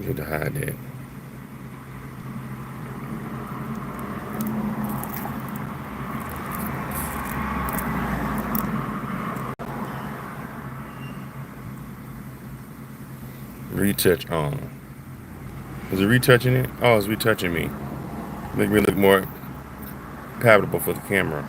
Need to hide that. Retouch on. Is it retouching it? Oh, it's retouching me. Make me look more palatable for the camera.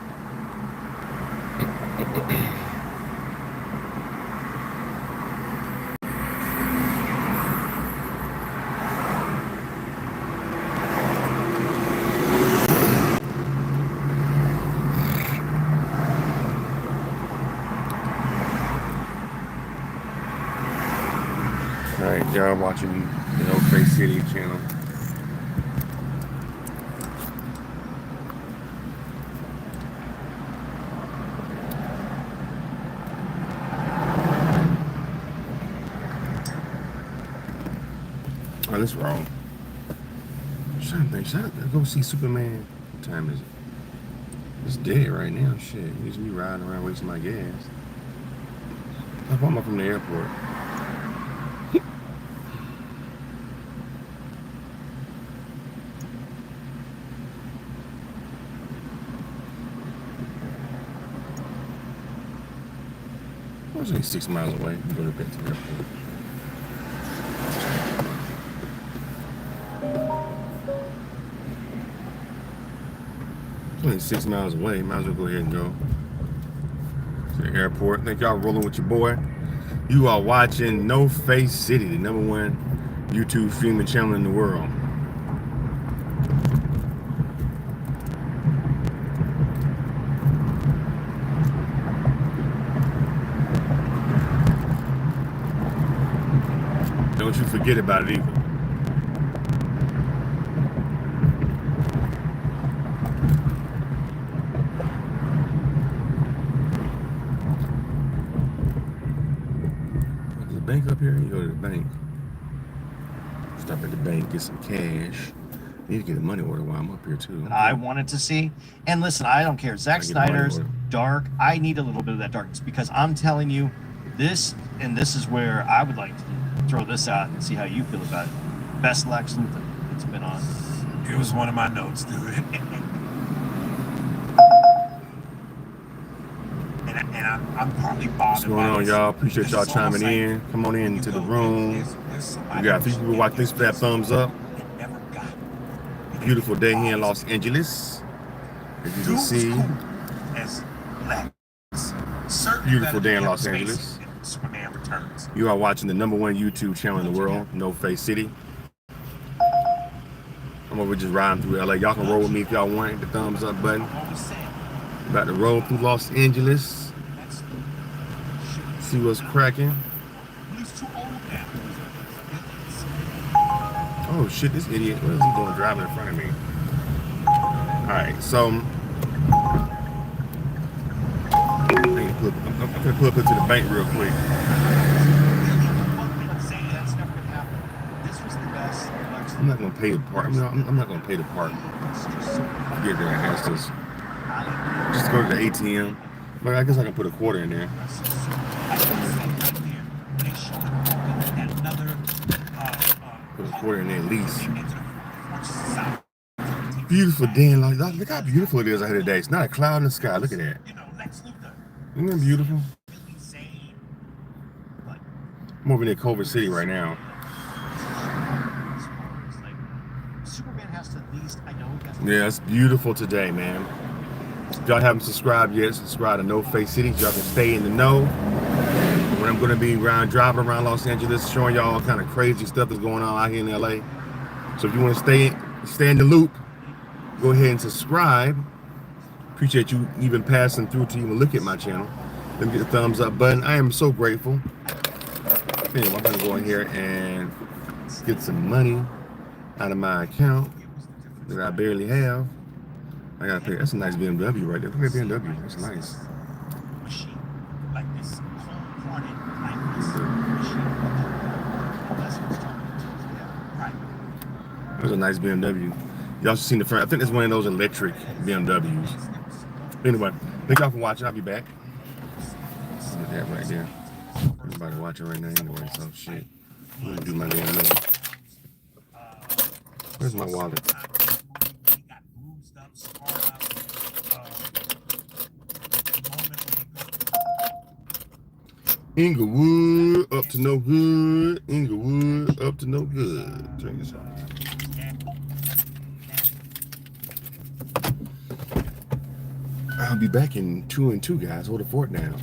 Alright, y'all watching the No Face City channel. Oh, that's wrong. I'm trying to think. Should I go see Superman? What time is it? It's dead right now. Shit. It needs me riding around wasting my gas. How far am I from the airport? I was only 6 miles away. Go to back to the airport. Only 6 miles away. Might as well go ahead and go to the airport. Thank y'all rolling with your boy. You are watching No Face City, the #1 YouTube streaming channel in the world. Don't you forget about it either. There's a bank up here. You go to the bank. Stop at the bank, get some cash. Need to get a money order while I'm up here too. I wanted to see. And listen, I don't care. Zack Snyder's dark. I need a little bit of that darkness because I'm telling you, this is where I would like to throw this out and see how you feel about it. Best Lex Luthor that's been on. It was one of my notes, dude. and I'm partly bothered. What's going on, y'all? Appreciate y'all chiming in. Come on into the room. We got a few people watching. Thanks for that thumbs up. Beautiful day here in Los Angeles. As you can see, beautiful day in Los Angeles. You are watching the #1 YouTube channel in the world, No Face City. I'm over just riding through LA. Y'all can roll with me if y'all want. Hit the thumbs up button. About to roll through Los Angeles. See what's cracking. Oh shit, this idiot. What is he doing driving in front of me? Alright, so I'm gonna pull up into the bank real quick. I'm not gonna pay the park. I'm not gonna pay the park. Get there and ask this. Just go to the ATM. But I guess I can put a quarter in there. Put a quarter in there at least. Beautiful day in Los Angeles. Look how beautiful it is out here today. It's not a cloud in the sky. Look at that. Isn't that beautiful? I'm over near Culver City right now. Yeah, it's beautiful today, man. If y'all haven't subscribed yet, subscribe to No Face City. Y'all can stay in the know. When I'm going to be driving around Los Angeles, showing y'all all kind of crazy stuff that's going on out here in LA. So if you want to stay in the loop, go ahead and subscribe. Appreciate you even passing through to even look at my channel. Let me get the thumbs up button. I am so grateful. Anyway, I'm going to go in here and get some money out of my account that I barely have. I gotta pay. That's a nice BMW right there. Look at that BMW. That's nice. That's a nice BMW. You also seen the front. I think it's one of those electric BMWs. Anyway, thank y'all for watching. I'll be back. Look at that right there. Everybody watching right now anyway, so shit. I'm gonna do my damn thing. Where's my wallet? He got bruised up, scarred up. The moment when he Inglewood up to no good. Inglewood up to no good. Check this out. I'll be back in 2 and 2, guys. Hold the fort down.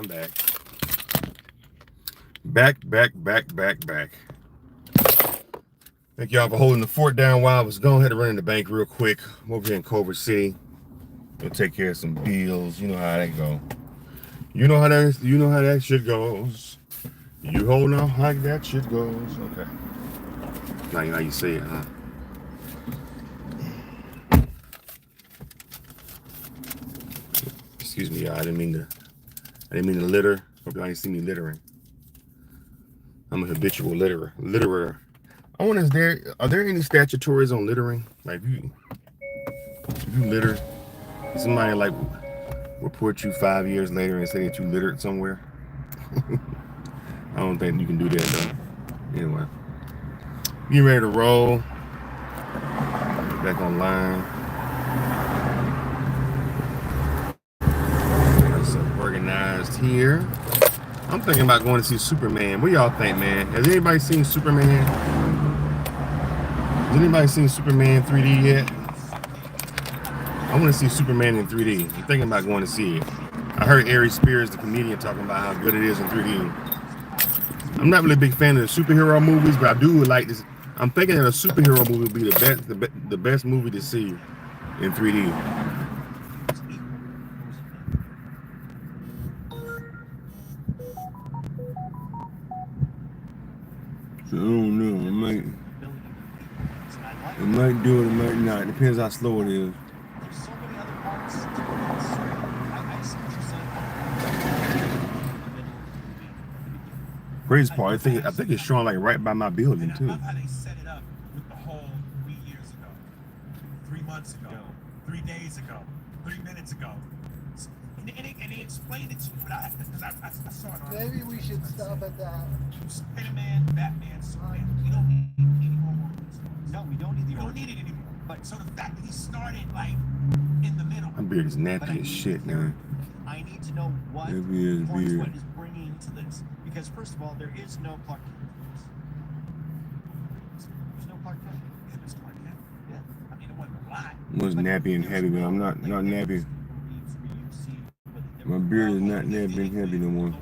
I'm back. Back. Thank y'all for holding the fort down while I was going. Had to run in the bank real quick. I'm over here in Culver City. Go take care of some bills. You know how that go. You know how that shit goes. You hold on how that shit goes. Okay. Now you know how you say it, huh? Excuse me, y'all. I didn't mean to litter. Hope y'all ain't see me littering. I'm a habitual litterer. I wonder, are there any statutories on littering? Like, if you litter, somebody like report you 5 years later and say that you littered somewhere? I don't think you can do that though. Anyway, getting ready to roll. Back online. That's organized here. I'm thinking about going to see Superman. What y'all think, man? Has anybody seen Superman? Has anybody seen Superman 3D yet? I want to see Superman in 3D. I'm thinking about going to see it. I heard Ari Spears, the comedian, talking about how good it is in 3D. I'm not really a big fan of the superhero movies, but I do like this. I'm thinking that a superhero movie would be the best movie to see in 3D. So I don't know. It might do it, it might not. It depends how slow it is. There's so many other parts to this. I see what you're saying. Crazy part, I think it's showing like right by my building And I too. love how they set it up with the whole 3 years ago, 3 months ago, 3 days ago, 3 minutes ago. And he explained it to me, because I saw it on. Maybe we should stop at that. Spider-Man, Batman, Superman. We don't need any more movies. No, we don't need We the don't need it anymore. But so the fact that he started like in the middle. My beard is nappy as shit, man. I need to know what Nappy as Clark beard. Kent is bringing to this. Because first of all, there is no Clark Kent. There's no Clark Kent. Yeah, Mr. Clark Kent. Yeah. I mean, it wasn't a lot. Was nappy and heavy, but I'm not nappy. My beard is not nappy and heavy no more.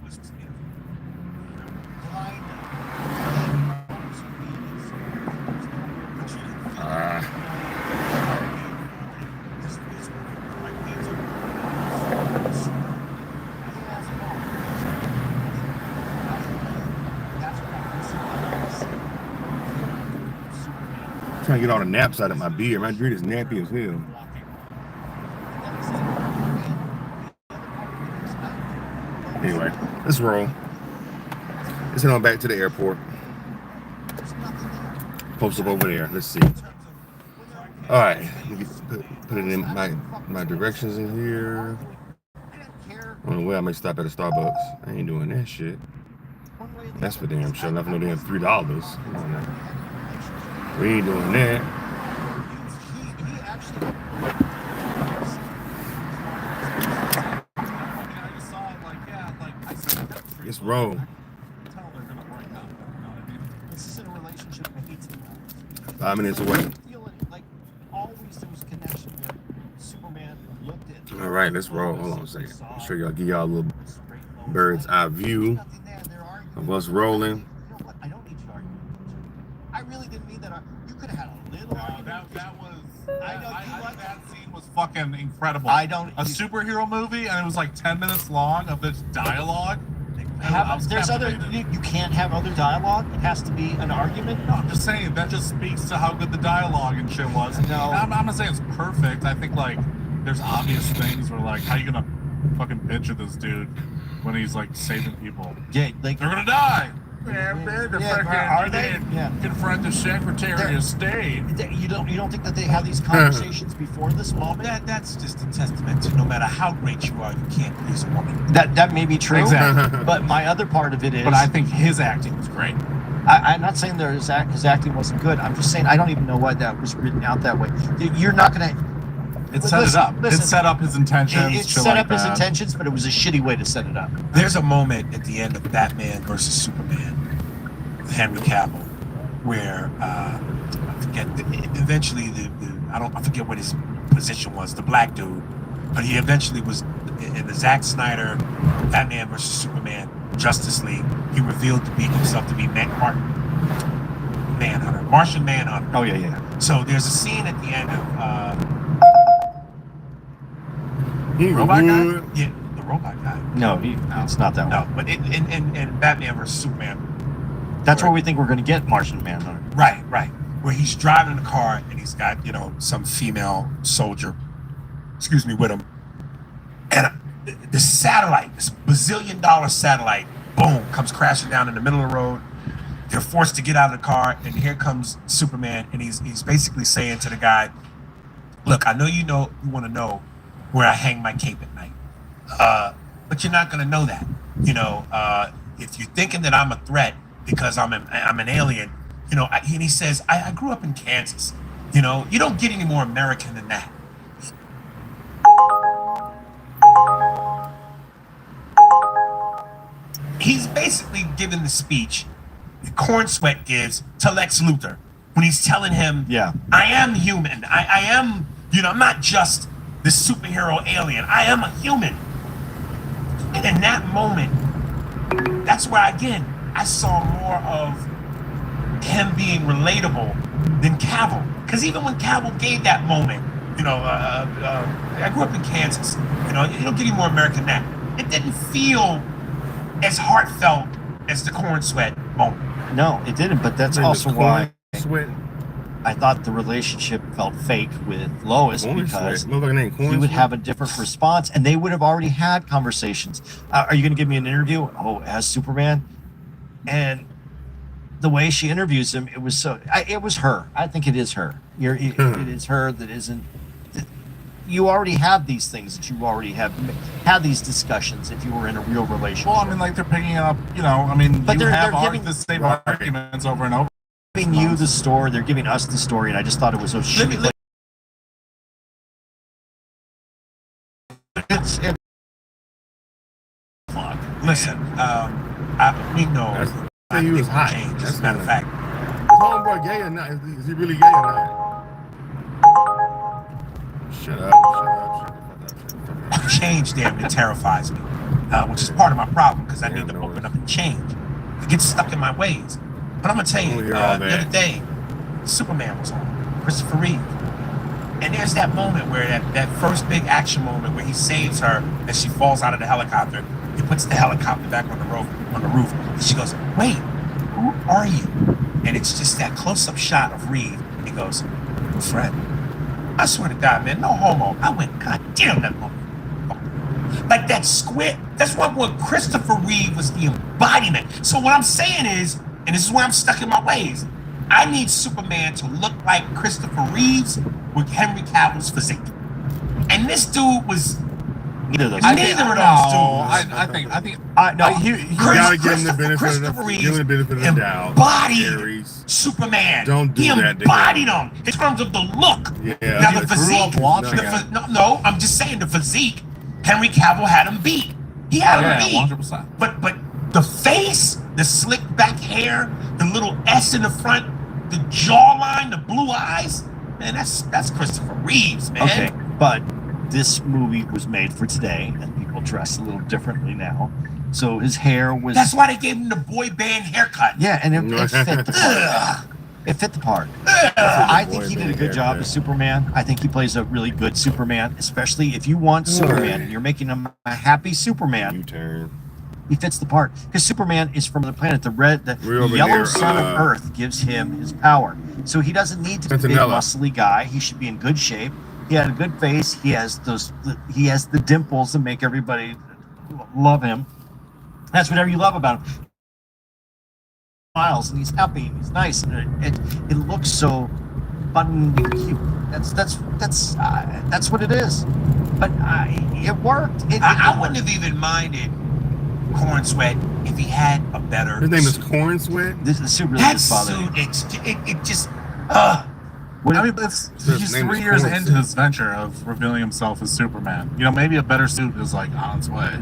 Trying to get all the naps out of my beard. My beard is nappy as hell. Anyway, let's roll. Let's head on back to the airport. Post up over there. Let's see. All right, let me put it in my directions in here. On the way, I may stop at a Starbucks. I ain't doing that shit. That's for damn sure. Nothing no damn $3. Come on now. We ain't doing that. Let's roll. This isn't a relationship that needs to be. 5 minutes away. Feeling like always there was connection where Superman looked at. All right, let's roll. Hold on a second. I'll show y'all, give y'all a little bird's eye view of us rolling. You know what? I don't need you to argue. I really didn't mean that. You could have had a little argument. That was. I know you like that scene was fucking incredible. I don't. A superhero movie, and it was like 10 minutes long of this dialogue. There's other. You can't have other dialogue. It has to be an argument. No, I'm just saying that just speaks to how good the dialogue and shit was. No. I'm not saying it's perfect. I think like there's obvious things where like how you gonna fucking bitch at this dude when he's like saving people. Yeah, like They're gonna die. Yeah, man, the fucking are they? Yeah. confront the Secretary of State. You don't think that they have these conversations before this moment? That's just a testament to no matter how great you are, you can't please a woman. That may be true. Exactly. But my other part of it is. But I think his acting was great. I'm not saying his acting wasn't good. I'm just saying I don't even know why that was written out that way. You're not gonna. It set it up. Listen, it set up his intentions. It set up his intentions, but it was a shitty way to set it up. There's a moment at the end of Batman versus Superman with Henry Cavill where I forget. Eventually, I forget what his position was. The black dude but he eventually was in the Zack Snyder Batman versus Superman Justice League. He revealed himself to be Martian Manhunter. Oh yeah. So there's a scene at the end of Robot guy? yeah, the robot guy. No, it's not that No, one. but in Batman versus Superman, That's where we think we're going to get Martian Manhunter. right, where he's driving the car and he's got some female soldier, with him, and the satellite, this bazillion-dollar satellite, boom, comes crashing down in the middle of the road. They're forced to get out of the car, and here comes Superman, and he's basically saying to the guy, "Look, I know you want to know where I hang my cape at night, but you're not going to know that. If you're thinking that I'm a threat because I'm an alien, and he says I grew up in Kansas. You don't get any more American than that." He's basically giving the speech that Corn Sweat gives to Lex Luthor when he's telling him, Yeah. I am human. I am, I'm not just this superhero alien. I am a human. And in that moment, that's where, again, I saw more of him being relatable than Cavill. Because even when Cavill gave that moment, I grew up in Kansas. You don't get any more American than that. It didn't feel as heartfelt as the Corn Sweat moment. No, it didn't. But that's Man, also the why Sweat. I thought the relationship felt fake with Lois, Corn because Sweat. Look like a name. Corn he would Sweat. have a different response, and they would have already had conversations. Are you going to give me an interview? Oh, as Superman? And the way she interviews him, it was it was her. I think it is her. It is her that isn't. You already have these things that you already have had these discussions if you were in a real relationship. Well, I mean, like they're picking up, But you they're have giving- the same Right. arguments over and over. Giving you the story, they're giving us the story, and I just thought it was so shitty. let- It's Listen, we know. That's he was things hot. change. That's As a matter of fact, Is homeboy gay or not? Is he really gay or not? Shut up. change damn near terrifies me, which is part of my problem because I Yeah, need to no open worries. up and change. I get stuck in my ways. But I'm gonna tell Oh, you, you're all the that. other day, Superman was on, Christopher Reeve. And there's that moment where that first big action moment where he saves her as she falls out of the helicopter. He puts the helicopter back on the roof, and she goes, "Wait, who are you?" And it's just that close-up shot of Reeve. And he goes, "Fred, I swear to God, man, no homo." I went, "God damn that moment." Like that squid. That's what Christopher Reeve was the embodiment. So what I'm saying is, and this is where I'm stuck in my ways, I need Superman to look like Christopher Reeves with Henry Cavill's physique. And this dude was neither of those. Neither of those dudes. I think No, he You gotta give him the benefit of Christopher the, Reeves give him the benefit of the doubt. embodied Aries. Superman. Don't do he that to embodied him. him in terms of the look. Yeah. Now You the grew physique. up watching the it. no, I'm just saying the physique. Henry Cavill had him beat. He had him beat. 100%. But the face, the slick back hair, the little S in the front, the jawline, the blue eyes, man, that's Christopher Reeves, man. Okay, but this movie was made for today, and people dress a little differently now. So his hair was. That's why they gave him the boy band haircut. Yeah, and it fit the part. Ugh. It fit the part. I think he boy did a band good job haircut. as Superman. I think he plays a really good Superman, especially if you want Superman and you're making him a happy Superman. U-turn. He fits the part because Superman is from the planet. The We're over yellow near, sun of Earth gives him his power, so he doesn't need to be a big, Sentinella. muscly guy. He should be in good shape. He had a good face. He has the dimples that make everybody love him. That's whatever you love about him. Smiles and he's happy and he's nice and it looks so fun and cute. That's what it is. But it worked. I wouldn't have even minded Corn Sweat if he had a better. His name is suit. Corn Sweat. The suit really That does bother suit, me. it just. I mean, His he's name is 3 years Corn into Sweat. his venture of revealing himself as Superman. Maybe a better suit is like on its way.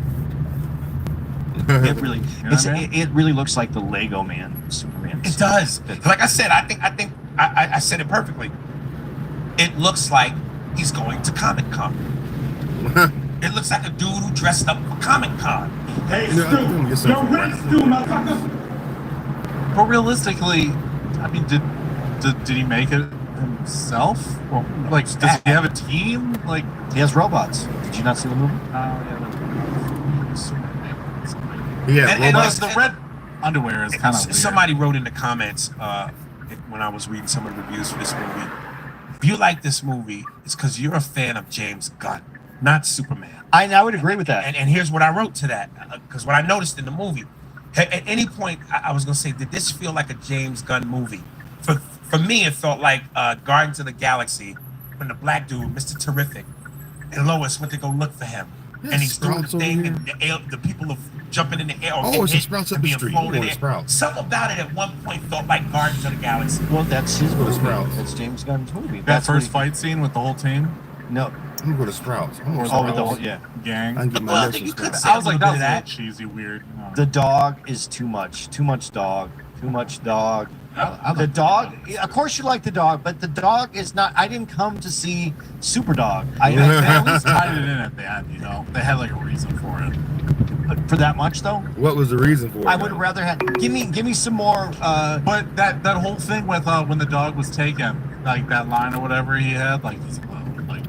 It really, know what I mean? it really looks like the Lego Man Superman. It does. Like I said, I said it perfectly. It looks like he's going to Comic Con. It looks like a dude who dressed up for Comic-Con. Hey, You know, Stu, I'm just saying yo, for Red right. Stu, motherfucker. But realistically, I mean, did he make it himself? Or, like, does he have a team? Like, He has robots. Did you not see the movie? Yeah, And- robots. the red underwear is kind of weird. Somebody wrote in the comments when I was reading some of the reviews for this movie. If you like this movie, it's because you're a fan of James Gunn, not Superman. I would agree with that. And here's what I wrote to that, because what I noticed in the movie, at any point I was gonna say, did this feel like a James Gunn movie? For me, it felt like Guardians of the Galaxy when the black dude, Mr. Terrific, and Lois went to go look for him, Yeah, and he's doing Sprouts the over thing, here. and the people are jumping in the air. Or Oh, getting it's a hit Sprouts and up the being street. flown You in go to the air. Sprouts. Something about it at one point felt like Guardians of the Galaxy. Well, that's his Go to movie. Sprouts. That's James Gunn's movie. that That's first what fight scene with the whole team, he, no. I'm gonna go to Sprouts. I'm gonna Oh, with the Sprouts. whole, yeah. gang. I can get my Well, nuts from you could Sprouts. say- I was like, that was a that. little cheesy, weird. The dog is too much. Too much dog. Too much dog. The dog, of course you like the dog, but the dog is not. I didn't come to see Super Dog. They at least tied it in at the end, you know. They had like a reason for it. For that much though. What was the reason for it? I would though? rather have. Give me some more. But that whole thing with when the dog was taken, like that line or whatever he had, like he's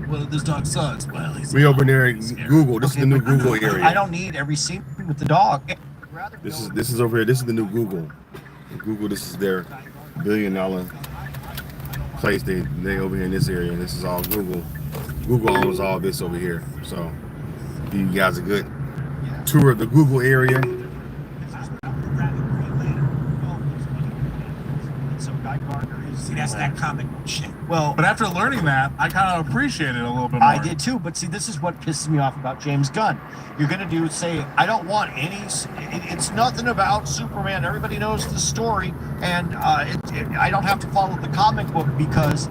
well, this dog sucks. Well, he's We over there in Google. This is the new Google area. I don't need every scene with the dog. Rather This is over here. This is the new Google. Google. This is their $1 billion place. They over here in this area. This is all Google. Google owns all this over here. So give you guys a good tour of the Google area. So Guy Gardner is. See, that's that comic book shit. Well, But after learning that, I kind of appreciate it a little bit more. I did too, but see, this is what pisses me off about James Gunn. You're gonna say, I don't want any. It's nothing about Superman. Everybody knows the story, and I don't have to follow the comic book because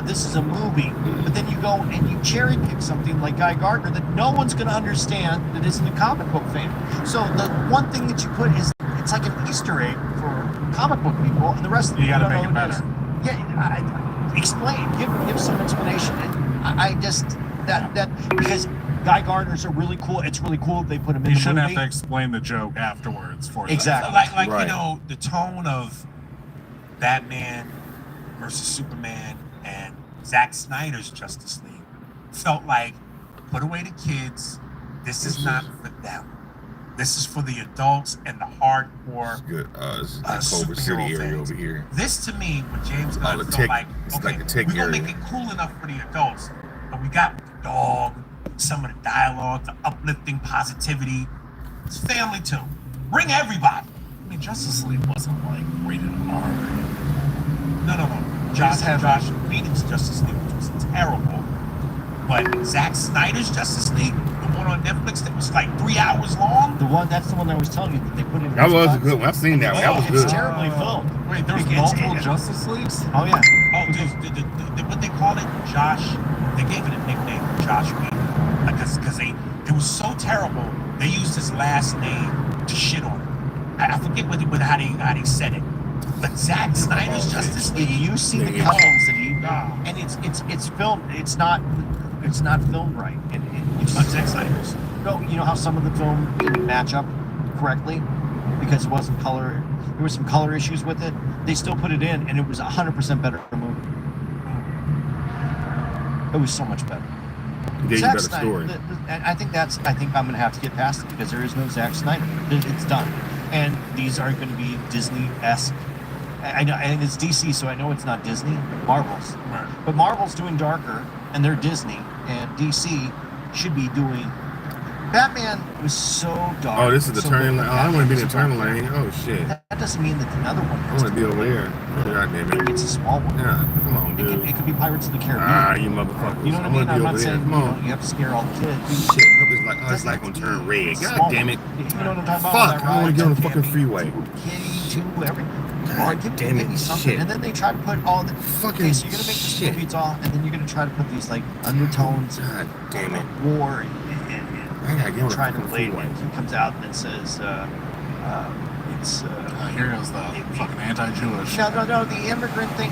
this is a movie. But then you go and you cherry pick something like Guy Gardner that no one's gonna understand that isn't a comic book fan. So the one thing that you put is it's like an Easter egg for comic book people, and the rest of You people gotta don't make know it what it is. better. Yeah, explain. Give some explanation. And I just that because Guy Gardner's are really cool. It's really cool they put him in You the shouldn't movie. have to explain the joke afterwards for them. Exactly. Like Right. you know, the tone of Batman versus Superman and Zack Snyder's Justice League felt like, put away the kids. This is not for them. This is for the adults and the hardcore. Good. This is that Culver City superhero area fans. over here. This to me, when James Oh, Gunn the felt tech- like, it's okay, like the tech we're gonna area. make it cool enough for the adults, but we got the dog, some of the dialogue, the uplifting positivity. It's family too. Bring everybody. I mean, Justice League wasn't like rated R. No. Josh Whedon's Justice League, which was terrible. But Zack Snyder's Justice League, the one on Netflix that was like 3 hours long. That's the one I was telling you that they put in. That was a good one. I've seen that one. That was It's good. terribly filmed. Wait, there's It's- multiple Justice Leagues? Oh yeah. Oh, the what they call it, Josh. They gave it a nickname, Josh Whedon, because it was so terrible. They used his last name to shit on him. I forget how they said it. But Zack Snyder's Justice If League. you see the Yeah. cuttings that he and it's filmed. It's not filmed right. It's on Zack Snyder's. No, you know how some of the film didn't match up correctly because it wasn't color. There was some color issues with it. They still put it in, and it was 100% better movie. It was so much better. Gave you a Zack better story. And I think I'm gonna have to get past it because there is no Zack Snyder. It's done, and these are going to be Disney-esque. I know, and it's DC, so I know it's not Disney. Marvel's, but Marvel's doing darker, and they're Disney, and DC should be doing. Batman was so dark. Oh, this is the so turning good. lane. Oh, I want to be in the Batman's turning so dark. lane. Oh shit. That doesn't mean that another one. I want to be over there. Oh, God damn it. It's a small one. Yeah, come on, dude. It could be Pirates of the Caribbean. Ah, you motherfuckers. You know what I wanna mean? be I'm over not there. saying Come on. you have to scare all the kids. Shit, it's like gonna turn red. God Small damn it. one. You know what I'm talking about? Fuck, That I want ride to get on the to fucking Miami, freeway. Kitty, to everything. God Give damn me it, something. shit. And then they try to put all the Fucking okay, so you're gonna make this shit. movie all, and then you're gonna try to put these like undertones God damn it. of war and I gotta get on the trying to fucking relate it. freeway. He comes out and then says it's Here is the fucking anti-Jewish. no, the immigrant thing.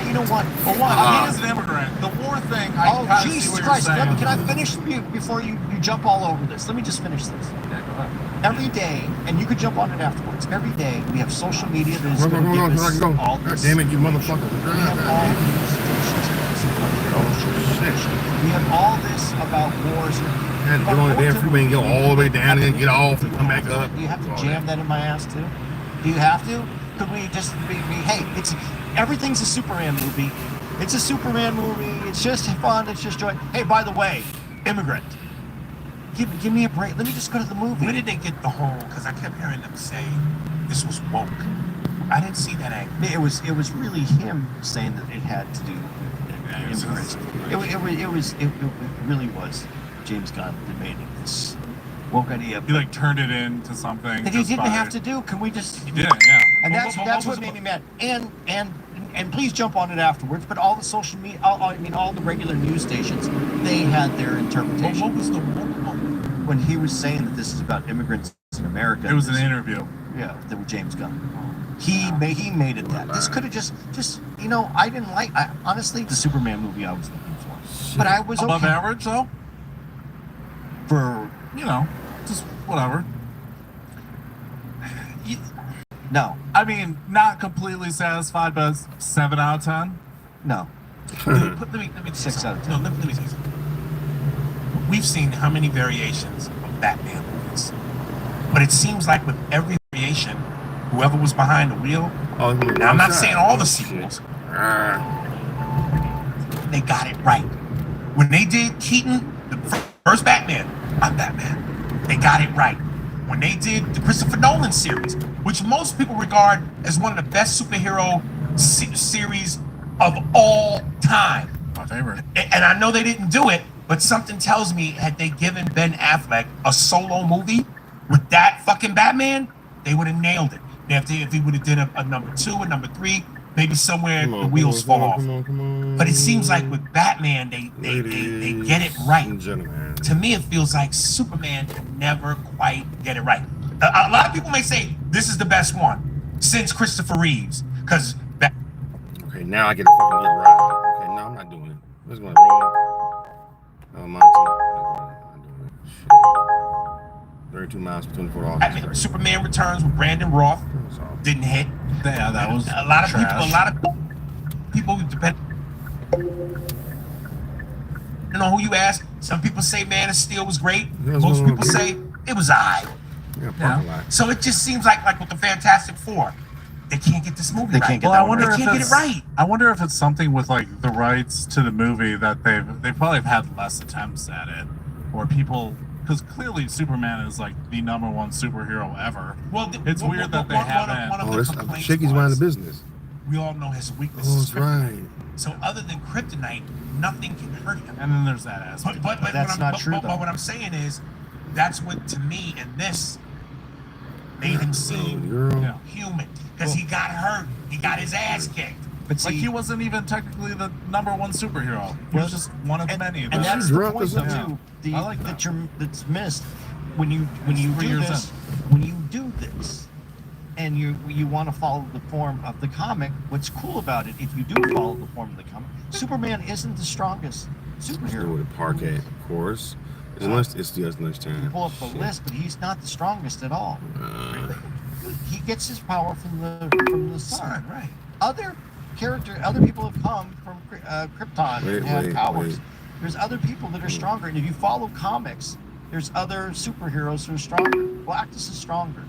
You know what? For one, He is an immigrant. The war thing, I oh, kinda see Jesus what Christ. you're saying. Can I finish before you jump all over this? Let me just finish this. Yeah, go ahead. Every day, and you could jump on it afterwards, every day we have social media that is Come going to on, give us go. all God this. damn it, you motherfucker. We have all these stations in this country. We have all this about wars. I had to get on the damn freeway and go all the way down and then get off and come back up. Do you have to jam that in my ass too? Do you have to? Could we just be hey, everything's a Superman movie. It's a Superman movie. It's just fun. It's just joy. Hey, by the way, immigrant. Give me a break. Let me just go to the movie. Where did they get the whole? Because I kept hearing them say this was woke. I didn't see that angle. It was really him saying that it had to do with immigrants. It really was James Gunn that made it this woke idea. He like turned it into something that he just didn't by- have to do. Can we just? He did, yeah. And that's what made me mad. And please jump on it afterwards. But all the social media, all the regular news stations, they had their interpretation. What was the woke moment? When he was saying that this is about immigrants in America. It was an interview. Yeah, that was James Gunn. He made it that. This could have just I didn't like. Honestly, the Superman movie I was looking for, but I was Above okay average though? for Just whatever. no, I mean, not completely satisfied, but 7 out of 10. no. Let me 6 out of 10. No, let me say something. We've seen how many variations of Batman movies, but it seems like with every variation, whoever was behind the wheel. Now I'm not saying all the sequels. They got it right. When they did Keaton, the first Batman, I'm Batman. They got it right. When they did the Christopher Nolan series, which most people regard as one of the best superhero series of all time. My favorite. And I know they didn't do it, but something tells me had they given Ben Affleck a solo movie with that fucking Batman, they would have nailed it. If he would have did a number 2, a number 3, maybe somewhere the wheels fall off. But it seems like with Batman, they get it right. To me, it feels like Superman can never quite get it right. A lot of people may say this is the best one since Christopher Reeves, because Okay, now I get to fucking get right. Okay, no, I'm not doing it. What's going on? Oh, Monty. I'm doing it. Shit. 32 miles between $4. Superman Returns with Brandon Roth didn't hit. Yeah, that was A lot of trash. people depend. You know who you ask. Some people say Man of Steel was great. Most people say it was alright. Yeah. So it just seems like with the Fantastic Four, they can't get this movie They right. can't get Well, that I wonder right. if They can't get it's, it right. I wonder if it's something with like the rights to the movie that they probably have had less attempts at it, or people, because clearly Superman is like the #1 superhero ever. Well, It's weird that they haven't- One of Oh, the that's complaints Shaky's mind was, of business. we all know his weakness Oh, is that's right. So other than kryptonite, nothing can hurt him. And then there's that aspect. But That's what not true, But though. what I'm saying is, that's what to me in this made him seem Girl. Yeah. human, because he got hurt, he got his ass kicked. But see, Like he wasn't even technically the #1 superhero. He was just one of many. and that- that's the Drunk point as though, hell. too. I like that. That's missed when you 3 do years this. When you do this, and you want to follow the form of the comic, what's cool about it, if you do follow the form of the comic, Superman isn't the strongest Do superhero. with the park at, of course. It's just You lunchtime. pull up the list, but he's not the strongest at all. He gets his power from the sun. Right. Other people have come from Krypton and had powers. wait. There's other people that are stronger, and if you follow comics, there's other superheroes who are stronger. Galactus is stronger.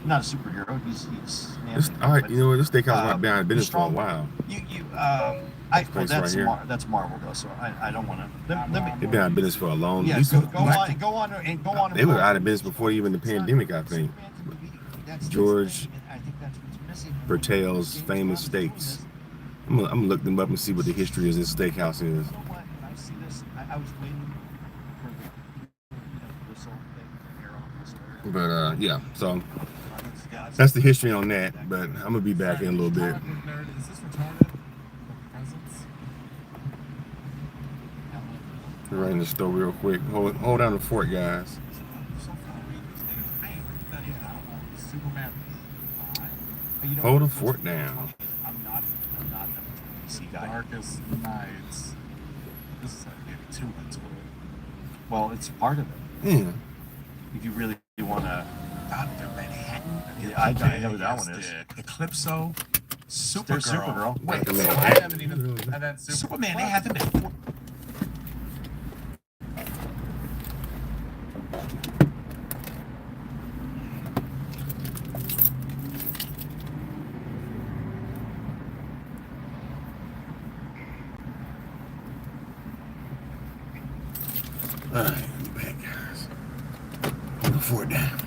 Not a superhero. He's All right, you know what? This steakhouse might um, be out of business he's for a strong. while. Well, place right here. that's Marvel though, so I don't want to. Let me. They've been out of business for a long Yeah, time. go on. They were out of business before even the pandemic, I think. George Bertel's famous steaks. I'm gonna look them up and see what the history of this steakhouse is. You know what? When I see this, I was waiting for the whistle thing. But yeah, so that's the history on that. But I'm gonna be back in a little bit. Is this retarded? Presents? Right in the store real quick. Hold down the fort, guys. Superman. Hold the fort down. I'm not DC guy. Darkest Nights. This is like maybe 2 months old. Well, it's part of it. Yeah. If you really want to, Dr. Manhattan. yeah, I know who that one is. Eclipso. Supergirl. There's Supergirl. Wait, Dr. I Manhattan. haven't even. And then Superman, they haven't been. All right, I'm back, guys. Hold the fort down.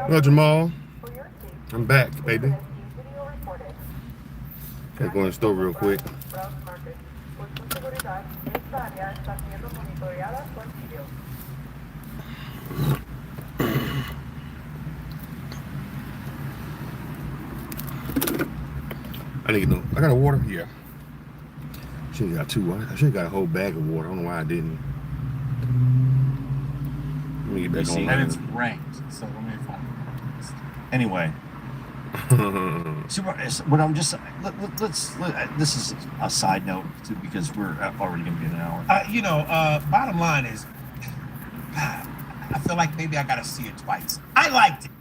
Well, Jamal, I'm back, baby. Gotta go in the store real quick. I need to know. I got a water here. Should have got two. I should have got a whole bag of water. I don't know why I didn't. Let me get back on. And it's ranked, so let me find it. Anyway, what I'm just this is a side note too, because we're already gonna be an hour. Bottom line is, I feel like maybe I gotta see it twice. I liked it.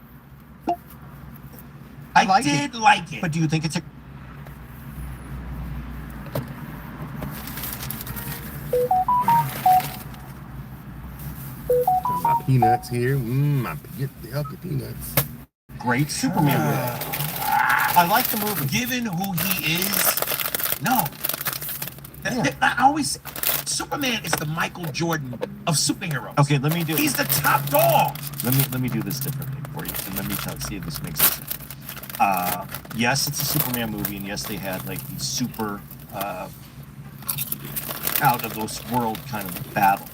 I did like it. But do you think it's a My peanuts here. My healthy peanuts. great Superman movie? I like the movie. Given who he is, no. Yeah. I always Superman is the Michael Jordan of superheroes. Okay, let me do. He's the top dog. Let me do this differently for you, and let me see if this makes sense. Yes, it's a Superman movie, and yes, they had like these super out of this world kind of battle.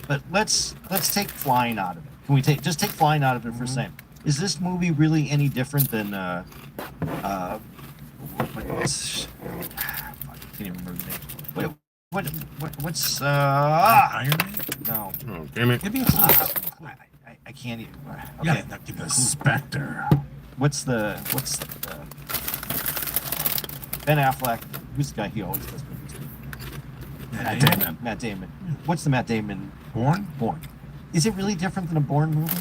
But let's take flying out of it. Can we take flying out of it for a second? Is this movie really any different than I can't even remember the name. What's Iron Man? no. Oh, damn it. Give me a I can't even. Yeah, Okay. give me a Spectre. What's the Ben Affleck? Who's the guy he always does movies with? Matt Damon. What's the Matt Damon Born? Is it really different than a Bourne movie?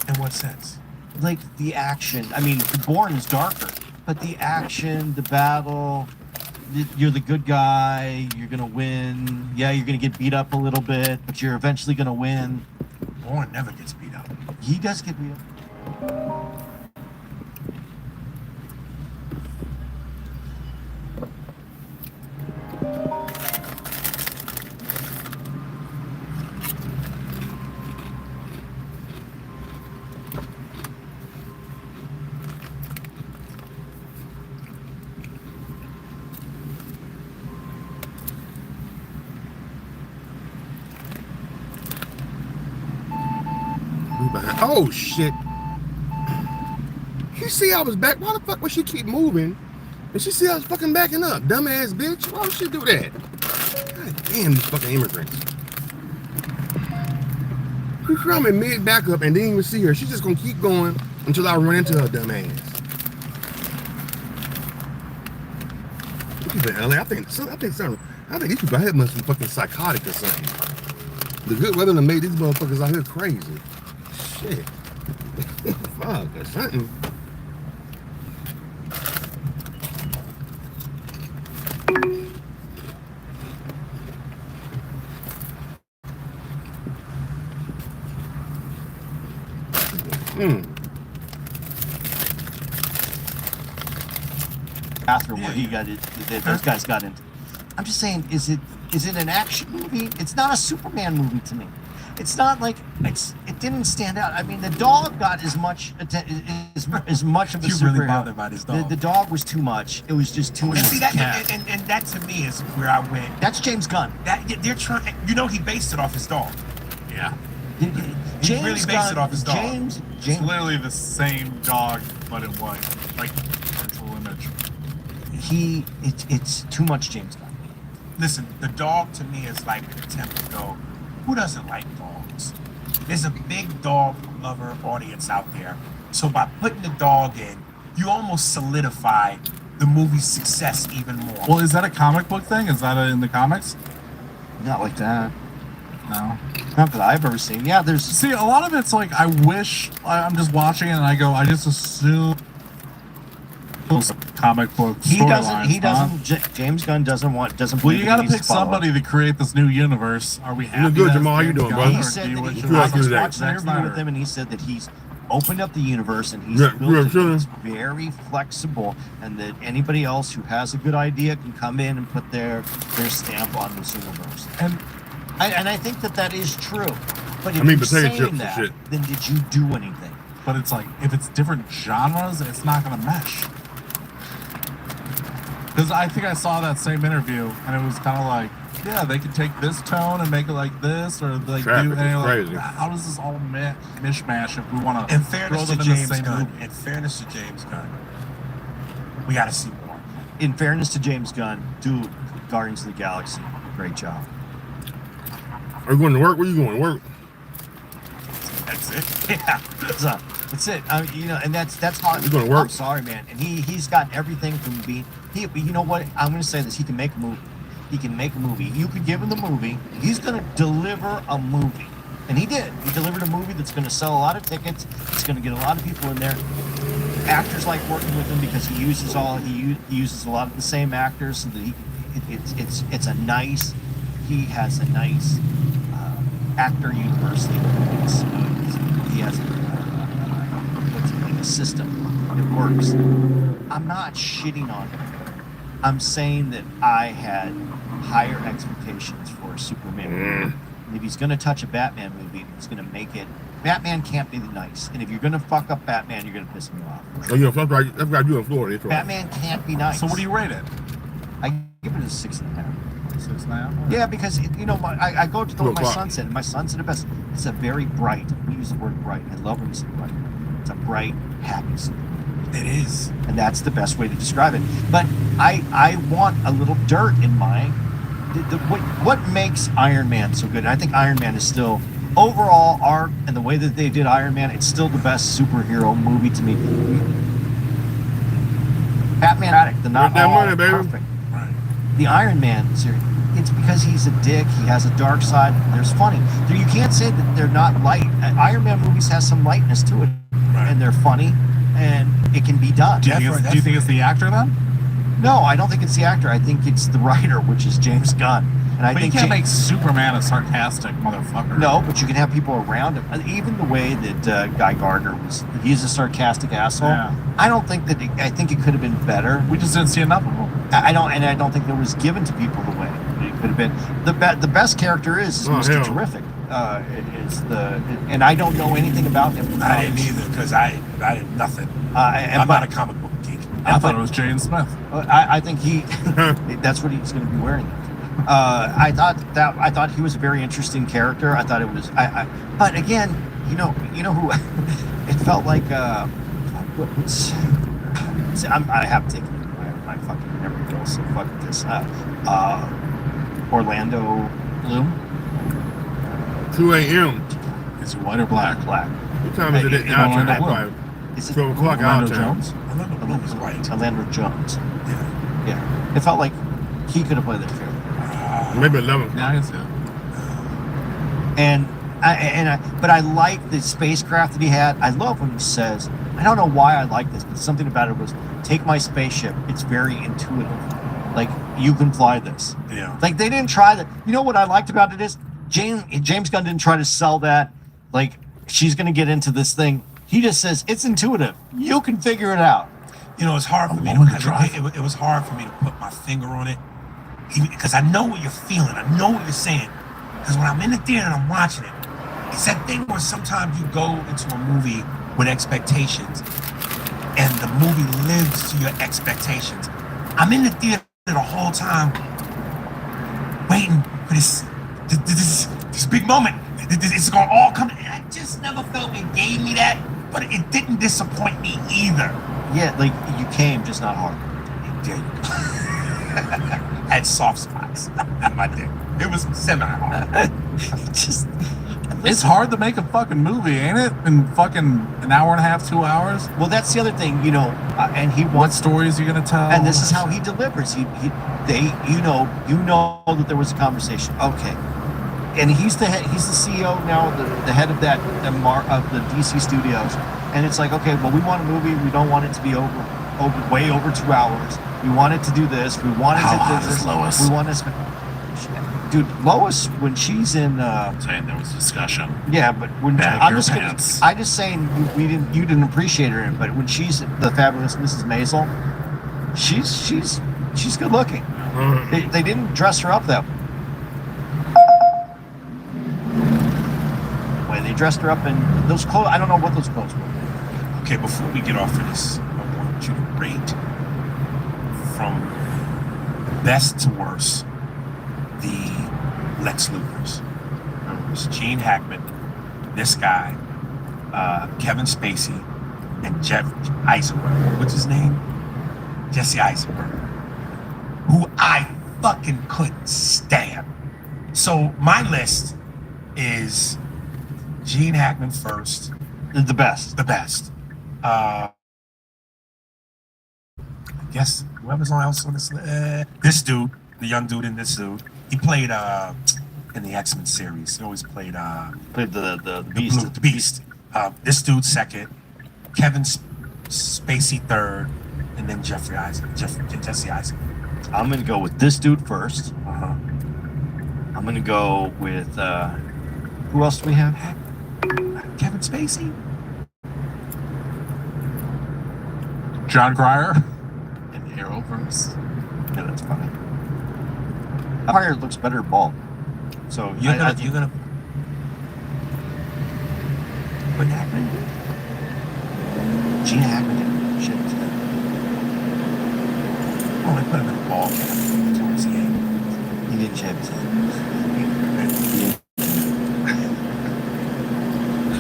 In what sense? Like the action. I mean, the Bourne is darker, but the action, the battle. You're the good guy. You're gonna win. Yeah, you're gonna get beat up a little bit, but you're eventually gonna win. Born never gets beat up. He does get beat up. Oh shit! You see I was back. Why the fuck would she keep moving? And she see I was fucking backing up, dumbass bitch. Why would she do that? God damn, these fucking immigrants. She come in mid back up and didn't even see her. She's just gonna keep going until I run into her dumbass. People in LA, I think these people out here must be fucking psychotic or something. The good weather done made these motherfuckers out here crazy. Shit. Fuck or something. Bathroom where he got it. Those guys got into. I'm just saying, is it an action movie? It's not a Superman movie to me. It's not like it didn't stand out. I mean, the dog got as much as much of a You superhero. really bothered by this dog. The dog was too much. It was just too much. See that, and that to me is where I went. That's James Gunn. That they're trying. He based it off his dog. Yeah. James really based Gunn, it off his dog. James. It's literally the same dog, but in white. Like virtual image. It's too much James Gunn. Listen, the dog to me is like an attempt to go, who doesn't like dogs? There's a big dog lover audience out there. So by putting the dog in, you almost solidify the movie's success even more. Well, is that a comic book thing? Is that in the comics? Not like that. No. Not that I've ever seen. Yeah, there's. See, a lot of it's like I'm just watching it and I go, I just assume comic book storylines. He doesn't. James Gunn doesn't. Well, believe you got to he needs pick follow. somebody to create this new universe. Are we happy? good, that's Jamal. How you James doing, Gunn, brother? He or said do you that wish he, it you I was like was today? watching an Zack interview Snyder? with him, and he said that he's opened up the universe and he's Yeah, built it. sure. It's very flexible, and that anybody else who has a good idea can come in and put their stamp on this universe. And I think that is true. But if I mean, you're potato saying chips and that, shit. then did you do anything? But it's like, if it's different genres, it's not going to mesh. Because I think I saw that same interview, and it was kind of like, yeah, they could take this tone and make it like this, or like Traffic do, and you're is like, crazy. how does this all mishmash if we want to In throw fairness them to in the James same Gunn, movie? in fairness to James Gunn, we got to see more. In fairness to James Gunn, dude, Guardians of the Galaxy, great job. Are you going to work? Where you going to work? That's it. Yeah, that's it. You know, and that's how He's gonna work. I'm sorry, man. And he's got everything from being. You know what? I'm going to say this. He can make a movie. He can make a movie. You could give him the movie. He's going to deliver a movie, and he did. He delivered a movie that's going to sell a lot of tickets. It's going to get a lot of people in there. Actors like working with him because he uses a lot of the same actors, so that it's a nice. He has a nice actor university. He has a system. It works. I'm not shitting on him. I'm saying that I had higher expectations for a Superman movie. And if he's going to touch a Batman movie, and he's going to make it. Batman can't be nice. And if you're going to fuck up Batman, you're going to piss me off. Oh, you know, that's what I do in Florida. That's right. Batman can't be nice. So what do you rate it? I give it a 6.5. 6.5? Yeah, because you know, I go to the 2 my o'clock. sunset, and my sunset at best. It's a very bright. We use the word bright. I love when you say bright. It's a bright, happy sunset. It is. And that's the best way to describe it. But I want a little dirt in my what makes Iron Man so good. And I think Iron Man is still overall art and the way that they did Iron Man. It's still the best superhero movie to me. Batman, the not That all money, baby. perfect. Right. The Iron Man series. It's because he's a dick. He has a dark side. There's funny. You can't say that they're not light. Iron Man movies has some lightness to it, Right. and they're funny, and it can be done. Do you think it's the actor then? No, I don't think it's the actor. I think it's the writer, which is James Gunn. And I But you think can't make Superman a sarcastic motherfucker. no, but you can have people around him. And even the way that Guy Gardner he's a sarcastic asshole. Yeah. I don't think that. I think it could have been better. We just didn't see enough of him. I don't think that was given to people the way it could have been. The best character is Oh, Mr. hell. Terrific. And I don't know anything about him. I didn't either because I did nothing. I'm not a comic book geek. I thought it was Jane Smith. I think that's what he's going to be wearing. I thought he was a very interesting character. I thought it was. But again, you know who it felt like. I have to take my fucking memory goes. So fuck this. Orlando Bloom. 2 a.m. Is he white or black? Black. What time is it? Hey, Now Orlando it's Bloom. like Is it 12 o'clock out Orlando time. Jones? Orlando Bloom is white. Orlando Jones? Yeah. Yeah. It felt like he could have played that character. Maybe 11. Yeah, I can see it. But I like the spacecraft that he had. I love when he says, I don't know why I like this, but something about it was, take my spaceship. It's very intuitive. Like, you can fly this. Yeah. Like, they didn't try that. You know what I liked about it is, James Gunn didn't try to sell that. Like, she's going to get into this thing. He just says, it's intuitive. You can figure it out. You know, it's hard for me woman to to drive. it was hard for me to put my finger on it, because I know what you're feeling. I know what you're saying. Because when I'm in the theater and I'm watching it, it's that thing where sometimes you go into a movie with expectations, and the movie lives to your expectations. I'm in the theater the whole time, waiting for this big moment. It's gonna all come. And I just never felt it gave me that, but it didn't disappoint me either. Yeah, like, you came, just not hard. There you go. I had soft spots in my dick. It was semi-hard. Just, It's hard to make a fucking movie, ain't it? In fucking an hour and a half, 2 hours? well, that's the other thing, and he What wants stories are you gonna tell? and this is how he delivers. You know that there was a conversation. Okay, and he's the CEO now, the head of of the DC studios, and it's like, okay, well, we want a movie. We don't want it to be way over 2 hours. We want it to do this. We want it How to hot do is this. Lois? We want to. Dude, Lois, when she's in. Saying there was discussion. Yeah, but when Bag I'm your just pants. I just saying you didn't appreciate her, but when she's the fabulous Mrs. Maisel, she's good looking. They didn't dress her up that way. They dressed her up in those clothes. I don't know what those clothes were. Okay, before we get off of this, I want you to rate from best to worst the Lex Luthers. It was Gene Hackman, this guy, Kevin Spacey, and Jeff Eisenberg. What's his name? Jesse Eisenberg. Who I fucking couldn't stand. So my list is Gene Hackman first, The best. the best. I guess whoever's else on this list. This dude, the young dude in this dude, he played in the X-Men series. He always played Played the the beast. The Beast. This dude second, Kevin Spacey third, and then Jesse Eisenberg. I'm gonna go with this dude first. Uh-huh. I'm gonna go with who else do we have? Kevin Spacey. John Cryer in Arrowverse. Yeah, that's funny. Empire looks better bald. So You're I gonna put Hackman. Gene Hackman didn't shit his head. Oh, they put him in a ball cap towards the end. He didn't shave his head.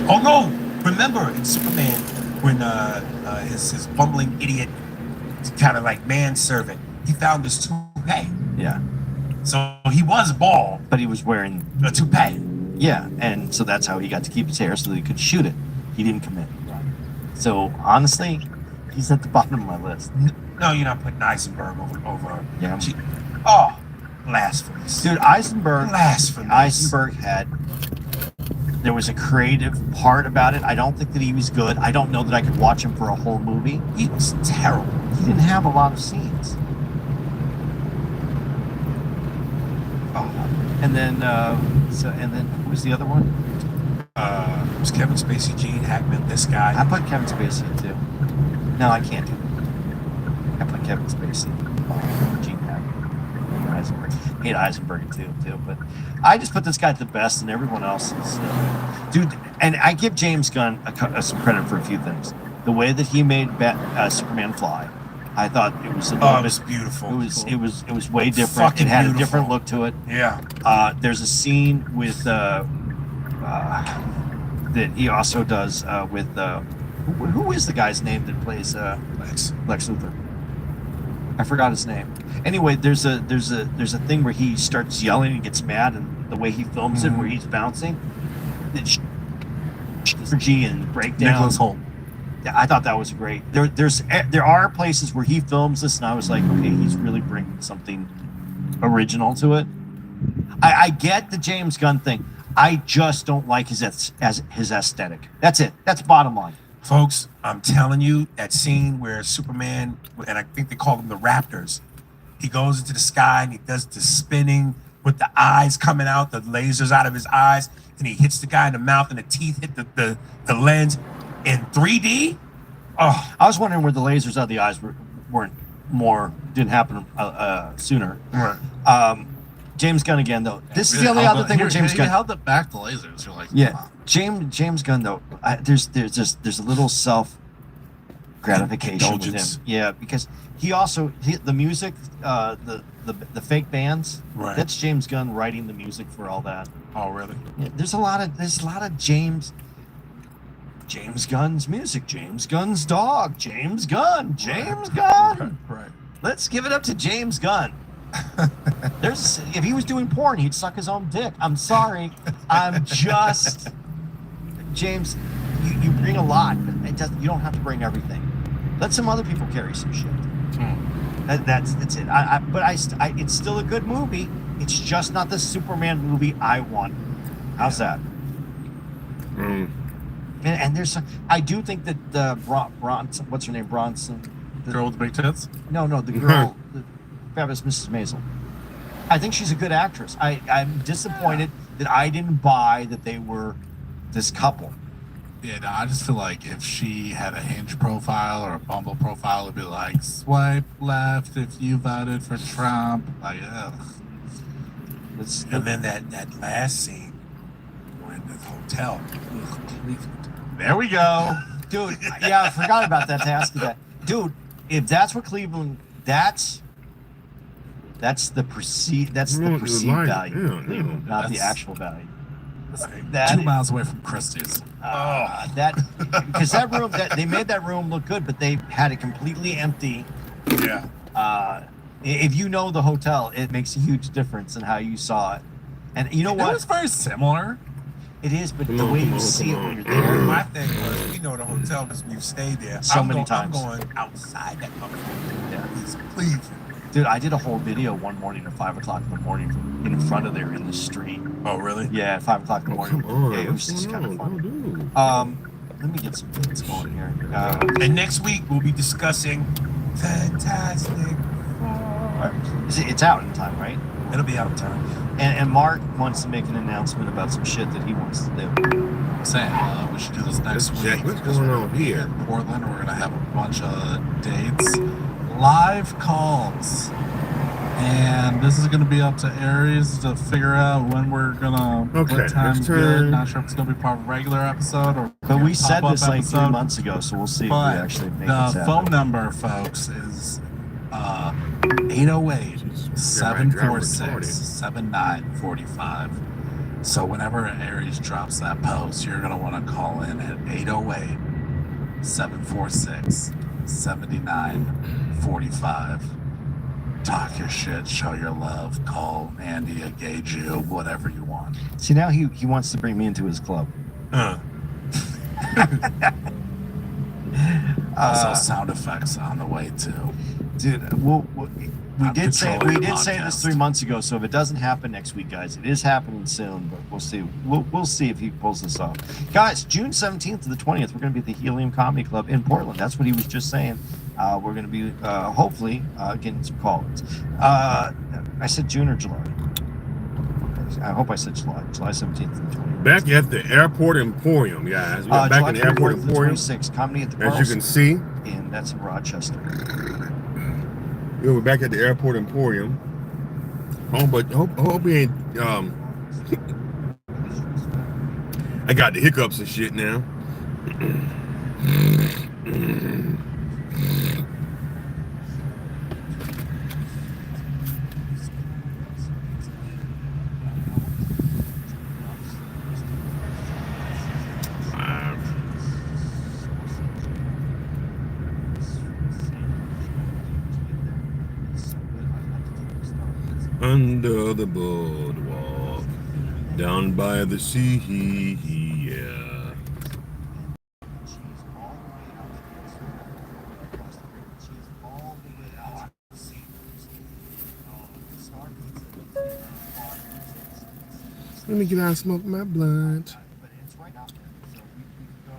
Oh no! Remember in Superman when his bumbling idiot kind of like manservant, he found his toupee. Yeah, So he was bald, but he was wearing a toupee. yeah, and so that's how he got to keep his hair so that he could shoot it. He didn't commit. So honestly, he's at the bottom of my list. No, you're not putting Eisenberg over. Yeah. Oh, blasphemous. Dude, Eisenberg Blasphemous. had. There was a creative part about it. I don't think that he was good. I don't know that I could watch him for a whole movie. He was terrible. He didn't have a lot of scenes. Oh, And then, who was the other one? it was Kevin Spacey, Gene Hackman, this guy. I put Kevin Spacey too. No, I can't do that. I put Kevin Spacey, Gene Hackman, Eisenberg. I hate Eisenberg too, but I just put this guy at the best, and everyone else is, dude. And I give James Gunn some credit for a few things. The way that he made Superman fly, I thought it was a little Oh, it bit. was beautiful. It was way different. Fucking It had beautiful. a different look to it. Yeah. There's a scene with that he also does with who is the guy's name that plays Lex. Lex Luthor? I forgot his name. Anyway, there's a thing where he starts yelling and gets mad, and the way he films it, where he's bouncing, it's energy and breakdown. Nicholas Holt. Yeah, I thought that was great. There are places where he films this, and I was like, okay, he's really bringing something original to it. I get the James Gunn thing. I just don't like his aesthetic. That's it. That's bottom line. Folks, I'm telling you, that scene where Superman, and I think they call them the Raptors, he goes into the sky and he does the spinning with the eyes coming out, the lasers out of his eyes, and he hits the guy in the mouth and the teeth hit the lens in 3D. Oh, I was wondering where the lasers out of the eyes didn't happen sooner. Right. James Gunn again, though. This is the only other thing where James Gunn. He held it back the lasers. You're like, Yeah, come on. James Gunn though. There's a little self gratification with him. Indulgence. Yeah, because the music, the fake bands. Right. That's James Gunn writing the music for all that. oh, really? Yeah, there's a lot of James Gunn's music. James Gunn's dog. James Gunn. Right. Let's give it up to James Gunn. If he was doing porn, he'd suck his own dick. I'm sorry. I'm just James. You bring a lot, but you don't have to bring everything. Let some other people carry some shit. That's it. It's still a good movie. It's just not the Superman movie I want. How's that? And there's I do think that Bronson, what's her name, Bronson? Girl with the big tits. No, the girl, the fabulous Mrs. Maisel. I think she's a good actress. I'm disappointed that I didn't buy that they were this couple. Yeah, no, I just feel like if she had a Hinge profile or a Bumble profile, it'd be like, swipe left if you voted for Trump. Like, ugh. It's, And then that last scene we're in the hotel. Ugh, Cleveland. There we go. Dude, yeah, I forgot about that to ask you that. Dude, if that's what Cleveland, that's the perceived value of Cleveland, not the That's- actual value. That 2 miles away from Christie's. That because that room that they made that room look good, but they had it completely empty. Yeah. If you know the hotel, it makes a huge difference in how you saw it. And you know It what? was very similar. It is, but Come the on, way come you on, see it come when on. you're there. My thing was, we know the hotel because we've stayed there So many times. I'm going outside that hotel. Yeah. It's Cleveland. Dude, I did a whole video one morning at 5 o'clock in the morning in front of there in the street. Oh, really? Yeah, at 5 o'clock in the Oh, morning. come on. Yeah, it was What's just going kind of on? fun. Oh, dude. Let me get some things going here. And next week we'll be discussing Fantastic Four. It's out in time, right? It'll be out of time. And Mark wants to make an announcement about some shit that he wants to do. I'm saying we should do this next Let's week. check what's because going we're on gonna be here. in Portland. We're gonna have a bunch of dates, live calls, and this is gonna be up to Aries to figure out when we're gonna. Okay, what time's let's good. turn- Not sure if it's gonna be part of a regular episode or. But we said pop-up this like 3 episode. months ago, so we'll see if we But actually make it the happen. phone number, folks, is 808 746 7945. So whenever Aries drops that post, you're going to want to call in at 808 746 7945. Talk your shit, show your love, call Andy, engage you, whatever you want. See, now he wants to bring me into his club. Also, sound effects on the way too. Dude, we I'm did say controlling the this podcast. 3 months ago. So if it doesn't happen next week, guys, it is happening soon. But we'll see. We'll see if he pulls this off, guys. June 17th to the 20th, we're going to be at the Helium Comedy Club in Portland. That's what he was just saying. We're going to be hopefully getting some call-ins. I said June or July. I hope I said July. July 17th to the 20th. Back at the Airport Emporium, guys. We got back July in the Airport 24th to the Emporium. 26th, comedy at the As you can see, and that's in Rochester. yeah, we're back at the Airport Emporium. But hope we ain't. I got the hiccups and shit now. Under the boardwalk, down by the sea, yeah. Let me get out and smoke my blunt. But it's right out there, so we can go.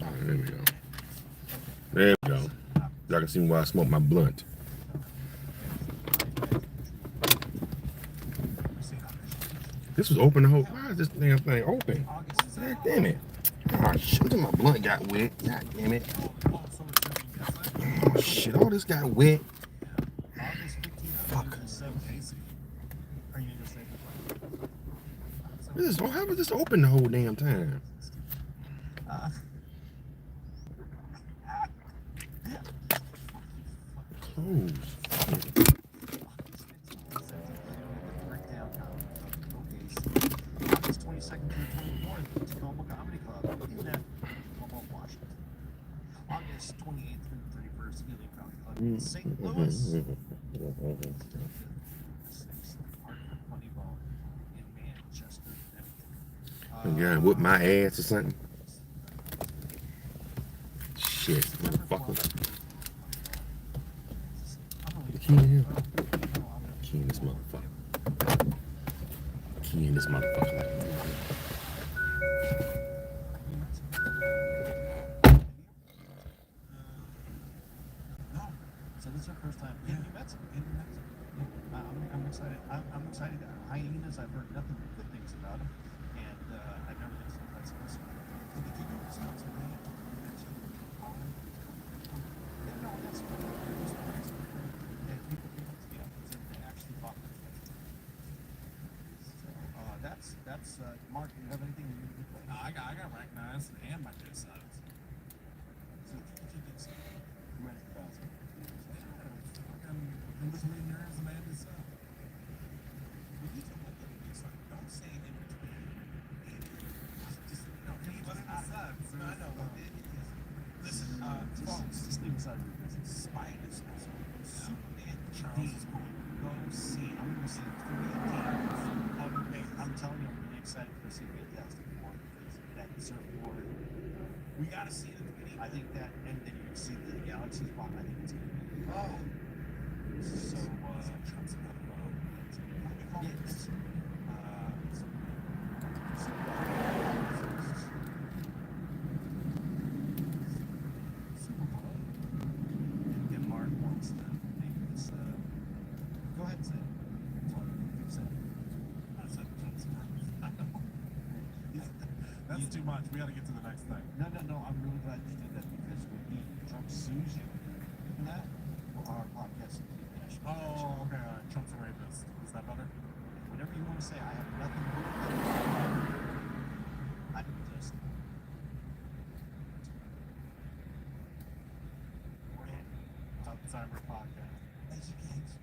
There we go. There we go. Y'all can see why I smoke my blunt. This was open the whole. Why is this damn thing open? God damn it. Oh shit, my blunt got wet. God damn it. Oh shit, all this got wet. Fuck. How was this open the whole damn time? Close. August 22nd through 24th, Tacoma Comedy Club in Tacoma, Washington. August 28th through 31st, Helium Comedy Club in St. Louis. 6th, Hartford Funny Bone in Manchester, Connecticut. Yeah, whip my ass or something. Shit, motherfucker. The key in here. Key in this motherfucker. Key in this motherfucker. So this is our first time excited. I'm excited. Hyenas, I've heard nothing but good things about them, and I've never been to that place. Did they go to Wisconsin? Yeah, no, that's what and people think it's, they actually bought them. So that's Mark. Do you have anything you need to play? I got recognized and my good sides. So what you did say? You ready for that? In between yours and Andy's stuff. When you talk about the big stuff, don't say in between. Just But it makes sense. No, I know. It is. Listen, folks, Just leave aside your business. Spiders, Superman, Charles is cool. go see. I'm going to see 3 games. I'm telling you, I'm really excited to see Fantastic Four because that surfboard. We gotta see it. I think that, and then you can see the galaxies bomb. I think it's going to be Oh. so. Trump's another one. Yeah, it's, Super Bowl. And Mark wants to make this. Go ahead and say it. Fix it. I said that's too much. We got to get to the next thing. No. I'm really glad you did that because when Trump sues you for that, our podcast will be finished. Oh, okay. All right. Trump's a rapist. Is that better? Whatever you want to say, I have nothing to do with it. I just. Cyber podcast. Education.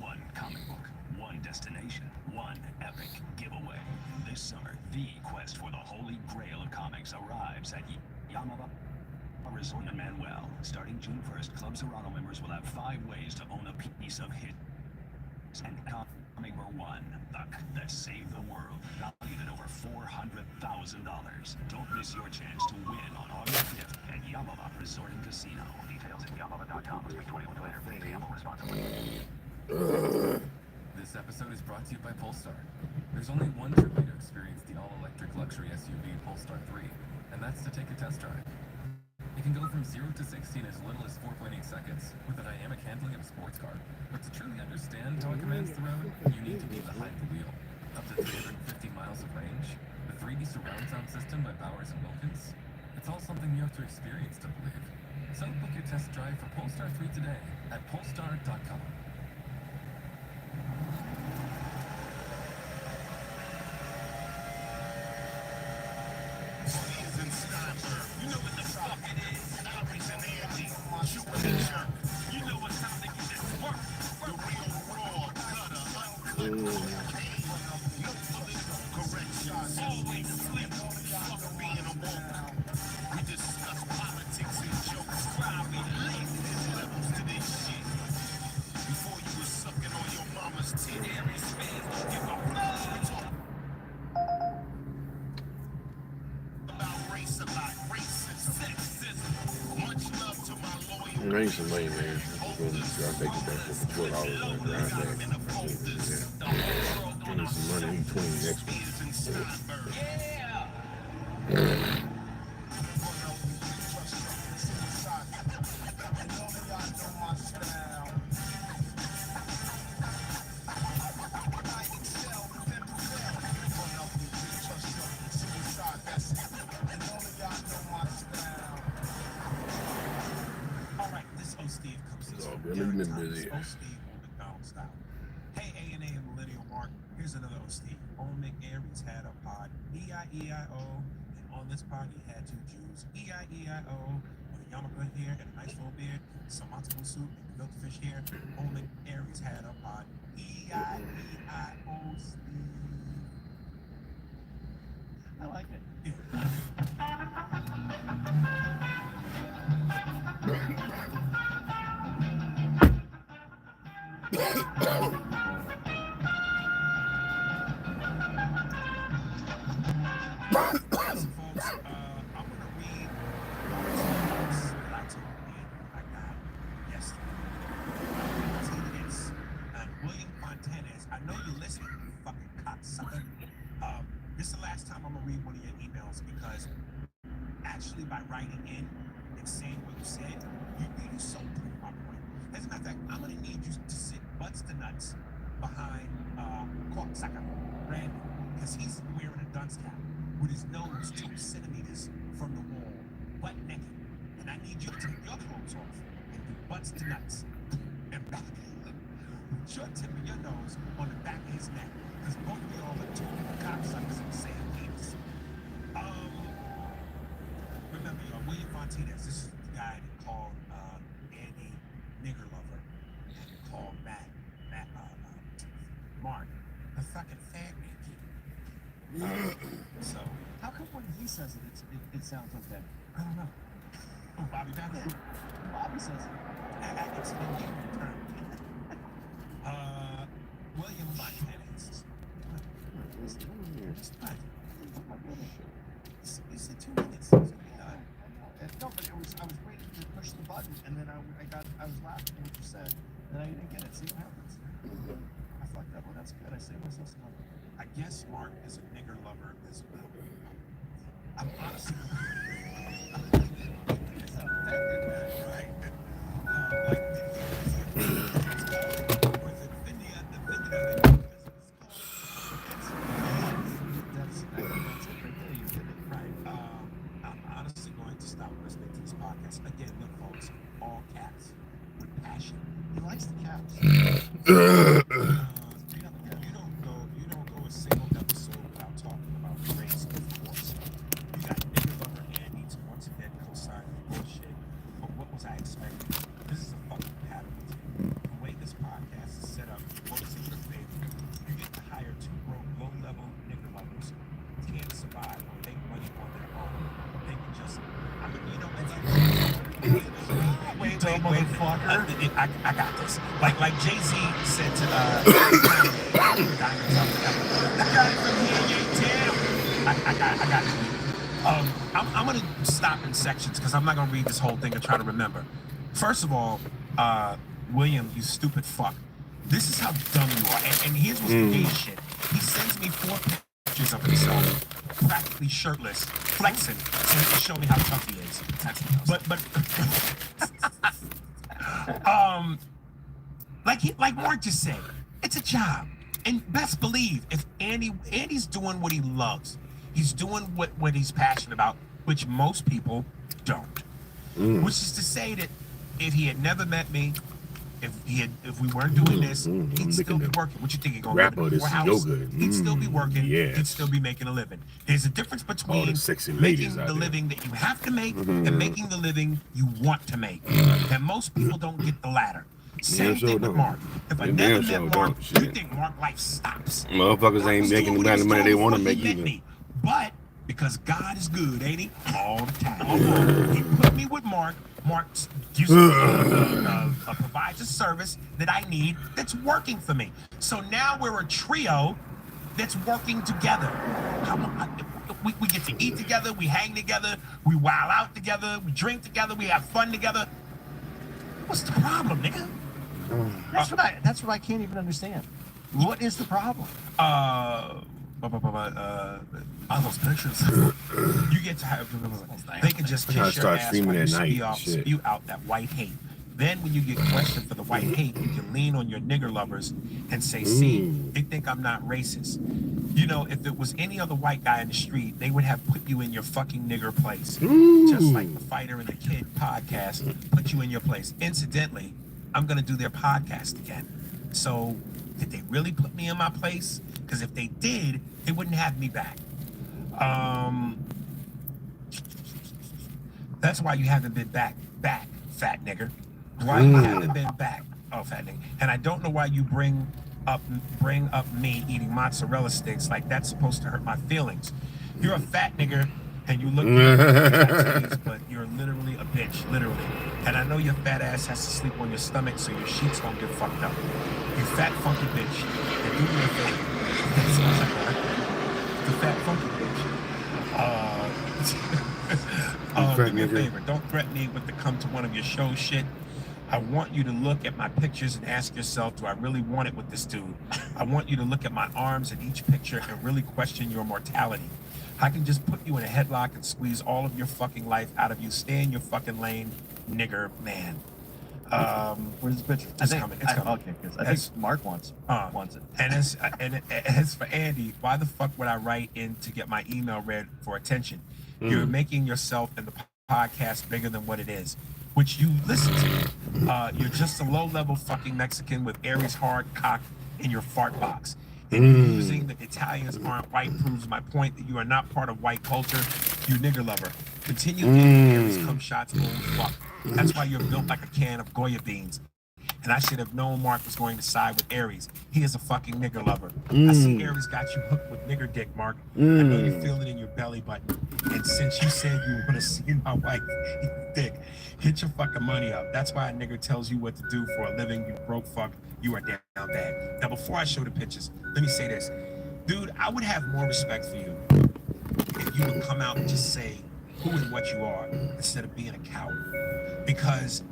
One comic book, one destination, one epic giveaway. This summer, the quest for the holy grail of comics arrives at Yamaba Resort in Manuel. Starting June 1st, Club Serrano members will have 5 ways to own a piece of hit and comic number 1, the that saved the world, valued at over $400,000. Don't miss your chance to win on August 5th at Yamaba Resort and Casino. Details at yamaba.com. Must be 21 to enter. Please gamble responsibly. This episode is brought to you by Polestar. There's only one true way to experience the all-electric luxury SUV Polestar 3, and that's to take a test drive. It can go from 0 to 60 in as little as 4.8 seconds with the dynamic handling of a sports car. But to truly understand how it commands the road, you need to be behind the wheel. Up to 350 miles of range, the 3D surround sound system by Bowers & Wilkins. It's all something you have to experience to believe. So book your test drive for Polestar 3 today at polestar.com. You know what the fuck it is. Operation Angie, shooting the jerk. You know what time to get this work. The real raw, gutter, uncut, no political correct shots. Always slip, fuck being a woke. We discuss politics and jokes. Try relate levels to this shit. Before you were sucking on your mama's tit, Aries fans don't give a fuck. We talk about race a lot, racist, sexism. Much love to my loyal. I need some money, man. I'm going to take it back for $12 on the drive back. Yeah. Make some money in 20 next week. All right, this host Steve comes to us. Oh, really been busy. Host Steve on the down style. Hey, A&A and Millennial Mark. Here's another host Steve. Old McAries had a pod, E-I-E-I-O, and on this pod he had 2 Jews, E-I-E-I-O, with a yarmulke here and a nice full beard, some octopus soup and milk fish here. Old McAries had a pod, E-I-E-I-O, Steve. I like it. Listen, folks, I'm going to read notes that I took and I got yesterday. I'll tell you this. William Fontanez, I know you're listening, you fucking cocksucker. This is the last time I'm going to read one of your emails because actually by writing in and saying what you said, you so prove my point. As a matter of fact, I'm going to need you to sit butts to nuts behind Cocksucker Brandon because he's wearing a dunce cap with his nose 2 centimeters from the wall, butt naked. And I need you to take your clothes off and do butts to nuts and back with your tip of your nose on the back of his neck because both of y'all are 2 cocksuckers in the same penis. Remember, William Fontanez, this is the guy that called Andy Nigger Lover and called Mark the fucking fag man. So, How come when he says it, it sounds okay? I don't know. Oh, Bobby Babbitt. Bobby says it. It's been here in turn. William Fontanez. Just what? You said 2 minutes. So we done. No, but I was waiting to push the button, and then I was laughing at what you said, and I didn't get it. See what happens. I fucked up. Well, that's good. I saved myself some money. I guess Mark is a nigger lover as well. I'm honestly. Right. I'm honestly going to stop listening to this podcast. Again, look, folks, all cats with passion. He likes the cats. You don't go a single episode without talking about race, of course. You got nigger lover Andy to once again co-sign bullshit. But what was I expecting? This is a fucking pattern. The way this podcast is set up works in your favor. You get to hire 2 broke, low-level nigger lovers who can't survive or make money on their own. They can just, wait, I got this. Like Jay-Z said to I got it. I'm gonna stop in sections because I'm not gonna read this whole thing and try to remember. First of all, William, you stupid fuck. This is how dumb you are. And here's what's the gay shit. He sends me 4 pictures of himself practically shirtless, flexing, so he can show me how tough he is. Like Mark just said, it's a job. And best believe if Andy's doing what he loves, he's doing what he's passionate about, which most people don't. Which is to say that if he had never met me, if we weren't doing this, he'd still be working. What you think? He'd go Rapper, to this the is house? good. He'd still be working. Yes. He'd still be making a living. There's a difference between the sexy ladies making out the there. living that you have to make and making the living you want to make. And most people don't get the latter. Same sure thing with don't. Mark. If I They never damn met sure Mark, don't. you Shit. think Mark life stops. Motherfuckers Mark ain't was making doing the what he was money they doing want to before he make met either. me. But because God is good, ain't he? All the time. He put me with Mark. Mark provides a service that I need that's working for me. So now we're a trio that's working together. We get to eat together, we hang together, we wild out together, we drink together, we have fun together. What's the problem, nigga? That's what I can't even understand. What is the problem? All those pictures. You get to have. They can just I gotta kiss your start ass streaming while you at night. Shit. spew out that white hate. Then when you get questioned for the white hate, you can lean on your nigger lovers and say, see, they think I'm not racist. You know, if it was any other white guy in the street, they would have put you in your fucking nigger place. Just like the Fighter and the Kid podcast put you in your place. Incidentally, I'm going to do their podcast again. So did they really put me in my place? Because if they did, they wouldn't have me back. That's why you haven't been back, fat nigger. Why you haven't been back, oh fat nigger. And I don't know why you bring up me eating mozzarella sticks like that's supposed to hurt my feelings. You're a fat nigger and you look good, but you're literally a bitch, literally. And I know your fat ass has to sleep on your stomach so your sheets don't get fucked up. You fat funky bitch. And do me a favor. That sounds like the fat funky bitch. Do me a favor. Don't threaten me with to come to one of your show shit. I want you to look at my pictures and ask yourself, do I really want it with this dude? I want you to look at my arms in each picture and really question your mortality. I can just put you in a headlock and squeeze all of your fucking life out of you. Stay in your fucking lane, nigger man. Where's the picture? It's coming. It's coming. Okay, because I think Mark wants it. And as for Andy, why the fuck would I write in to get my email read for attention? You're making yourself and the podcast bigger than what it is, which you listen to. You're just a low-level fucking Mexican with Aries hard cock in your fart box. And you using the Italians aren't white proves my point that you are not part of white culture, you nigger lover. Continue getting Aries cum shots, old fuck. That's why you're built like a can of Goya beans. And I should have known Mark was going to side with Aries. He is a fucking nigger lover. I see Aries got you hooked with nigger dick, Mark. I know you feel it in your belly button. And since you said you want to see my wife eat dick, hit your fucking money up. That's why a nigger tells you what to do for a living, you broke fuck. You are down bad. Now, before I show the pictures, let me say this. Dude, I would have more respect for you if you would come out and just say who and what you are instead of being a coward. Because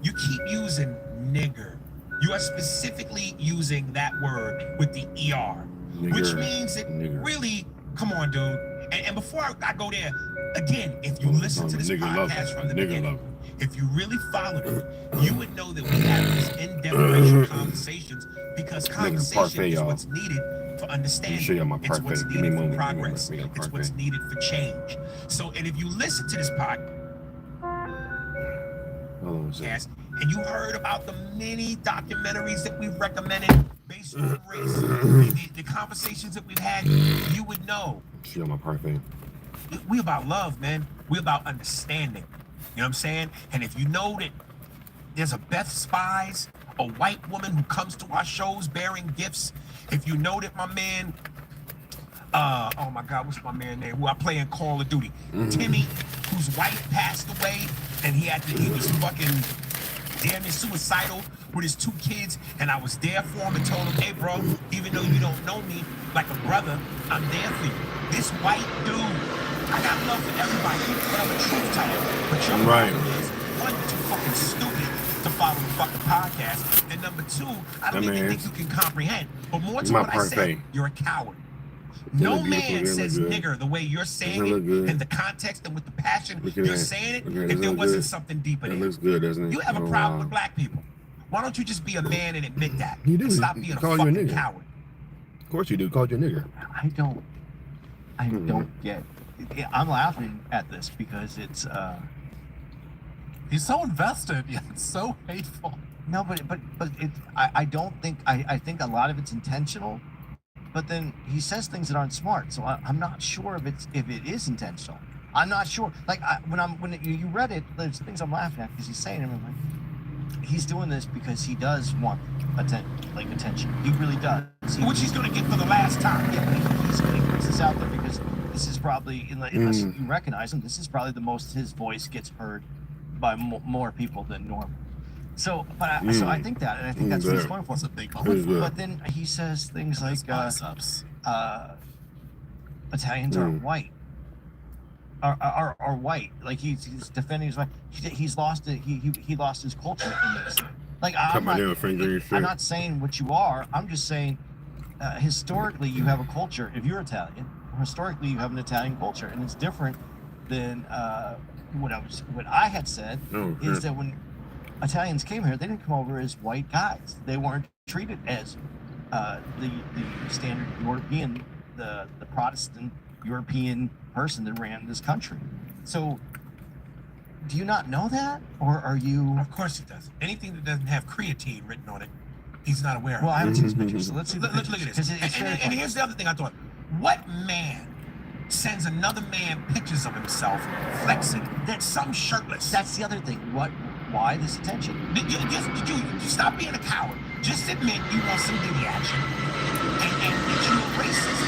you keep using nigger. You are specifically using that word with the ER, which means that really, come on, dude. And before I go there, again, if you listen to this podcast from the beginning, if you really followed it, you would know that we have these in-depth racial conversations because conversation is what's needed for understanding. It's what's needed for progress. It's what's needed for change. So, and if you listen to this podcast and you heard about the many documentaries that we've recommended based on race, the conversations that we've had, you would know. We about love, man. We about understanding. You know what I'm saying? And if you know that there's a Beth Spies, a white woman who comes to our shows bearing gifts, if you know that my man, oh my God, what's my man name? Who I play in Call of Duty, Timmy, whose wife passed away, and he was fucking damn near suicidal with his 2 kids, and I was there for him and told him, hey bro, even though you don't know me like a brother, I'm there for you. This white dude, I got love for everybody, but I'm a truth teller. But your problem is, one, you're too fucking stupid to follow the fucking podcast, and number 2, I don't even think you can comprehend. But more to what I said, you're a coward. No man says nigger the way you're saying it, in the context and with the passion you're saying it, if there wasn't something deeper there. It looks good, doesn't it? You have a problem with black people. Why don't you just be a man and admit that? You do. And stop being a fucking coward. Of course you do. Called you a nigger. I don't get. I'm laughing at this because it's. He's so invested, yet so hateful. No, but it. I don't think. I think a lot of it's intentional, but then he says things that aren't smart. So I'm not sure if it is intentional. I'm not sure. Like when you read it, there's things I'm laughing at because he's saying it. I'm like, he's doing this because he does want attention. He really does. Which he's going to get for the last time. Yeah, he puts this out there because this is probably, unless you recognize him, this is probably the most his voice gets heard by more people than normal. So, so I think that, and I think that's what he's going for. It's a big moment. But then he says things like, Italians are white. Are white. Like he's defending his, like he's lost it. He lost his culture in this. Like I'm not saying what you are. I'm just saying historically you have a culture. If you're Italian, historically you have an Italian culture, and it's different than what I had said is that when Italians came here, they didn't come over as white guys. They weren't treated as the standard European, the Protestant European person that ran this country. So, do you not know that, or are you? Of course he does. Anything that doesn't have creatine written on it, he's not aware of. Well, I haven't seen his pictures, so let's see. Look at this. And here's the other thing I thought. What man sends another man pictures of himself flexing, some shirtless? That's the other thing. Why this attention? Did you stop being a coward? Just admit you want some ditty action, and that you're a racist.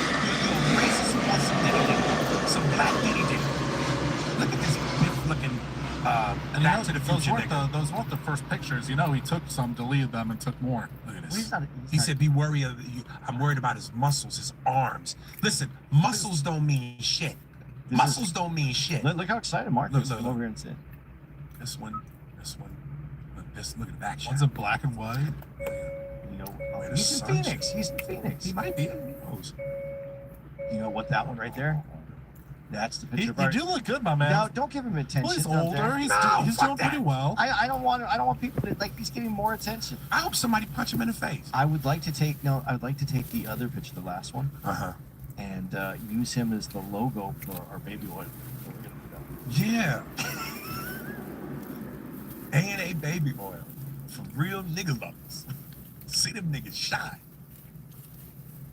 You're a racist who wants some ditty dick, some black ditty dick. Look at this biff-looking And Back to the Future nigga. those weren't the first pictures. You know, he took some, deleted them, and took more. Look at Well, this. he's He not- said, "Be worried of you. I'm worried about his muscles, his arms. Listen, muscles don't mean shit. This Muscles don't mean shit. Look how excited Mark Look, is. look, Come look. over here and sit. This one. Look at the back shot. One's in black and white. You know, Where the he's in sun's- Phoenix. He's in Phoenix. He might be. Who knows? You know what? That one right there. That's the picture You of our. do look good, my man. Now, don't give him attention. Well, he's out older. there. He's, No, he's fuck doing that. pretty well. I don't want people to like. He's getting more attention. I hope somebody punch him in the face. I would like to take the other picture, the last one, and use him as the logo for our baby oil. So we're gonna do that. Yeah. A&A baby oil for real nigga lovers. See them niggas shine.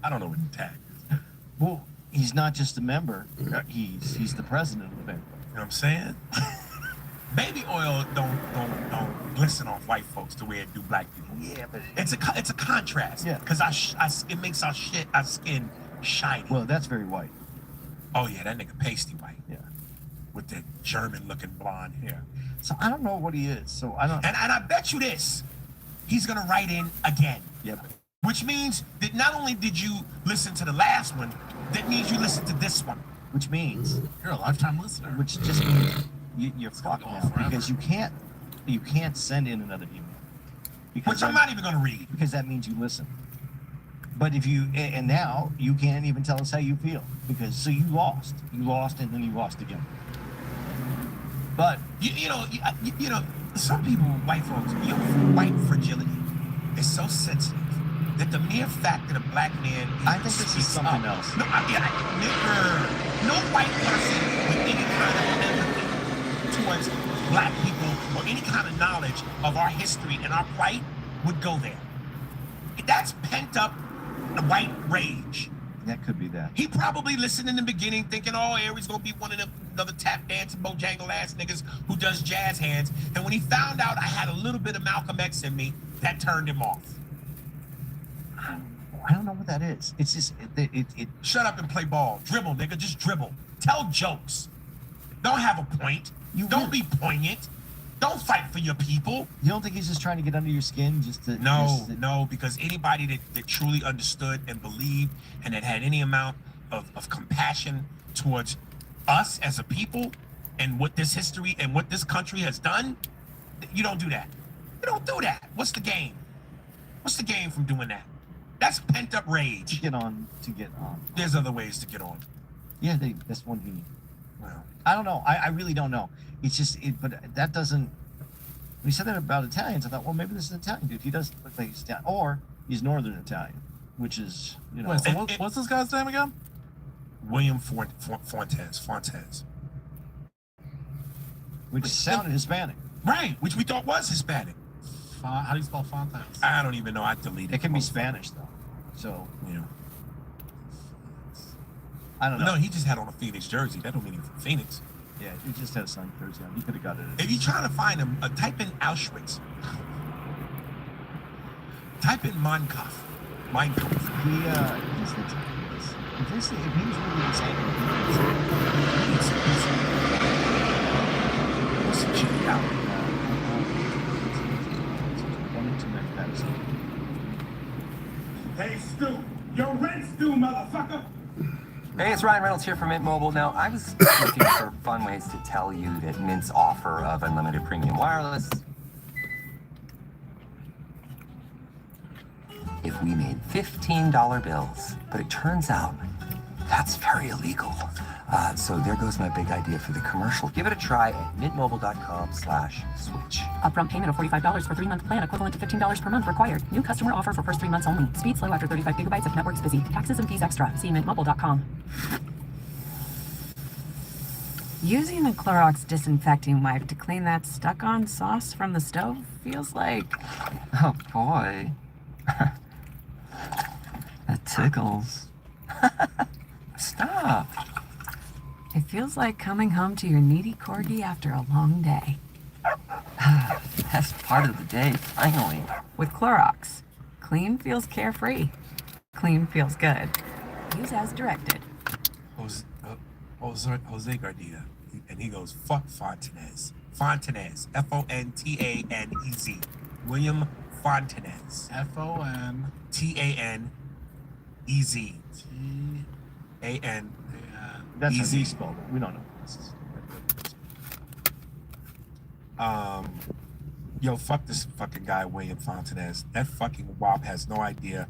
I don't know what the tag is. Well, he's not just a member. He's the president of the bank. You know what I'm saying? Baby oil don't glisten off white folks the way it do black people. Yeah, but It's a contrast. Yeah. Because it makes our skin shiny. well, that's very white. Oh yeah, that nigga pasty white Yeah. with that German looking blonde hair. So I don't know what he is. So I don't. And I bet you this, he's gonna write in again. Yep. Which means that not only did you listen to the last one, that means you listened to this one. Which means, You're a lifetime listener. which just means you're fucked go on now forever. because you can't send in another email. Which I'm not even gonna read. Because that means you listen. But if you and now you can't even tell us how you feel because so you lost and then you lost again. But You know, some people, white folks, your white fragility is so sensitive that the mere fact that a black man I think this is speaks something up- else. No white person with any kind of empathy towards black people or any kind of knowledge of our history and our plight would go there. That's pent up white rage. that could be that. He probably listened in the beginning thinking, oh, Aries gonna be one of them another tap dancing Bojangle ass niggas who does jazz hands. And when he found out I had a little bit of Malcolm X in me, that turned him off. I don't know what that is. It's just it Shut up and play ball. Dribble, nigga, just dribble. Tell jokes. Don't have a point. Don't be poignant. Don't fight for your people. you don't think he's just trying to get under your skin just to No, because anybody that truly understood and believed and that had any amount of compassion towards us as a people and what this history and what this country has done, you don't do that. You don't do that. What's the game? What's the game from doing that? That's pent up to rage. get on. There's other ways to get on. Yeah, that's one he. Well, I don't know. I really don't know. It's just but that doesn't. When you said that about Italians, I thought, well, maybe this is an Italian dude. He does look like he's Italian, or he's Northern Italian, which is Wait, so what's this guy's name again? William Fontes. which sounded Hispanic. Right, which we thought was Hispanic. How do you spell Fontes? I don't even know. I deleted It can be most of Spanish though, so Yeah. I don't know. No, he just had on a Phoenix jersey. That don't mean he's from Phoenix. Yeah, he just had a sun jersey on. He could have got it. If you're trying to find him, type in Auschwitz. Type in Mein Kampf. He's if he's really insane, What's the kid out? one into that. Hey, Stu, your rent's due, motherfucker. Hey, it's Ryan Reynolds here from Mint Mobile. Now, I was looking for fun ways to tell you that Mint's offer of unlimited premium wireless. If we made $15 bills. But it turns out that's very illegal. So there goes my big idea for the commercial. Give it a try at mintmobile.com/switch. Upfront payment of $45 for 3-month plan equivalent to $15 per month required. New customer offer for first 3 months only. Speed slow after 35 gigabytes if network's busy. Taxes and fees extra. See mintmobile.com. Using a Clorox disinfecting wipe to clean that stuck-on sauce from the stove feels like... Oh boy. That tickles. Stop. It feels like coming home to your needy corgi after a long day. Best part of the day, finally. With Clorox, clean feels carefree. Clean feels good. Use as directed. Jose Garcia. And he goes, fuck Fontanez. Fontanez. Fontanez. William Fontanez. Fontanez. T-A-N. That's Easy. how he spelled it. We don't know. Yo, fuck this fucking guy, William Fontanez. That fucking wop has no idea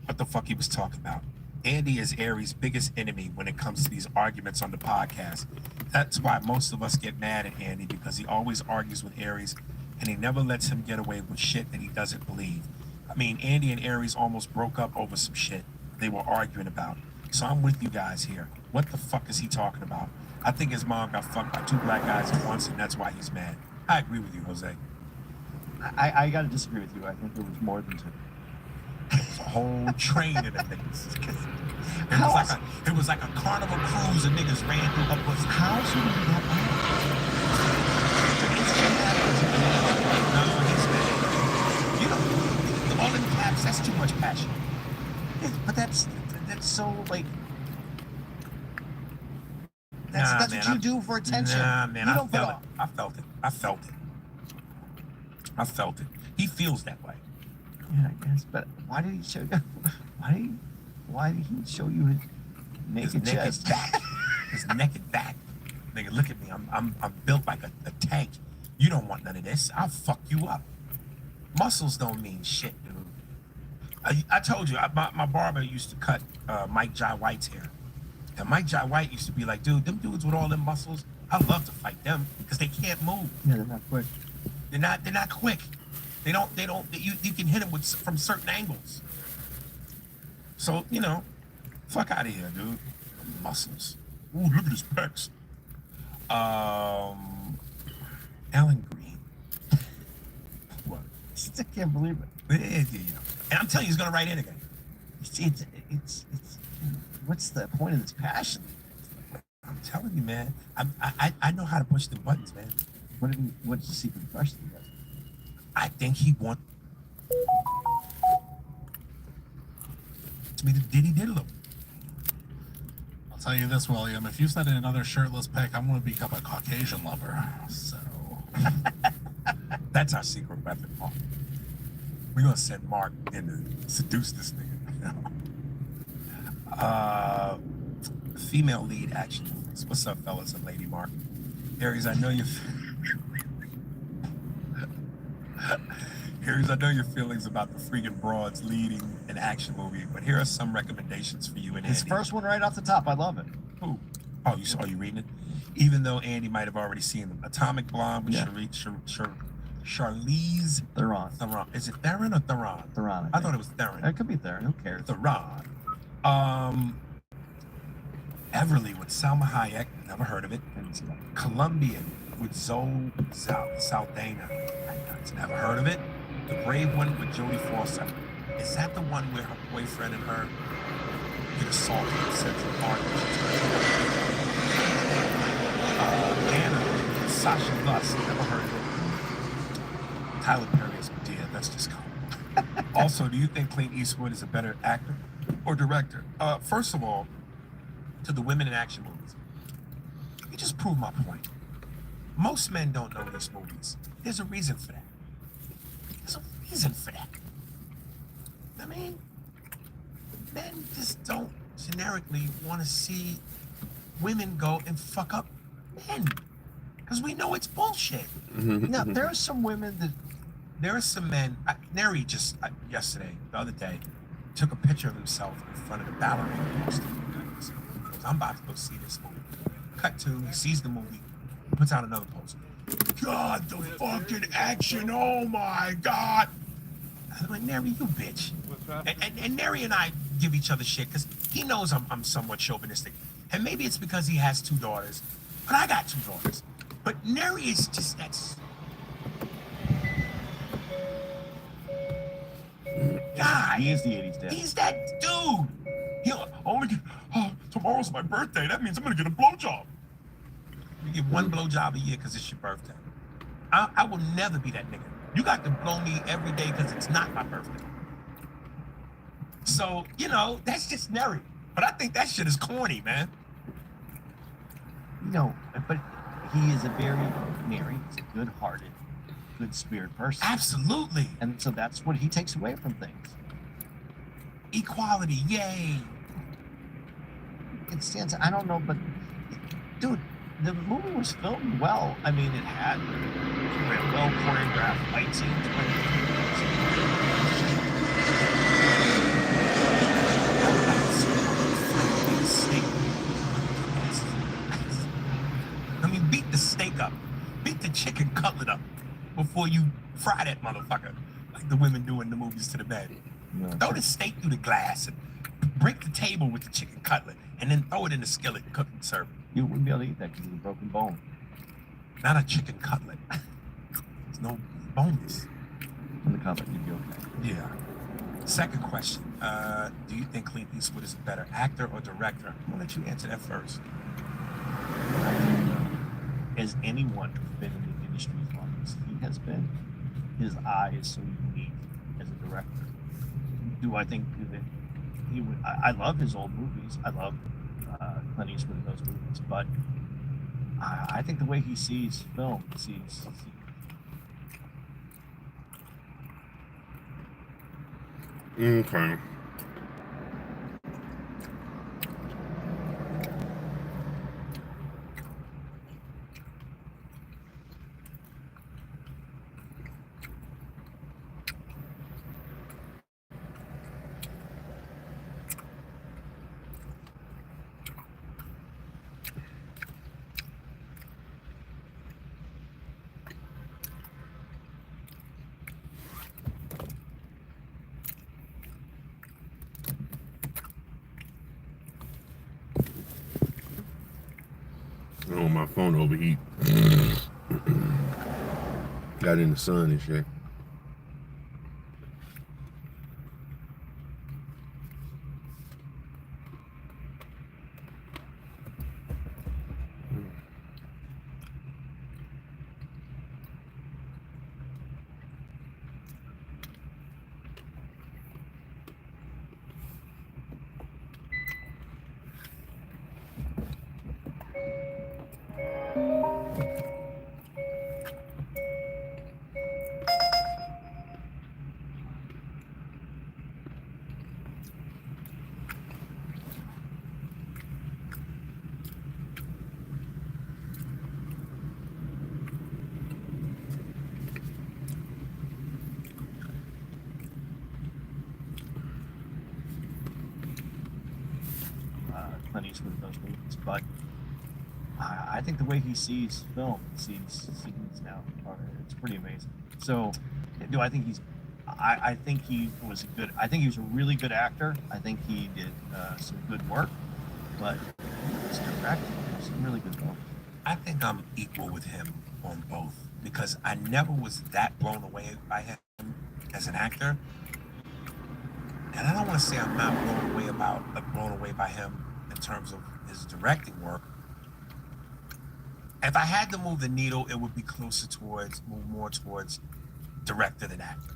what the fuck he was talking about. Andy is Aries' biggest enemy when it comes to these arguments on the podcast. That's why most of us get mad at Andy, because he always argues with Aries and he never lets him get away with shit that he doesn't believe. I mean, Andy and Aries almost broke up over some shit they were arguing about. So I'm with you guys here. What the fuck is he talking about? I think his mom got fucked by 2 black guys at once, and that's why he's mad. I agree with you, Jose. I gotta disagree with you. I think there was more than 2. It was a whole train of the niggas. It was like a carnival cruise of niggas ran through her pussy. How should we be that No, he's mad. You know, all in caps, that's too much passion. But that's so like. Nah, That's man, what you do for attention. Nah, man, you I don't felt it. I felt it. He feels that way. Yeah, I guess. But why did he show you? Why did he show you his naked chest? back. His naked back. Nigga, look at me. I'm built like a tank. You don't want none of this. I'll fuck you up. Muscles don't mean shit, dude. I told you, my barber used to cut Mike Jai White's hair. And Mike Jai White used to be like, dude, them dudes with all them muscles, I love to fight them because they can't move. Yeah, they're not quick. They're not quick. You can hit them from certain angles. So, you know, fuck out of here, dude. Muscles. Ooh, look at his pecs. Alan Green. What? I still can't believe it. And I'm telling you, he's gonna write in again. It's what's the point of this passion? I'm telling you, man. I know how to push the buttons, man. What's the secret question? I think he wants me to diddy diddle him. I'll tell you this, William. If you send in another shirtless pic, I'm going to become a Caucasian lover. So that's our secret weapon, Mark. We're gonna send Mark in to seduce this nigga. Female lead action movies. What's up, fellas and Lady Mark? Aries, I know your feelings about the freaking broads leading an action movie, but here are some recommendations for you and Andy. His first one right off the top. I love it. Who? Oh, you reading it? Even though Andy might have already seen them. Atomic Blonde with Charlize Theron. Is it Theron or Theron? Theron. I thought it was Theron. It could be Theron. Who cares? Theron. Everly with Salma Hayek. Never heard of it. Colombian with Zoe Saldana. Never heard of it. The Brave One with Jodie Foster. Is that the one where her boyfriend and her get assaulted in Central Park? Anna with Sasha Lust. Never heard of it. Tyler Perry is Medea. That's just cool. Also, do you think Clint Eastwood is a better actor or director? First of all, to the women in action movies, you just proved my point. Most men don't know these movies. There's a reason for that. I mean, men just don't generically want to see women go and fuck up men. Because we know it's bullshit. Now, there are some women that... There are some men, Neri the other day, took a picture of himself in front of the ballerina poster. Goes, I'm about to go see this movie. Cut to, he sees the movie, puts out another poster. God, the fucking action! Oh my God! I'm like, Neri, you bitch. And Neri and I give each other shit because he knows I'm somewhat chauvinistic. And maybe it's because he has 2 daughters, but I got 2 daughters. But Neri is just that's. God, He is the 80s dad. he's that dude. Tomorrow's my birthday. That means I'm gonna get a blowjob. You get 1 blowjob a year because it's your birthday. I will never be that nigga. You got to blow me every day because it's not my birthday. So, you know, that's just Neri. But I think that shit is corny, man. No, but he is a very Neri. He's a good-hearted, good-spirit person. Absolutely. And so that's what he takes away from things. Equality, yay. It stands. I don't know, but dude, the movie was filmed well. I mean, it had well choreographed fight scenes. I mean, beat the steak up, beat the chicken cutlet up before you fry that motherfucker like the women do in the movies to the bed. Yeah. Throw the steak through the glass and break the table with the chicken cutlet, and then throw it in the skillet and cook and serve it. You wouldn't be able to eat that because of the broken bone. Not a chicken cutlet. There's no bones. In the cutlet, you'd be okay. Yeah. Second question. Do you think Clint Eastwood is a better actor or director? I'm gonna let you answer that first. As anyone who's been in the industry as long as he has been, his eye is so unique as a director. Do I think that he would? I love his old movies. I love Clint Eastwood in those movies, but I think the way he sees film, sees Okay. Oh, my phone overheat. Got in the sun and shit. Clint Eastwood in those movies, but I think the way he sees film, sees scenes now, it's pretty amazing. So, do I think he's? I think he was a good. I think he was a really good actor. I think he did some good work, but his directing was some really good film. I think I'm equal with him on both because I never was that blown away by him as an actor, and I don't want to say I'm not blown away by him in terms of his directing work. If I had to move the needle, it would be move more towards director than actor.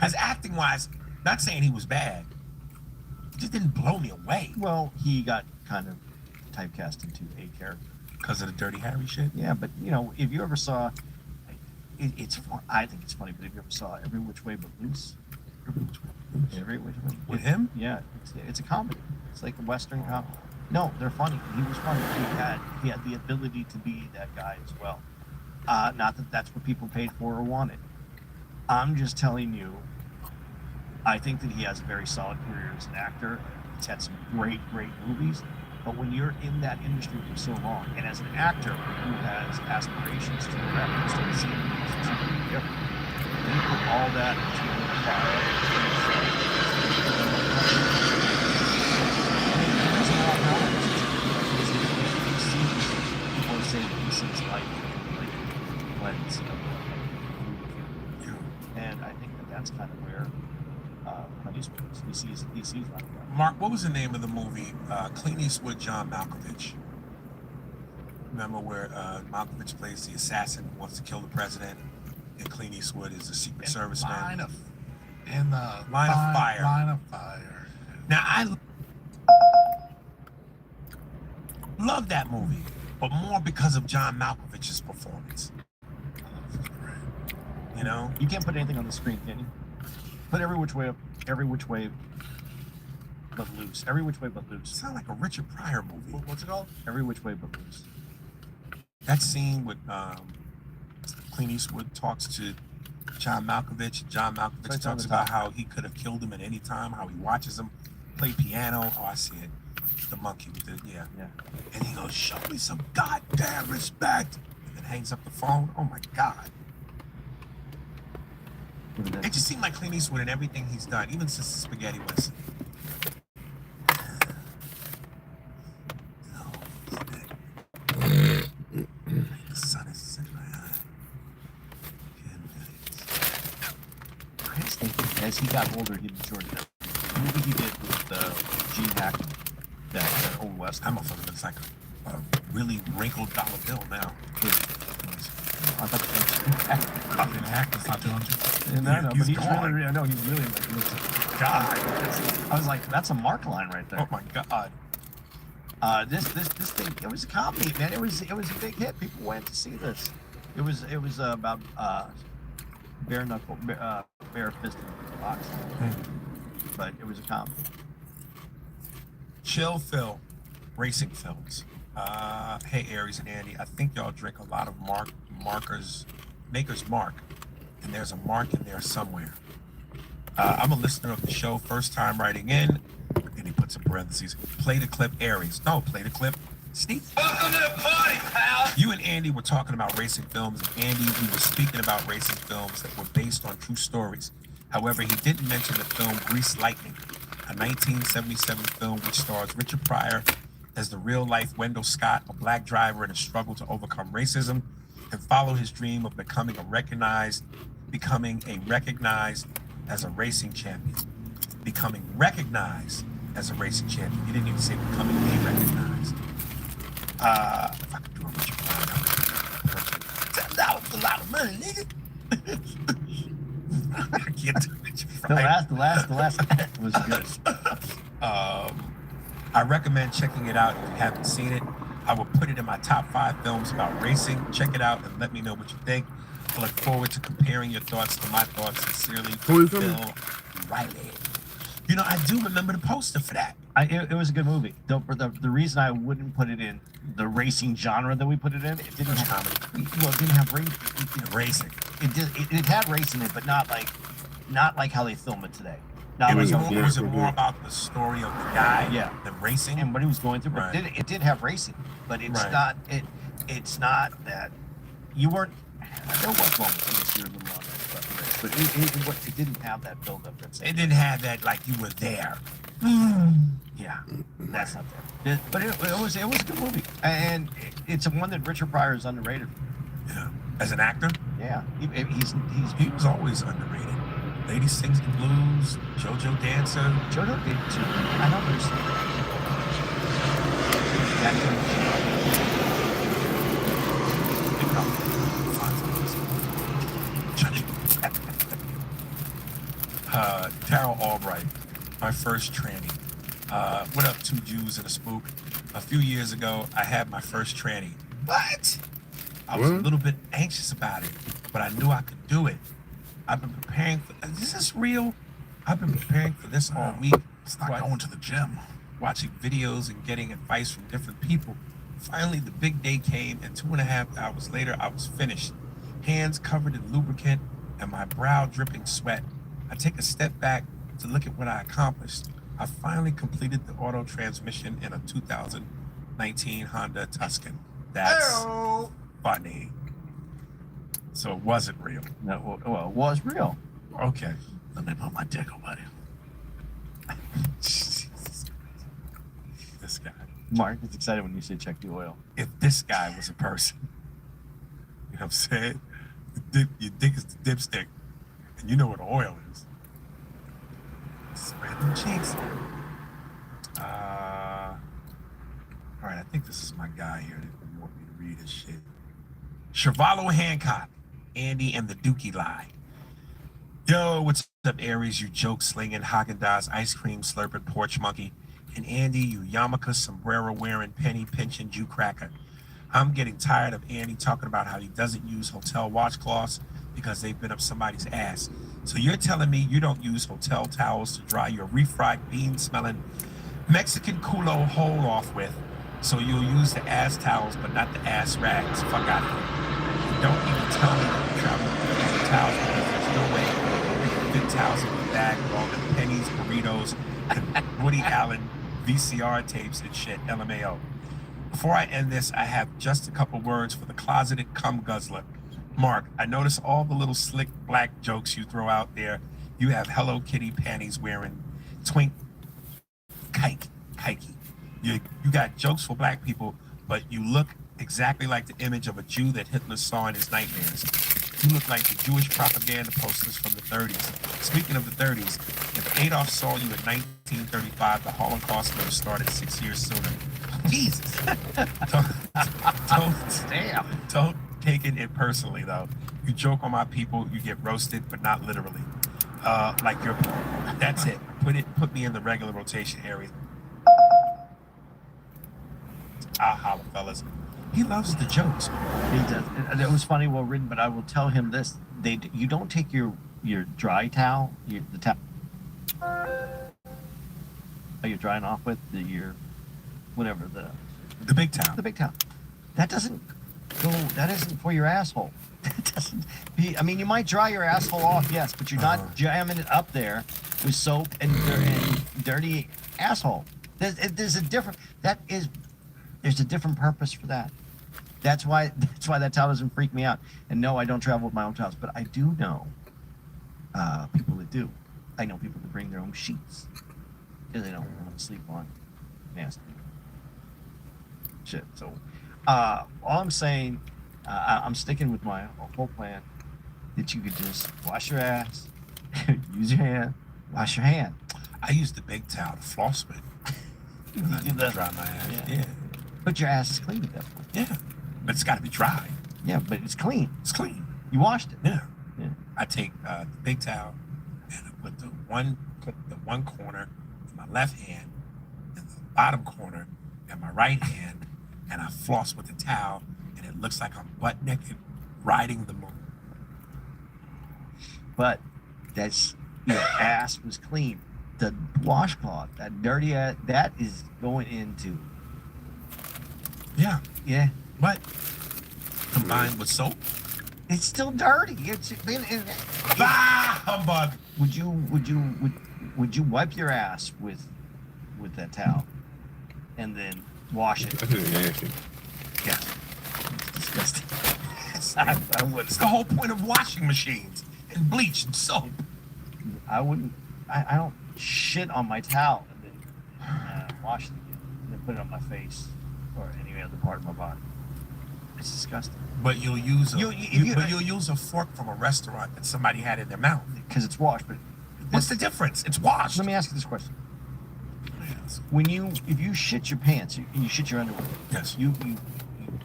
As acting wise, not saying he was bad, it just didn't blow me away. Well, he got kind of typecast into a character because of the Dirty Harry shit. Yeah, but you know, if you ever saw, it's fun. I think it's funny, but if you ever saw Every Which Way But Loose, Every Which Way With him? Yeah, it's a comedy. It's like a Western comedy. No, they're funny. He was funny. He had the ability to be that guy as well. Not that that's what people paid for or wanted. I'm just telling you, I think that he has a very solid career as an actor. He's had some great movies. But when you're in that industry for so long, and as an actor who has aspirations to direct and start seeing things and something different, then you put all that into a little file. There's a lot of knowledge. People are saying he sees life like lens of a movie. And I think that that's kind of where Clint Eastwood is. He sees life. Mark, what was the name of the movie? Clint Eastwood, John Malkovich. Remember where Malkovich plays the assassin who wants to kill the president, and Clint Eastwood is a Secret Service man. Line of Fire. Line of Fire. Now I love that movie, but more because of John Malkovich's performance. You know, You can't put anything on the screen, can you? Put every which way but loose. Every which way but it loose. sounds like a Richard Pryor movie. What's it called? Every which way but loose. That scene with Clint Eastwood talks to John Malkovich. John Malkovich Right on talks the about top. how he could have killed him at any time, how he watches him play piano. Oh, I see it. The monkey with the, yeah. And he goes, show me some goddamn respect. And then hangs up the phone. Oh my God. It just seemed like Clint Eastwood in everything he's done, even since the Spaghetti Western. The sun is set my eye. I just think as he got older, he enjoyed that. The movie he did with Gene Hackman, that Old West. I'm a fucking, it's like a really wrinkled dollar bill now. I thought Fucking Hackman's not doing too. no, but he's gone. really, I know he's really like, he looks like, God. I was like, that's a Mark line right there. Oh my God. This thing, it was a comedy, man. It was a big hit. People went to see this. It was about bare fisted boxing, but it was a comedy. Chill Phil, racing films. Hey Aries and Andy, I think y'all drink a lot of Maker's Mark, and there's a mark in there somewhere. I'm a listener of the show, first time writing in, and he puts in parentheses, play the clip Aries. No, play the clip Steve. Welcome to the party, pal! You and Andy were talking about racing films, and Andy, we were speaking about racing films that were based on true stories. However, he didn't mention the film Grease Lightning, a 1977 film which stars Richard Pryor as the real-life Wendell Scott, a black driver in a struggle to overcome racism and follow his dream of becoming recognized as a racing champion. Becoming recognized as a racing champion. He didn't even say becoming recognized. If I could do a Richard Pryor, $10 a lot of money, nigga. I can't do Richard Pryor. The last was good. I recommend checking it out if you haven't seen it. I will put it in my top 5 films about racing. Check it out and let me know what you think. I look forward to comparing your thoughts to my thoughts. Sincerely, Who is Phil it? Riley. You know, I do remember the poster for that. It was a good movie. The reason I wouldn't put it in the racing genre that we put it in, it didn't have comedy. Well, it didn't have Racing. It had race in it, but not like how they film it today. Not It was, like more, was it more about the story of the guy than racing? and what he was going through. But Right. it did have racing, but it's Right. not. It's not that you weren't. There was moments in this year a little on that stuff, but it didn't have that build up. It didn't have that like you were there. Yeah, that's not there. But it was a good movie, and it's one that Richard Pryor is underrated. Yeah. As an actor, Yeah, he was always underrated. Lady Sings the Blues, JoJo Dancer. JoJo did too. I know there's Daryl Albright, my first tranny. What up, 2 Jews and a spook? A few years ago, I had my first tranny. What? I was a little bit anxious about it, but I knew I could do it. I've been preparing for is this real? I've been preparing for this all week. It's not going to the gym. Watching videos and getting advice from different people. Finally, the big day came, and 2.5 hours later, I was finished. Hands covered in lubricant and my brow dripping sweat. I take a step back to look at what I accomplished. I finally completed the auto transmission in a 2019 Honda Tuscan. That's funny. So it wasn't real. No, well, it was real. Okay. Let me put my dick away. This guy. Mark is excited when you say check the oil. If this guy was a person, you know what I'm saying? Your dick is the dipstick, and you know what oil is. Spread them cheeks. All right, I think this is my guy here that want me to read his shit. Shervalo Hancock, Andy and the Dookie Lie. Yo, what's up, Aries? You joke slinging, Haagen-Dazs ice cream slurping porch monkey, and Andy, you yarmulke sombrero wearing, penny pinching Jew cracker. I'm getting tired of Andy talking about how he doesn't use hotel washcloths because they've been up somebody's ass. So you're telling me you don't use hotel towels to dry your refried bean smelling Mexican culo hole off with. So you'll use the ass towels, but not the ass rags. Fuck out of here. And don't even tell me that you travel with towels because there's no way you can fit towels in the bag with all the pennies, burritos, and Woody Allen VCR tapes and shit. LMAO. Before I end this, I have just a couple words for the closeted cum guzzler. Mark, I notice all the little slick black jokes you throw out there. You have Hello Kitty panties wearing, twink, kike. You got jokes for black people, but you look exactly like the image of a Jew that Hitler saw in his nightmares. You look like the Jewish propaganda posters from the 30s. Speaking of the 30s, if Adolf saw you in 1935, the Holocaust would have started 6 years sooner. Jesus. Don't take it personally, though. You joke on my people, you get roasted, but not literally. Like your people. That's it. Put me in the regular rotation area. Holla, fellas. He loves the jokes. He does. It was funny, well written, but I will tell him this: you don't take your dry towel, the towel you're drying off with, your whatever the big towel. The big towel. That doesn't go. That isn't for your asshole. That doesn't. I mean, you might dry your asshole off, yes, but you're not jamming it up there with soap and dirty asshole. There's a different. There's a different purpose for that. That's why that towel doesn't freak me out. And no, I don't travel with my own towels, but I do know people that do. I know people that bring their own sheets because they don't want to sleep on nasty shit. So all I'm saying, I'm sticking with my whole plan that you could just wash your ass, use your hand, wash your hand. I use the big towel to floss with. You do dry my ass. Yeah. But your ass is clean at that point. Yeah. But it's got to be dry. Yeah, but it's clean. It's clean. You washed it. Yeah. Yeah. I take the big towel and I put the one corner in my left hand and the bottom corner in my right hand, and I floss with the towel, and it looks like I'm butt naked riding the moon. But that's your ass was clean. The washcloth, that dirty ass, that is going into. Yeah. Yeah. But combined with soap, it's still dirty. It's been. Humbug. Would you wipe your ass with that towel, and then wash it? That's nasty. Yeah. It's disgusting. I would. It's the whole point of washing machines and bleach and soap. I wouldn't. I don't shit on my towel and then wash it again, and then put it on my face or any other part of my body. It's disgusting. But you'll use you'll use a fork from a restaurant that somebody had in their mouth because it's washed. But what's the difference? It's washed. Let me ask you this question: Yes. if you shit your pants, you shit your underwear. Yes. You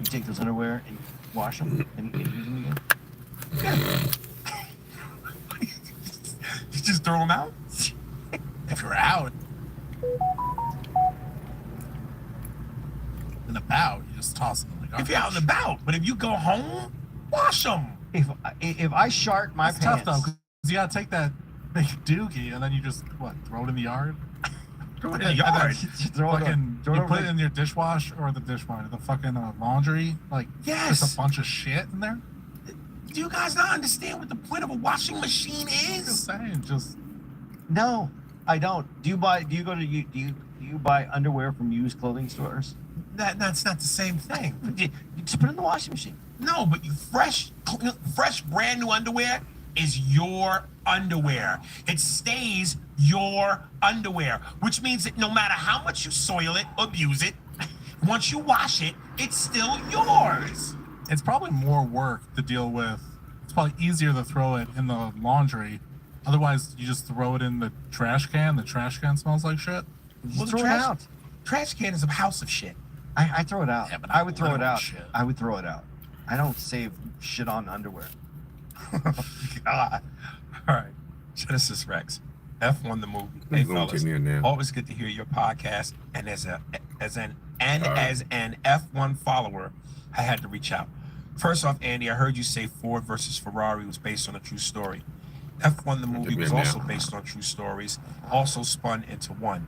take those underwear and you wash them and use them again. Yeah. You just throw them out. If you're out and about, you just toss them in the garbage. If you're out and about, but if you go home, wash them. If I shart my It's pants, tough though, because you gotta take that big doogie and then you just throw it in the yard. Throw it in the yard. You put it in your dishwasher or the fucking laundry. Yes. Just a bunch of shit in there. Do you guys not understand what the point of a washing machine Just is? saying, just no. I don't. Do you buy underwear from used clothing stores? That's not the same thing. You just put it in the washing machine. No, but fresh, brand new underwear is your underwear. It stays your underwear, which means that no matter how much you soil it, abuse it, once you wash it, it's still yours. It's probably more work to deal with. It's probably easier to throw it in the laundry. Otherwise, you just throw it in the trash can. The trash can smells like shit. Just throw it out. Trash can is a house of shit. I throw it out. Yeah, but I would throw it literal out. shit. I would throw it out. I don't save shit on underwear. God. All right. Genesis Rex. F1 the movie. Hey Going to fellas, me in there. always good to hear your podcast. And as an F1 follower, I had to reach out. First off, Andy, I heard you say Ford versus Ferrari was based on a true story. F1 the movie was also based on true stories, also spun into one.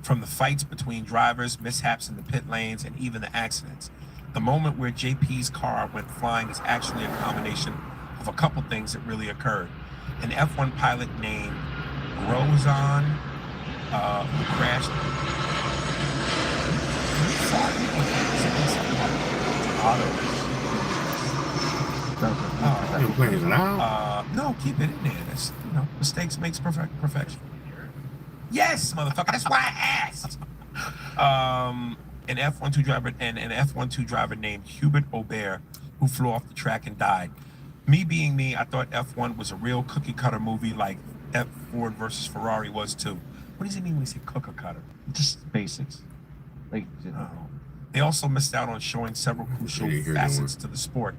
From the fights between drivers, mishaps in the pit lanes, and even the accidents. The moment where JP's car went flying is actually a combination of a couple things that really occurred. An F1 pilot named Grosjean who crashed. You're playing it loud? No, keep it in there. That's, mistakes makes perfection. Yes, motherfucker. That's why I asked. An F1 driver named Hubert Aubert who flew off the track and died. Me being me, I thought F1 was a real cookie cutter movie like Ford versus Ferrari was too. What does he mean when he say cookie cutter? Just basics. Like, They also missed out on showing several crucial facets to the sport.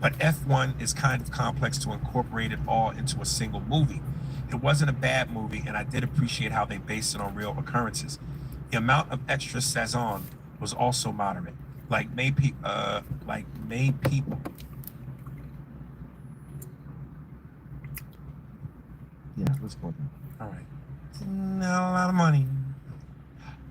But F1 is kind of complex to incorporate it all into a single movie. It wasn't a bad movie, and I did appreciate how they based it on real occurrences. The amount of extra saison was also moderate. Like made people. yeah, let's go there. All right. Not a lot of money.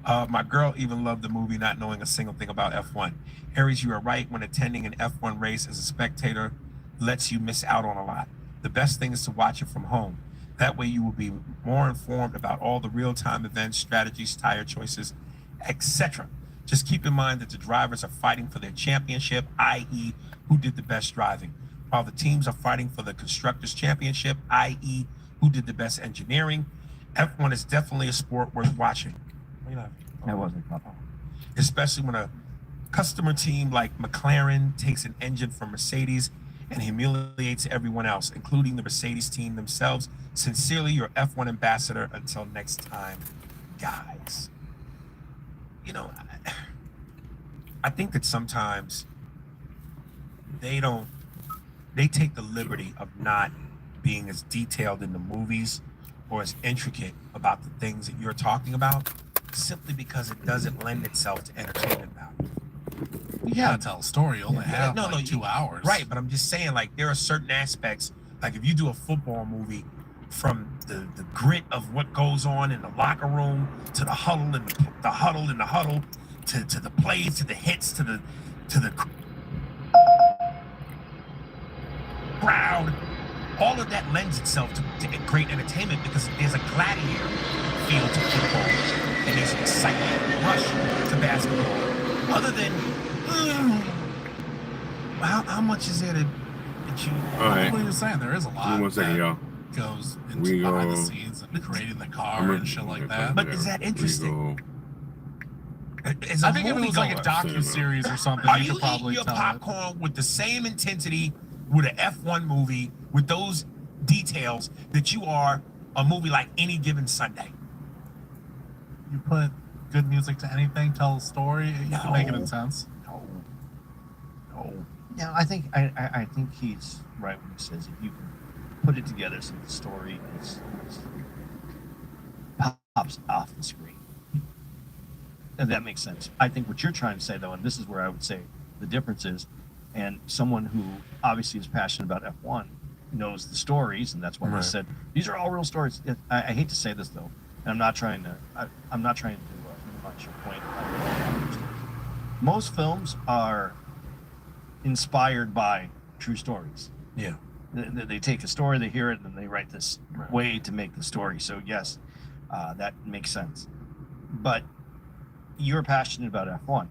My girl even loved the movie, not knowing a single thing about F1. Aries, you are right. When attending an F1 race as a spectator lets you miss out on a lot. The best thing is to watch it from home. That way you will be more informed about all the real-time events, strategies, tire choices, etc. Just keep in mind that the drivers are fighting for their championship, i.e. who did the best driving, while the teams are fighting for the Constructors' Championship, i.e. who did the best engineering. F1 is definitely a sport worth watching. That wasn't fun. Especially when a customer team like McLaren takes an engine from Mercedes and humiliates everyone else, including the Mercedes team themselves. Sincerely, your F1 ambassador. Until next time, guys. I think that sometimes they take the liberty of not being as detailed in the movies or as intricate about the things that you're talking about, simply because it doesn't lend itself to entertainment value. You gotta tell a story. You only have 2 hours. Right, but I'm just saying, like, there are certain aspects, like if you do a football movie, from the grit of what goes on in the locker room to the huddle and the huddle to the plays, to the hits, to the crowd, all of that lends itself to great entertainment because there's a gladiator feel to football and there's an excitement rush to basketball. Other than how much is there that you? All right. What are you saying? There is a lot. 1 second, y'all. Goes into behind the scenes and creating the car and shit like that. But is that interesting? I think if it was like a docu-series or something, Are you you could probably eating your tell popcorn with the same intensity with an F1 movie with those details that you are a movie like Any Given Sunday? You put good music to anything, tell a story, you can make it intense. No. Yeah, I think he's right when he says if you can put it together so the story is pops off the screen. And that makes sense. I think what you're trying to say, though, and this is where I would say the difference is, and someone who obviously is passionate about F1 knows the stories, and that's why he said these are all real stories. I hate to say this though, and I'm not trying to minimize your point. Most films are inspired by true stories. Yeah. They take a story, they hear it, and then they write this way to make the story. So yes, That makes sense. But you're passionate about F1.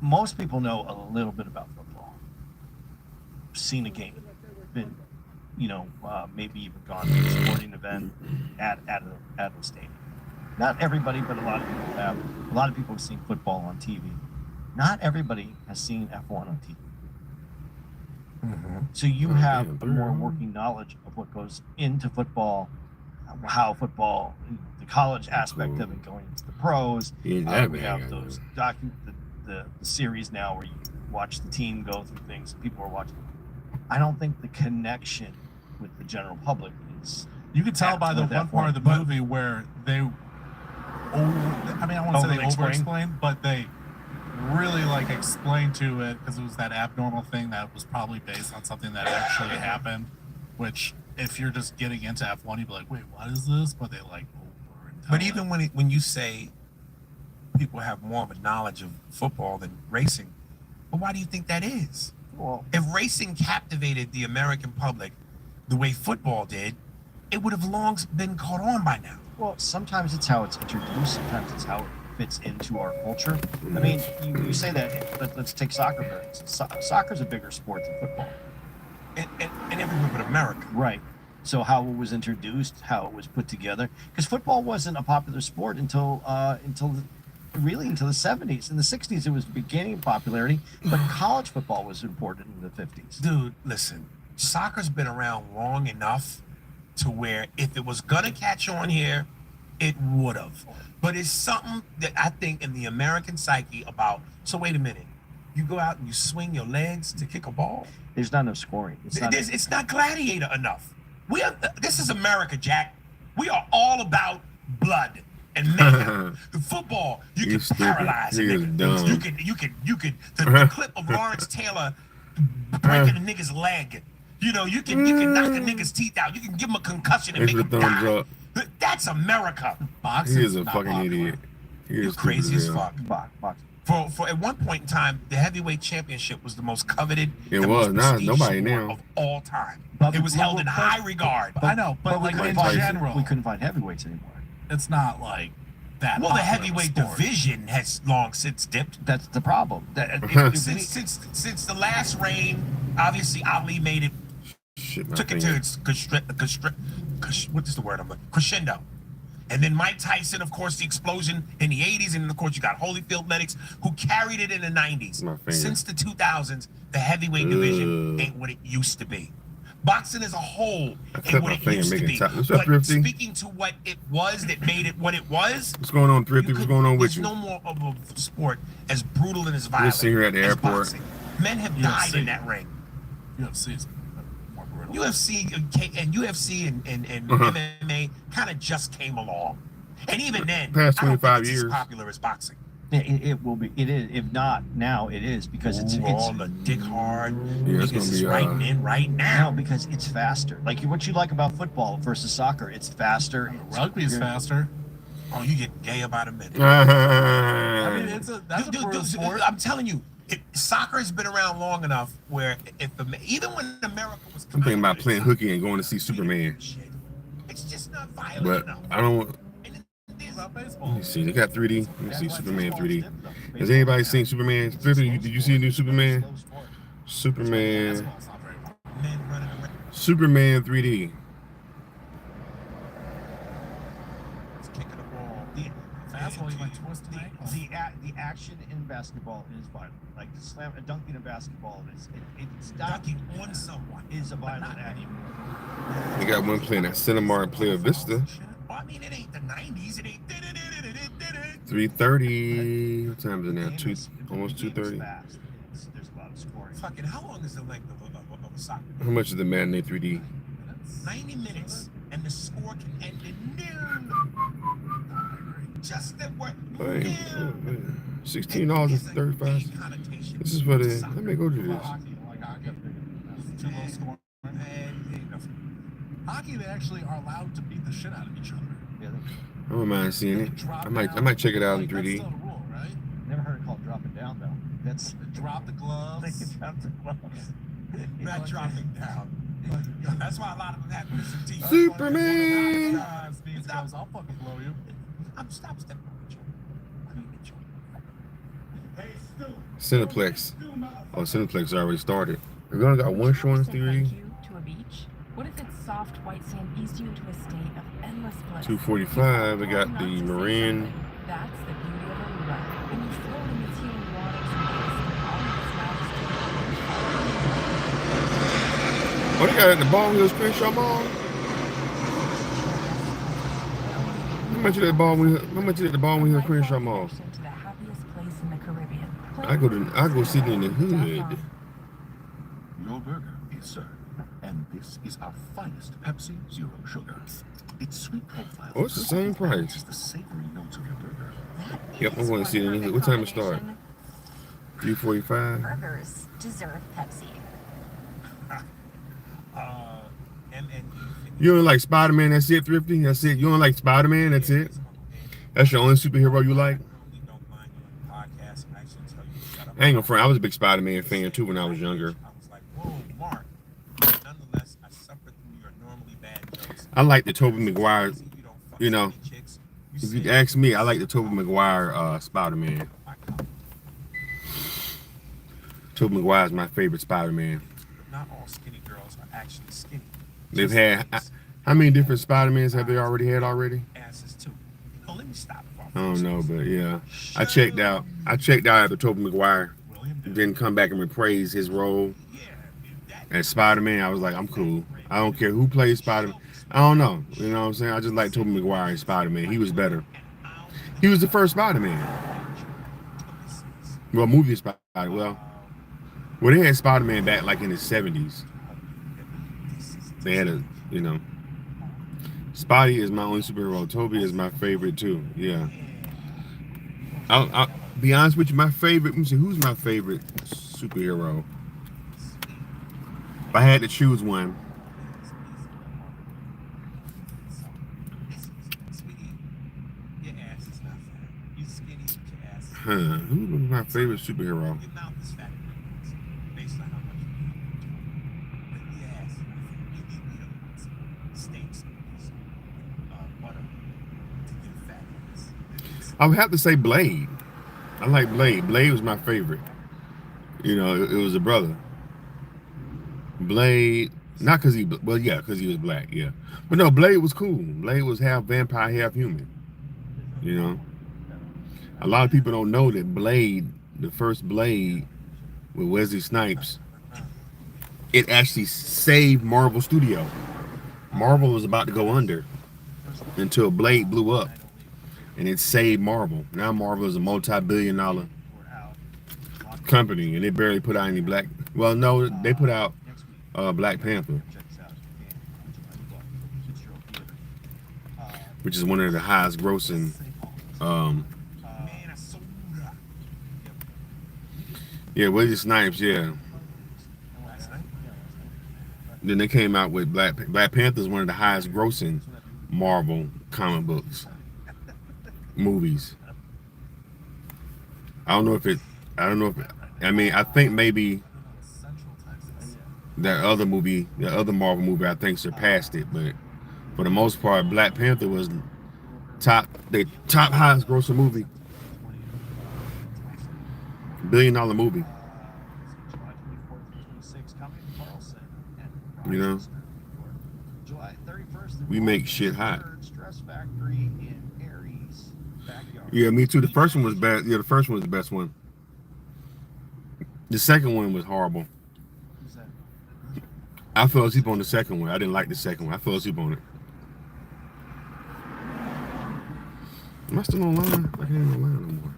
Most people know a little bit about football. Seen a game, been, maybe even gone to a sporting event at a stadium. Not everybody, but a lot of people have. A lot of people have seen football on TV. Not everybody has seen F1 on TV. So you have a more working knowledge of what goes into football, how football, the college aspect of it going into the pros. We have those the series now where you watch the team go through things and people are watching. I don't think the connection with the general public is. You could tell by the one part of the movie where they, I want to say they over-explained, but they really explained to it because it was that abnormal thing that was probably based on something that actually happened, which if you're just getting into F1, you'd be like, wait, what is this? But they But even when you say people have more of a knowledge of football than racing, well, why do you think that is? Well, if racing captivated the American public the way football did, it would have long been caught on by now. Well, sometimes it's how it's introduced. Sometimes it's how it fits into our culture. I mean, you say that. Let's take soccer for instance. Soccer's a bigger sport than football. And everywhere but America. Right. So how it was introduced, how it was put together, because football wasn't a popular sport until the 70s. In the 60s, it was beginning popularity, but college football was important in the 50s. Dude, listen, soccer's been around long enough to where if it was gonna catch on here, it would have. But it's something that I think in the American psyche about, so wait a minute, you go out and you swing your legs to kick a ball? There's not enough scoring. It's not gladiator enough. This is America, Jack. We are all about blood and mayhem. The football, you can paralyze a nigga. You can the clip of Lawrence Taylor breaking a nigga's leg. You can knock a nigga's teeth out. You can give him a concussion and make him die. That's America. Boxing. He is a fucking idiot. You're crazy as fuck. Boxing. For at one point in time, the heavyweight championship was the most coveted. It was not nobody sport now of all time. But it was held in high regard. I know, but in general, we couldn't find heavyweights anymore. It's not like that. Well, the heavyweight division has long since dipped. That's the problem. Since the last reign, obviously Ali made it. Took it to its what is the word? Crescendo. And then Mike Tyson, of course, the explosion in the 80s. And then, of course, you got Holyfield Lennox, who carried it in the 90s. Since the 2000s, the heavyweight division ain't what it used to be. Boxing as a whole ain't what it used to be. But speaking to what it was that made it what it was. What's going on, Thrifty? What's going on with you? There's no more of a sport as brutal and as violent. We're sitting here at the airport. Boxing. Men have died in that ring. UFC is more brutal. UFC and MMA kind of just came along, and even then, past 25 it's years, as popular as boxing. It will be. It is. If not now, it is because it's all the dick hard. Yeah, it's gonna be right in right now. No, because it's faster. Like what you like about football versus soccer, it's faster. Rugby's faster. Oh, you get gay about a minute. I mean, that's a brutal sport. I'm telling you. Soccer has been around long enough where even when America was I'm thinking about playing hooky and going to see Superman. It's just not violent but enough. I don't. Let me see. They got 3D. Let me see Superman 3D. Has anybody seen Superman? Did you see the new Superman? Superman 3D. The action in basketball is violent. Like dunking in basketball it's dunking on someone is a violent action. They got one playing at Cinemark Player Vista. I mean, it ain't the 90s. It ain't. 3:30. What time is it now? Almost 2:30. There's a lot of scoring. Fucking, how long is the length of a soccer? How much is the matinee 3D? 90 minutes, and the score can end in noon. Just that word. $16.35. This is for the. Let me go to this. Hockey, they actually are allowed to beat the shit out of each other. I don't mind seeing it. I might check it out in 3D. That's still a rule, right? Never heard it called dropping down though. That's drop the gloves. Drop the gloves. Not dropping down. That's why a lot of them have missing teeth. Superman. These guys, I'll fucking blow you. I'm stop stepping on you. I mean, it's Hey, Stu. Cineplex. Stu, motherfucker. Oh, Cineplex already started. We only got one show on Take theory. you to a beach? What if its soft white sand eased you into a state of endless bliss? 245. We got Not the to say Marin. something. That's the beauty of Aruba. When you float in these healing waters and taste all of its majesty. Oh, they got it at the Baldwin Hills Crenshaw Mall. How much is at the Baldwin Hills Crenshaw Mall? To the happiest place in the Caribbean. I go sit in the hood. Your burger is served, and this is our finest Pepsi Zero Sugar. Its sweet profile. Oh, it's the same price. The savory notes of your burger. Yep, I'm going to sit in the hood. What time it start? 3:45. Burgers deserve Pepsi. and You don't like Spider-Man? That's it, Thrifty? That's it? You don't like Spider-Man? That's it? That's your only superhero you like? I ain't gonna front. I was a big Spider-Man fan too when I was younger. I was like, whoa, Mark. Nonetheless, I suffered through your normally bad jokes. I like the Tobey Maguire. You know, if you ask me, I like the Tobey Maguire Spider-Man. Tobey Maguire is my favorite Spider-Man. Not all skinny girls are actually skinny. They've had how many different Spider-Mans have they already had already? Asses too. Oh, let me stop. I don't know, but yeah, I checked out after Tobey Maguire didn't come back and reprise his role as Spider-Man. I was like, I'm cool. I don't care who plays Spider-Man. I don't know. You know what I'm saying? I just like Tobey Maguire as Spider-Man. He was better. He was the first Spider-Man. Well, movie Spider. Well, they had Spider-Man back like in the 70s. They had Spidey is my only superhero. Toby is my favorite too. Yeah. I'll be honest with you. My favorite. Let me see. Who's my favorite superhero? If I had to choose one. Who was my favorite superhero? I would have to say Blade. I like Blade. Blade was my favorite. You know, it was a brother. Blade, not because because he was black, yeah. But no, Blade was cool. Blade was half vampire, half human. You know, a lot of people don't know that Blade, the first Blade with Wesley Snipes, it actually saved Marvel Studio. Marvel was about to go under until Blade blew up. And it saved Marvel. Now Marvel is a multi-billion-dollar company, and they barely put out any black. Well, no, they put out Black Panther, which is one of the highest grossing. Yeah, Wesley Snipes. Yeah. Then they came out with Black Panther is one of the highest grossing Marvel comic books. Movies. I think maybe that other Marvel movie I think surpassed it, but for the most part Black Panther was the top highest grossing movie. $1 billion movie. You know? We make shit hot. Yeah, me too. The first one was bad. Yeah, the first one was the best one. The second one was horrible. I fell asleep on the second one. I didn't like the second one. I fell asleep on it. Am I still online? I can't even online no more.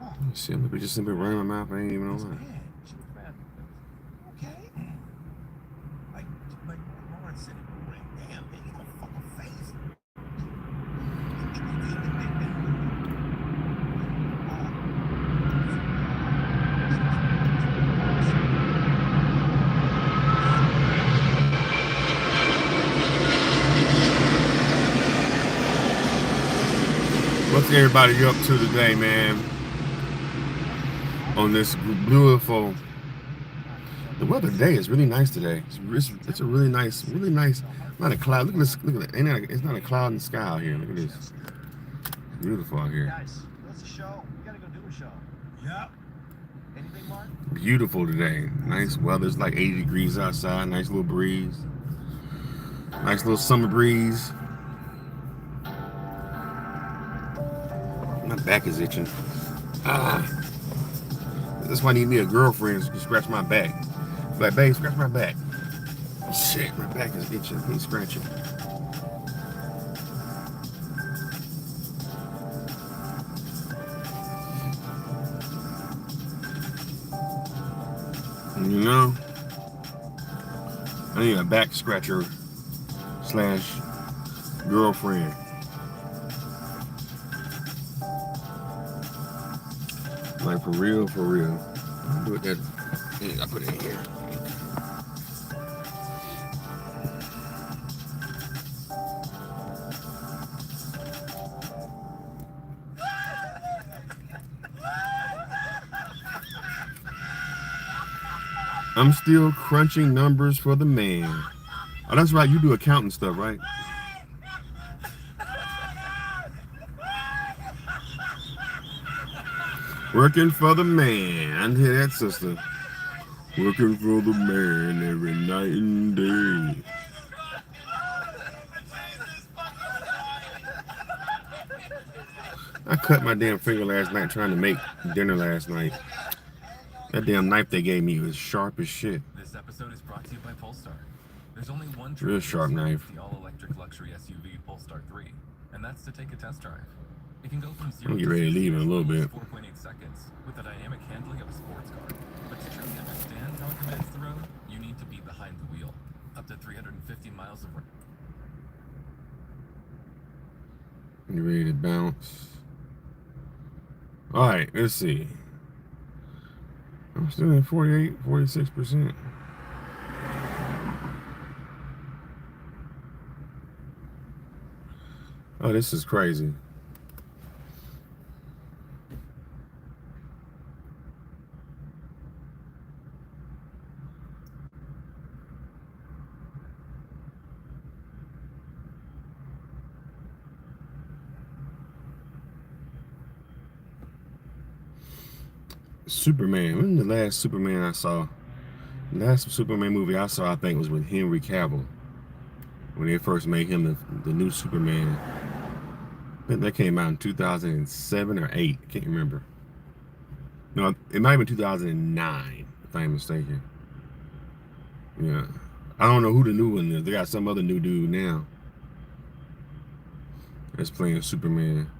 Let me see. I'm just simply running my mouth. I ain't even online. What's everybody up to today, man? On this beautiful The weather today is really nice today. It's a really nice, not a cloud. Look at this. Look at it. It's not a cloud in the sky out here. Look at this. Beautiful out here. Guys, what's the show? We gotta go do a show. Yep. Anything, Mark? Beautiful today. Nice weather. It's like 80 degrees outside. Nice little breeze. Nice little summer breeze. My back is itching. That's why I need me a girlfriend to scratch my back. Like, babe, scratch my back. Shit, my back is itching. Please scratch it. You know, I need a back scratcher / girlfriend. Like for real, for real. I'll do it that. I put it in here. I'm still crunching numbers for the man. Oh, that's right. You do accounting stuff, right? Working for the man. Hear that, sister? Working for the man every night and day. I cut my damn finger last night trying to make dinner last night. That damn knife they gave me was sharp as shit. This episode is brought to you by Polestar. There's only one Real sharp knife. the all-electric luxury SUV Polestar 3, and that's to take a test drive. It can go from 0 I'm to get ready to 60 leave in a little bit. 4.8 seconds with the dynamic handling of a sports car. But to truly understand how it commands the road, you need to be behind the wheel. Up to 350 miles of range. You ready to bounce? All right, let's see. I'm still at 48, 46%. Oh, this is crazy. Superman. When the last Superman I saw? The last Superman movie I saw, I think, was with Henry Cavill. When they first made him the new Superman. I think that came out in 2007 or 8. I can't remember. No, it might have been 2009, if I'm mistaken. Yeah. I don't know who the new one is. They got some other new dude now that's playing Superman.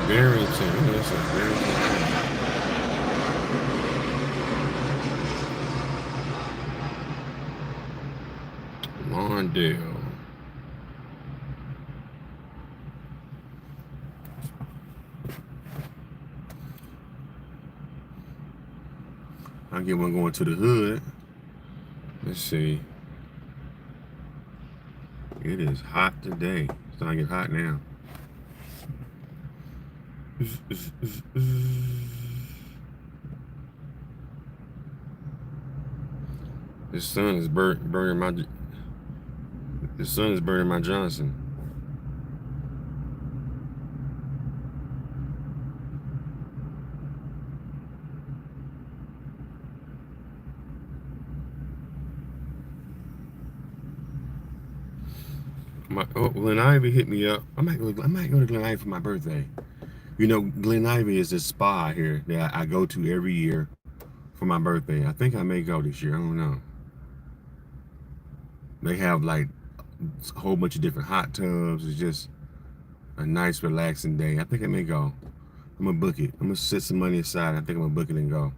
Barrington. That's a Barrington. Lawndale. I'll get one going to the hood. Let's see. It is hot today. It's starting to get hot now. The sun is burning my. The sun is burning my Johnson. Glen Ivy hit me up. I might go to Glen Ivy for my birthday. You know, Glen Ivy is this spa here that I go to every year for my birthday. I think I may go this year. I don't know. They have like a whole bunch of different hot tubs. It's just a nice, relaxing day. I think I may go. I'm gonna book it. I'm gonna set some money aside. I think I'm gonna book it and go.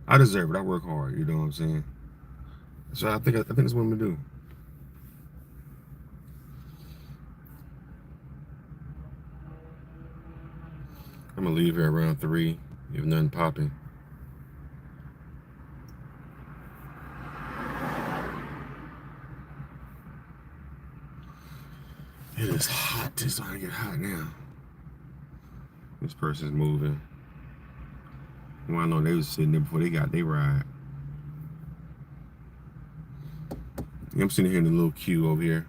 I deserve it. I work hard. You know what I'm saying? So I think that's what I'm gonna do. I'm gonna leave here around 3 if nothing popping. It is hot. It's starting to get hot now. This person's moving. Well, I know they was sitting there before they got their ride. I'm sitting here in the little queue over here.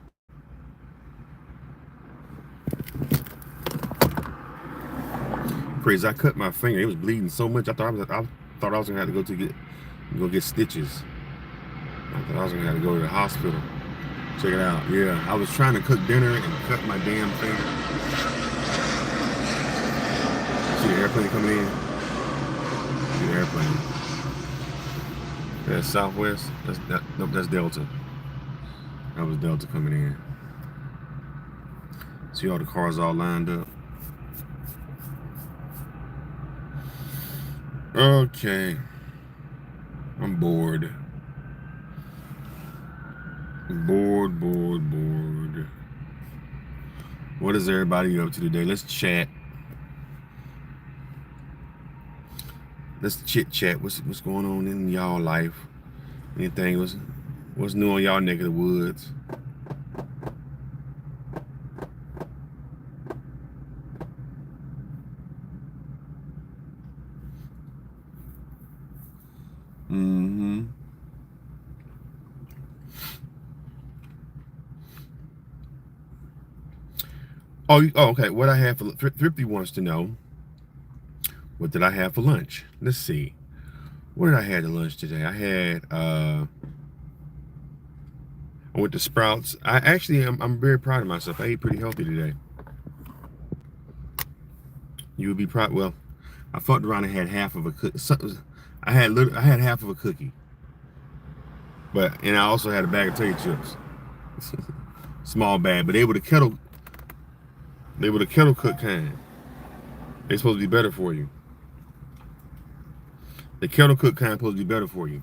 Crazy, I cut my finger. It was bleeding so much. I thought I was gonna have to go get stitches. I thought I was gonna have to go to the hospital. Check it out. Yeah, I was trying to cook dinner and cut my damn finger. See the airplane coming in? See the airplane. That's Southwest. Nope, that's Delta. That was Delta coming in. See all the cars all lined up. Okay. I'm bored. Bored. What is everybody up to today? Let's chat. Let's chit chat. What's going on in y'all life? Anything? What's new on y'all neck of the woods? Oh, okay. What I have for Thrifty wants to know. What did I have for lunch? Let's see. What did I have to lunch today? I had I went to Sprouts. I'm very proud of myself. I ate pretty healthy today. You would be proud. Well, I fucked around and had half of a cookie. I had half of a cookie. And I also had a bag of potato chips. Small bag, but they were the kettle cooked kind. They're supposed to be better for you. The kettle cooked kind is supposed to be better for you.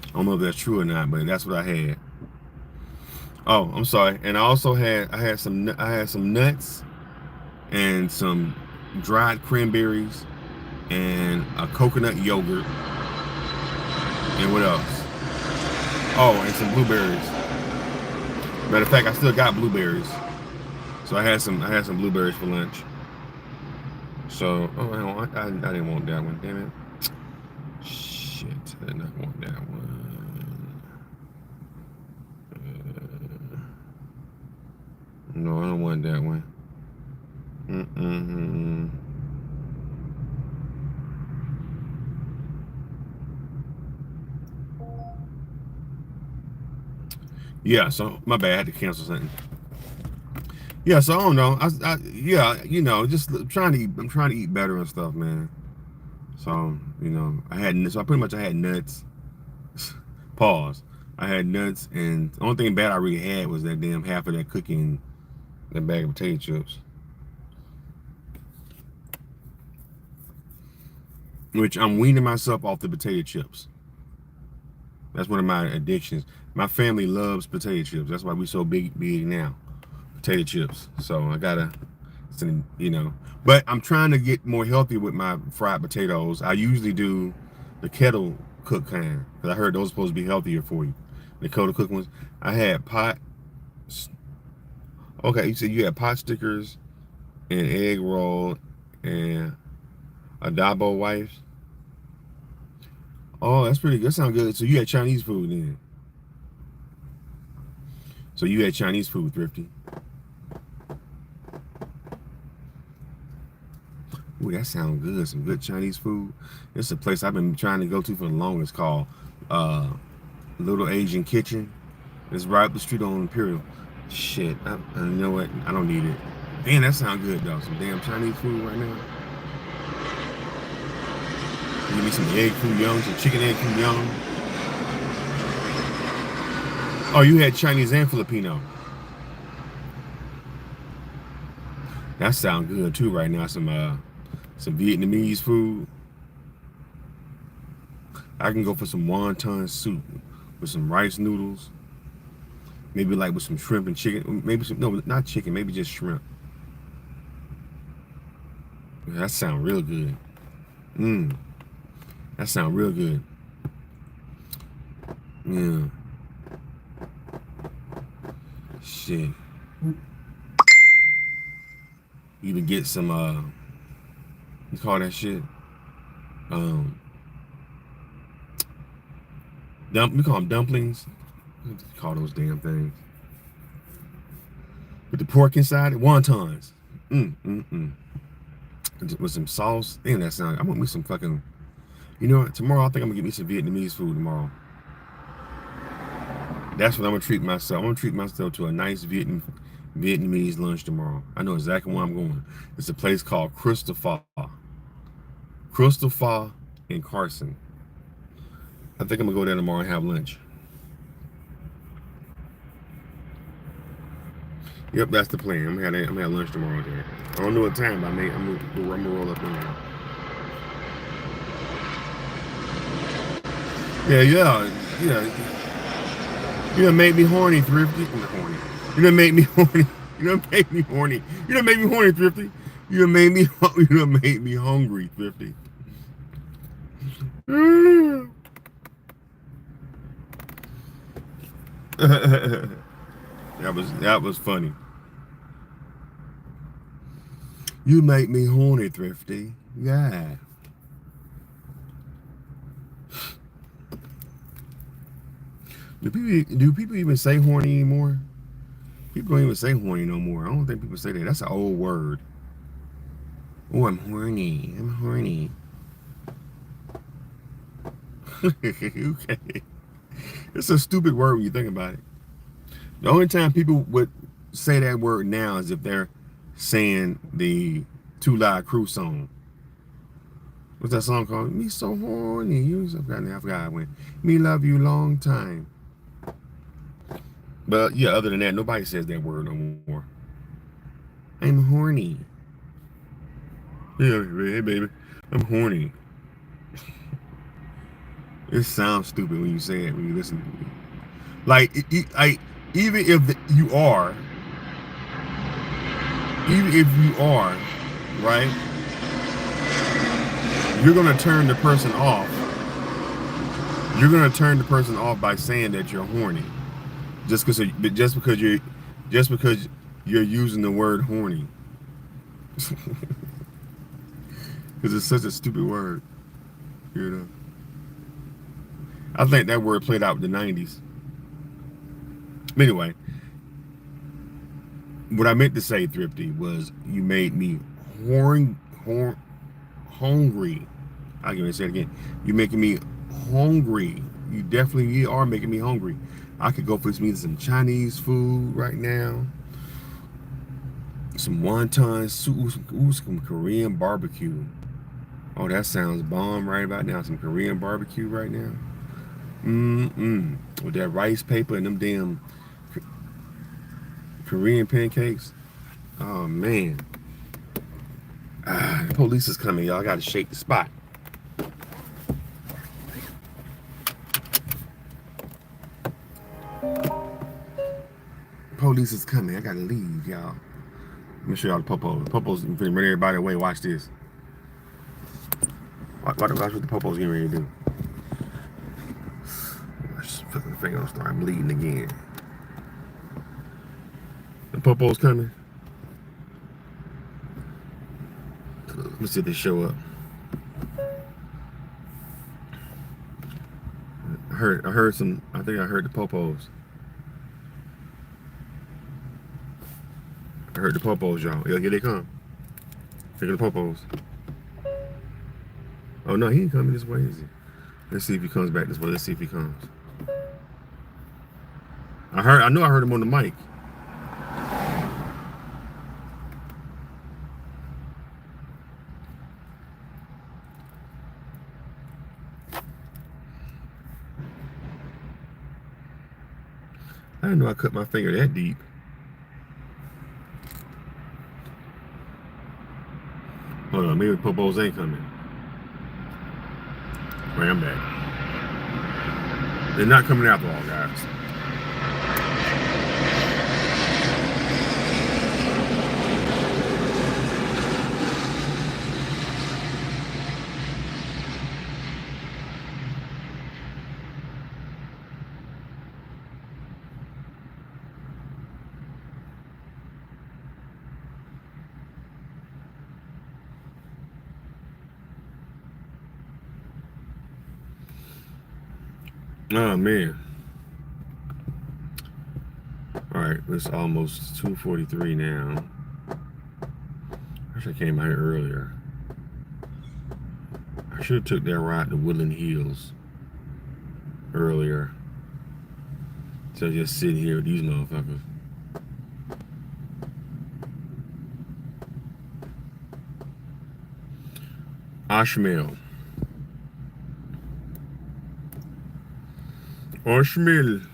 I don't know if that's true or not, but that's what I had. Oh, I'm sorry. And I also had some nuts and some dried cranberries and a coconut yogurt. And what else? Oh, and some blueberries. Matter of fact, I still got blueberries. So I had some blueberries for lunch. So I didn't want that one, damn it. Shit, I did not want that one. No, I don't want that one. Yeah, so my bad, I had to cancel something. Yeah, so I don't know. Just trying to eat. I'm trying to eat better and stuff, man. So I had nuts. Pause. I had nuts, and the only thing bad I really had was that damn half of that cookie and that bag of potato chips. Which I'm weaning myself off the potato chips. That's one of my addictions. My family loves potato chips. That's why we so big now. Potato chips. So I gotta, but I'm trying to get more healthy with my fried potatoes. I usually do the kettle cooked kind, because I heard those are supposed to be healthier for you. The kettle cooked ones. I had you said you had pot stickers and egg roll and adobo wipes. Oh, that's pretty good. That sounds good. So you had Chinese food then. So you had Chinese food, Thrifty. Ooh, that sounds good. Some good Chinese food. It's a place I've been trying to go to for the longest called Little Asian Kitchen. It's right up the street on Imperial. Shit, you know what? I don't need it. Damn, that sounds good though. Some damn Chinese food right now. Give me some egg foo young, some chicken egg foo young. Oh, you had Chinese and Filipino. That sounds good too right now. Some Vietnamese food. I can go for some wonton soup with some rice noodles. Maybe like with some shrimp and chicken. Maybe not chicken, maybe just shrimp. That sounds real good. That sounds real good. Yeah. Shit. Even get some you call that shit? We call them dumplings. What do you call those damn things? With the pork inside it, wontons. With some sauce. Damn, that sound. I want me some fucking. You know what? Tomorrow I think I'm gonna get me some Vietnamese food tomorrow. That's what I'm gonna treat myself. I'm gonna treat myself to a nice Vietnamese lunch tomorrow. I know exactly where I'm going. It's a place called Crystal Pha. Crystal Pha in Carson. I think I'm gonna go there tomorrow and have lunch. Yep, that's the plan. I'm gonna have lunch tomorrow there. I don't know what time, but I'm gonna roll up in there. Yeah. You done made me horny, Thrifty. I'm not horny. You done made me horny. You done made me horny. You done made me horny, Thrifty. You done made me hungry, Thrifty. That was funny. You make me horny, Thrifty. Yeah. Do people even say horny anymore? People don't even say horny no more. I don't think people say that. That's an old word. Oh, I'm horny. I'm horny. Okay. It's a stupid word when you think about it. The only time people would say that word now is if they're saying the Two Live Crew song. What's that song called? Me so horny. I forgot I went. Me love you long time. But yeah, other than that, nobody says that word no more. I'm horny. Yeah, hey baby, I'm horny. It sounds stupid when you say it, when you listen to it. Like, even if you are, right, you're gonna turn the person off. You're gonna turn the person off by saying that you're horny, just because you're using the word horny, because it's such a stupid word, you know. I think that word played out in the 90s. But anyway, what I meant to say, Thrifty, was you made me hungry. I'll give you say it again. You're making me hungry. You definitely are making me hungry. I could go for some Chinese food right now. Some wonton soup, some Korean barbecue. Oh, that sounds bomb right about now. Some Korean barbecue right now. With that rice paper and them damn Korean pancakes. Oh man. The police is coming, y'all. I gotta shake the spot. Police is coming. I gotta leave, y'all. Let me show y'all the popos. The popos bring everybody away. Watch this. Watch what the popos getting ready to do. Fucking finger don't start bleeding again. The popo's coming. Let me see if they show up. I heard some. I think I heard the popos. I heard the popos, y'all. Yeah, here they come. Here the popos. Oh no, he ain't coming this way, is he? Let's see if he comes back this way. Let's see if he comes. I know I heard him on the mic. I didn't know I cut my finger that deep. Hold on, maybe the popos ain't coming. Wait, I'm back. They're not coming after all, guys. Oh man. All right, it's almost 2:43 now. I wish I came out here earlier. I should have took that ride to Woodland Hills earlier. So just sit here with these motherfuckers. Ashmel. Ashmel.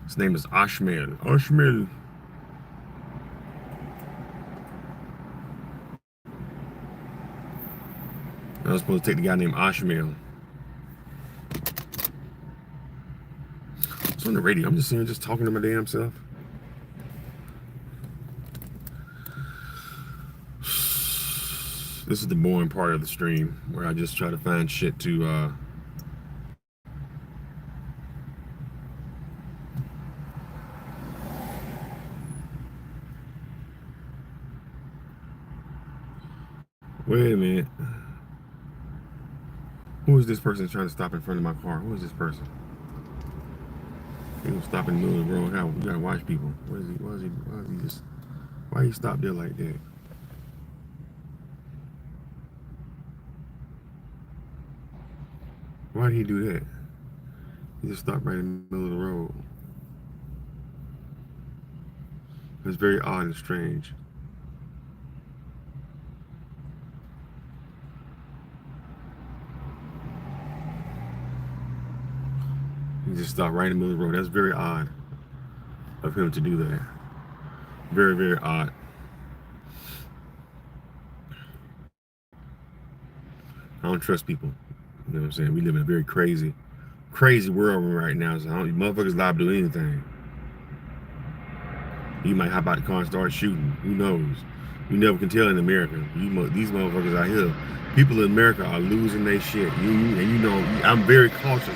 His name is Ashmel. Ashmel. I was supposed to take the guy named Ashmel. It's on the radio. I'm just sitting here just talking to my damn self. This is the boring part of the stream where I just try to find shit to wait a minute. Who is this person trying to stop in front of my car? Who is this person? He gonna stop in the middle of the road. You gotta watch people. Why he stop there like that? Why did he do that? He just stopped right in the middle of the road. It's very odd and strange. He just stopped right in the middle of the road. That's very odd of him to do that. Very, very odd. I don't trust people. You know what I'm saying? We live in a very crazy world right now. So motherfuckers liable to do anything. You might hop out the car and start shooting. Who knows? You never can tell in America. These motherfuckers out here, people in America are losing their shit. And you know, I'm very cautious.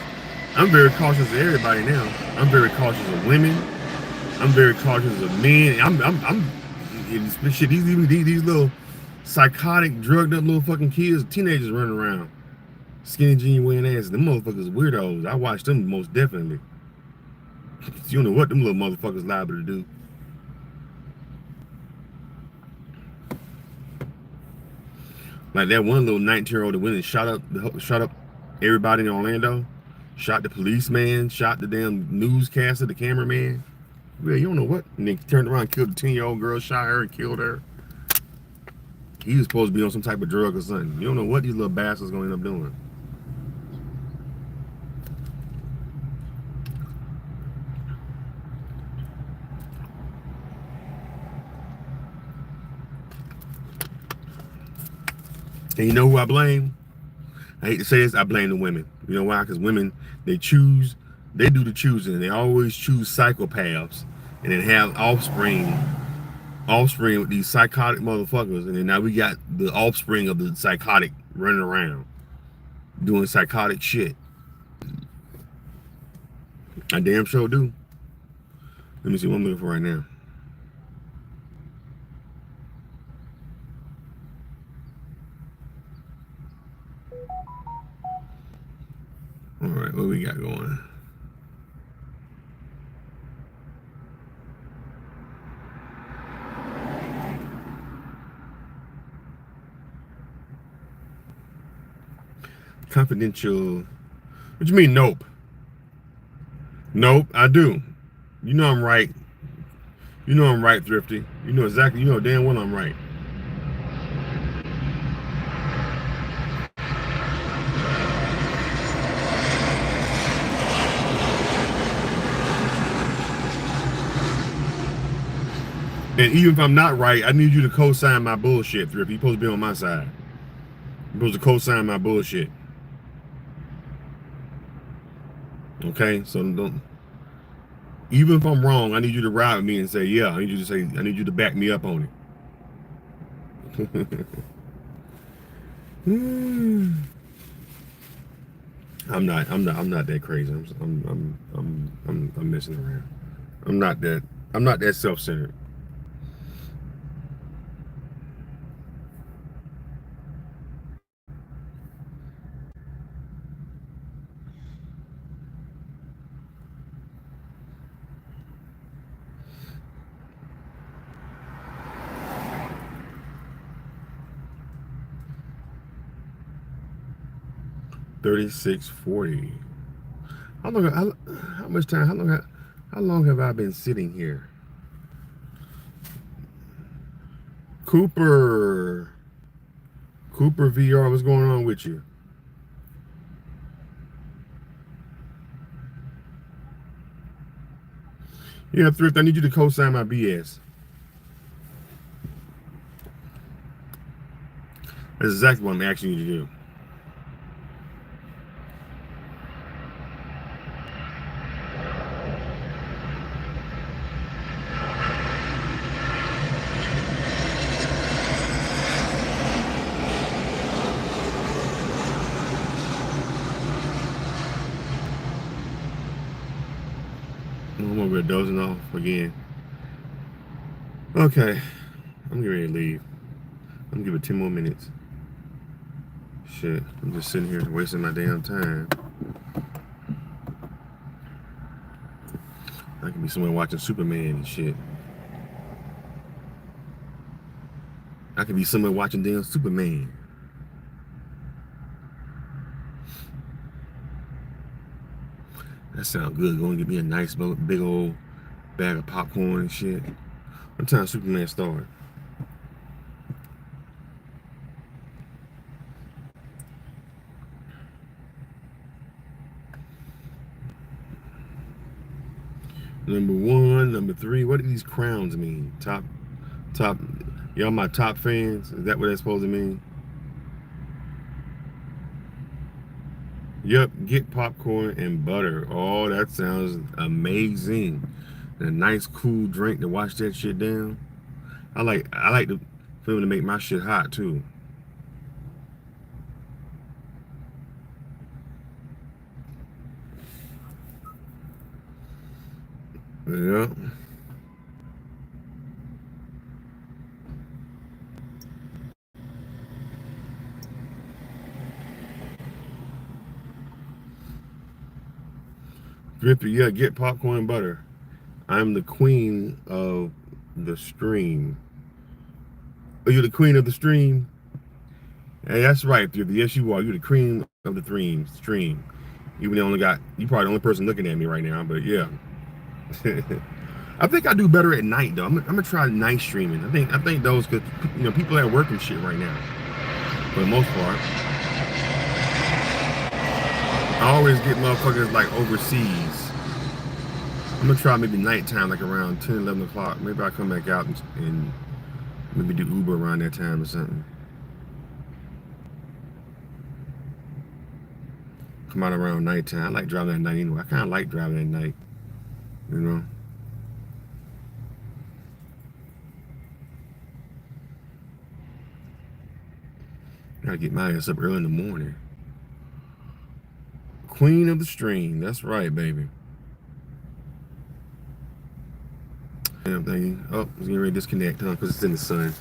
I'm very cautious of everybody now. I'm very cautious of women. I'm very cautious of men. I'm shit. These little psychotic, drugged up little fucking kids, teenagers running around, skinny jean wearing ass. Them motherfuckers weirdos. I watch them most definitely. You don't know what them little motherfuckers liable to do. Like that one little 19-year-old that went and shot up everybody in Orlando. Shot the policeman, shot the damn newscaster, the cameraman. Yeah, you don't know what. And then turned around and killed the 10-year-old girl, shot her and killed her. He was supposed to be on some type of drug or something. You don't know what these little bastards gonna end up doing. And you know who I blame? I hate to say this, I blame the women. You know why? Because women, they do the choosing. They always choose psychopaths and then have offspring with these psychotic motherfuckers. And then now we got the offspring of the psychotic running around doing psychotic shit. I damn sure do. Let me see what I'm looking for right now. All right, what we got going? Confidential. What you mean, nope? Nope, I do. You know I'm right. You know I'm right, Thrifty. You know exactly, you know damn well I'm right. And even if I'm not right, I need you to co-sign my bullshit, Thrifty. You're supposed to be on my side. You're supposed to co-sign my bullshit. Okay, so don't. Even if I'm wrong, I need you to ride with me and say, yeah. I need you to say, I need you to back me up on it. I'm not that crazy. I'm messing around. I'm not that self-centered. 36:40. How much time? How long have I been sitting here? Cooper VR, what's going on with you? Yeah, Thrift, I need you to co-sign my BS. That's exactly what I'm asking you to do. I'm over here dozing off again. Okay, I'm getting ready to leave. I'm gonna give it 10 more minutes. Shit, I'm just sitting here wasting my damn time. I could be somewhere watching Superman and shit. I could be somewhere watching damn Superman. That sounds good. Going to get me a nice big old bag of popcorn and shit. What time Superman start? Number 1, number 3. What do these crowns mean? Top. Y'all my top fans? Is that what that's supposed to mean? Yep, get popcorn and butter. Oh, that sounds amazing. And a nice cool drink to wash that shit down. I like the film to make my shit hot too. Yep. Drifter, yeah, get popcorn and butter. I'm the queen of the stream. Oh, you're the queen of the stream? Hey, that's right, Drifter. Yes, you are. You're the queen of the stream. Even though you probably the only person looking at me right now, but yeah. I think I do better at night though. I'm gonna try night streaming. I think those, cause people at work and shit right now. For the most part. I always get motherfuckers like overseas. I'm gonna try maybe nighttime, like around 10, 11 o'clock. Maybe I'll come back out and maybe do Uber around that time or something. Come out around nighttime. I like driving at night anyway. I kind of like driving at night, you know. Gotta get my ass up early in the morning. Queen of the stream. That's right, baby. Damn thing. Oh, it's getting ready to disconnect, huh? Because it's in the sun.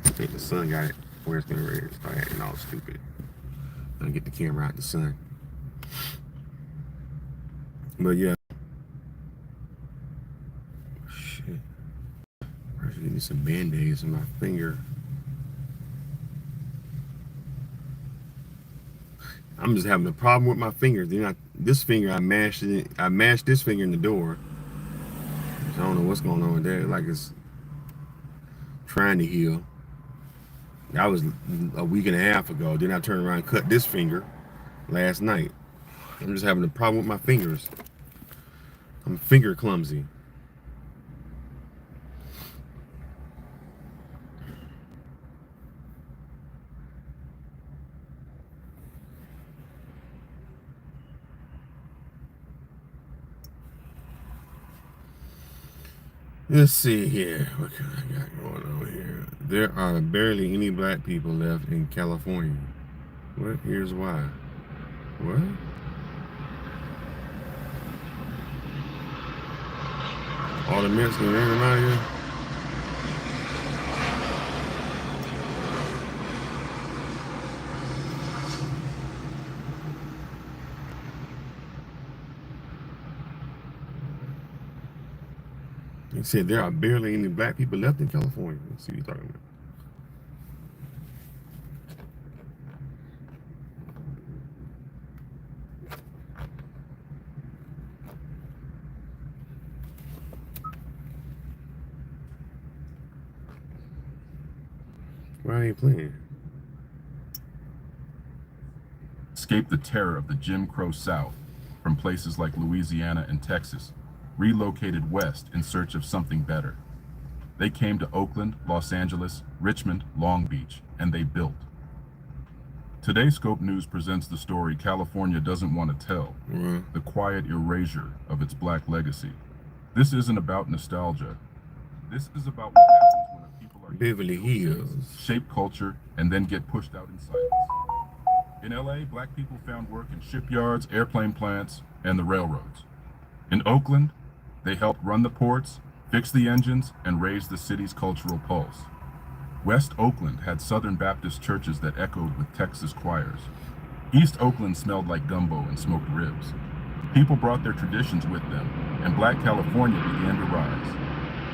I think the sun got it where it's getting ready to start acting all stupid. I'm gonna get the camera out in the sun. But yeah. Shit. I should get me some band-aids in my finger. I'm just having a problem with my fingers. This finger, I mashed this finger in the door. So I don't know what's going on with that. Like it's trying to heal. That was a week and a half ago. Then I turned around and cut this finger last night. I'm just having a problem with my fingers. I'm finger clumsy. Let's see here. What can I got going on here? There are barely any black people left in California. What? Here's why. What? All the Mexicans ran them out of here? He said there are barely any black people left in California. Let's see what you're talking about. Why ain't playing? Escaped the terror of the Jim Crow South from places like Louisiana and Texas, relocated west in search of something better. They came to Oakland, Los Angeles, Richmond, Long Beach, and they built. Today, Scope News presents the story California doesn't want to tell, the quiet erasure of its black legacy. This isn't about nostalgia. This is about what happens when a people are Beverly Hills, shape culture, and then get pushed out in silence. In LA, black people found work in shipyards, airplane plants, and the railroads. In Oakland, they helped run the ports, fix the engines, and raise the city's cultural pulse. West Oakland had Southern Baptist churches that echoed with Texas choirs. East Oakland smelled like gumbo and smoked ribs. People brought their traditions with them, and Black California began to rise.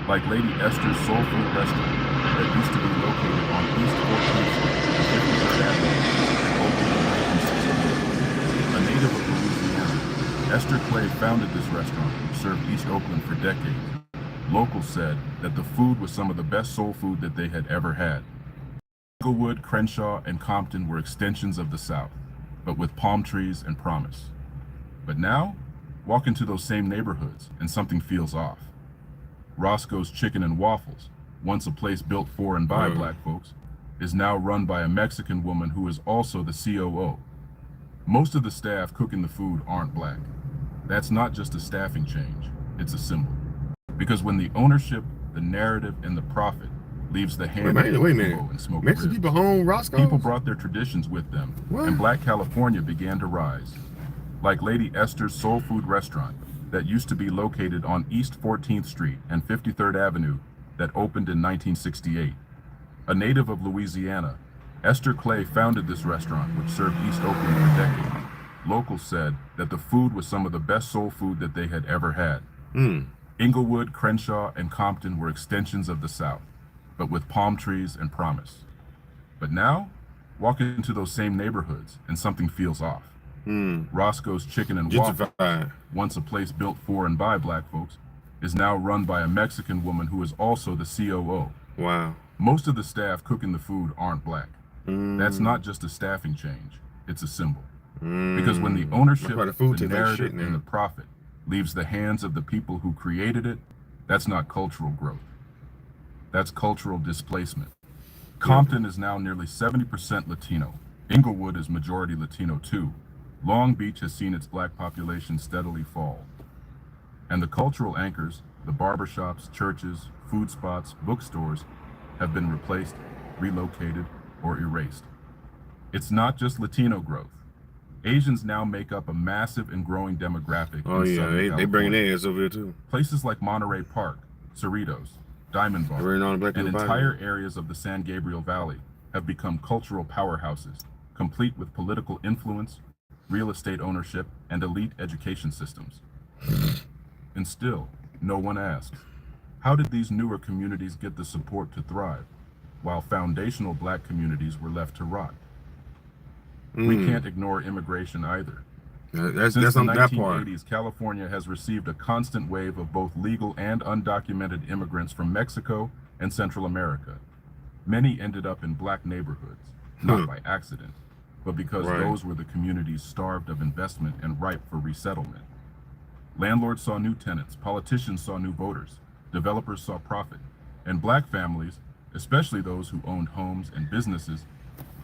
Like Lady Esther's Soul Food Restaurant that used to be located on East 14th Street and 53rd Avenue, and opened in 1968. A native of Louisiana, Esther Clay founded this restaurant, which served East Oakland for decades. Locals said that the food was some of the best soul food that they had ever had. Inglewood, Crenshaw, and Compton were extensions of the South, but with palm trees and promise. But now, walk into those same neighborhoods and something feels off. Roscoe's Chicken and Waffles, once a place built for and by black folks, is now run by a Mexican woman who is also the COO. Most of the staff cooking the food aren't black. That's not just a staffing change, it's a symbol. Because when the ownership, the narrative, and the profit leaves the hand of people and smoke Mexican ribs, people home Roscoe's? people brought their traditions with them, and Black California began to rise. Like Lady Esther's Soul Food Restaurant that used to be located on East 14th Street and 53rd Avenue that opened in 1968. A native of Louisiana, Esther Clay founded this restaurant, which served East Oakland for decades. Locals said that the food was some of the best soul food that they had ever had. Inglewood, Crenshaw, and Compton were extensions of the South, but with palm trees and promise. But now, walk into those same neighborhoods and something feels off. Roscoe's Chicken and Waffles, once a place built for and by black folks, is now run by a Mexican woman who is also the COO. Wow. Most of the staff cooking the food aren't black. That's not just a staffing change, it's a symbol. Because when the ownership, the narrative, and the profit leaves the hands of the people who created it, that's not cultural growth. That's cultural displacement. Compton is now nearly 70% Latino. Inglewood is majority Latino too. Long Beach has seen its black population steadily fall. And the cultural anchors, the barbershops, churches, food spots, bookstores, have been replaced, relocated, or erased. It's not just Latino growth. Asians now make up a massive and growing demographic. Oh yeah, they bring their ass over here too. Places like Monterey Park, Cerritos, Diamond Bar, and entire areas of the San Gabriel Valley have become cultural powerhouses, complete with political influence, real estate ownership, and elite education systems. And still, no one asks, how did these newer communities get the support to thrive, while foundational black communities were left to rot? We can't ignore immigration either. Since the 1980s, California has received a constant wave of both legal and undocumented immigrants from Mexico and Central America. Many ended up in black neighborhoods, not by accident, but because those were the communities starved of investment and ripe for resettlement. Landlords saw new tenants, politicians saw new voters, developers saw profit, and black families, especially those who owned homes and businesses,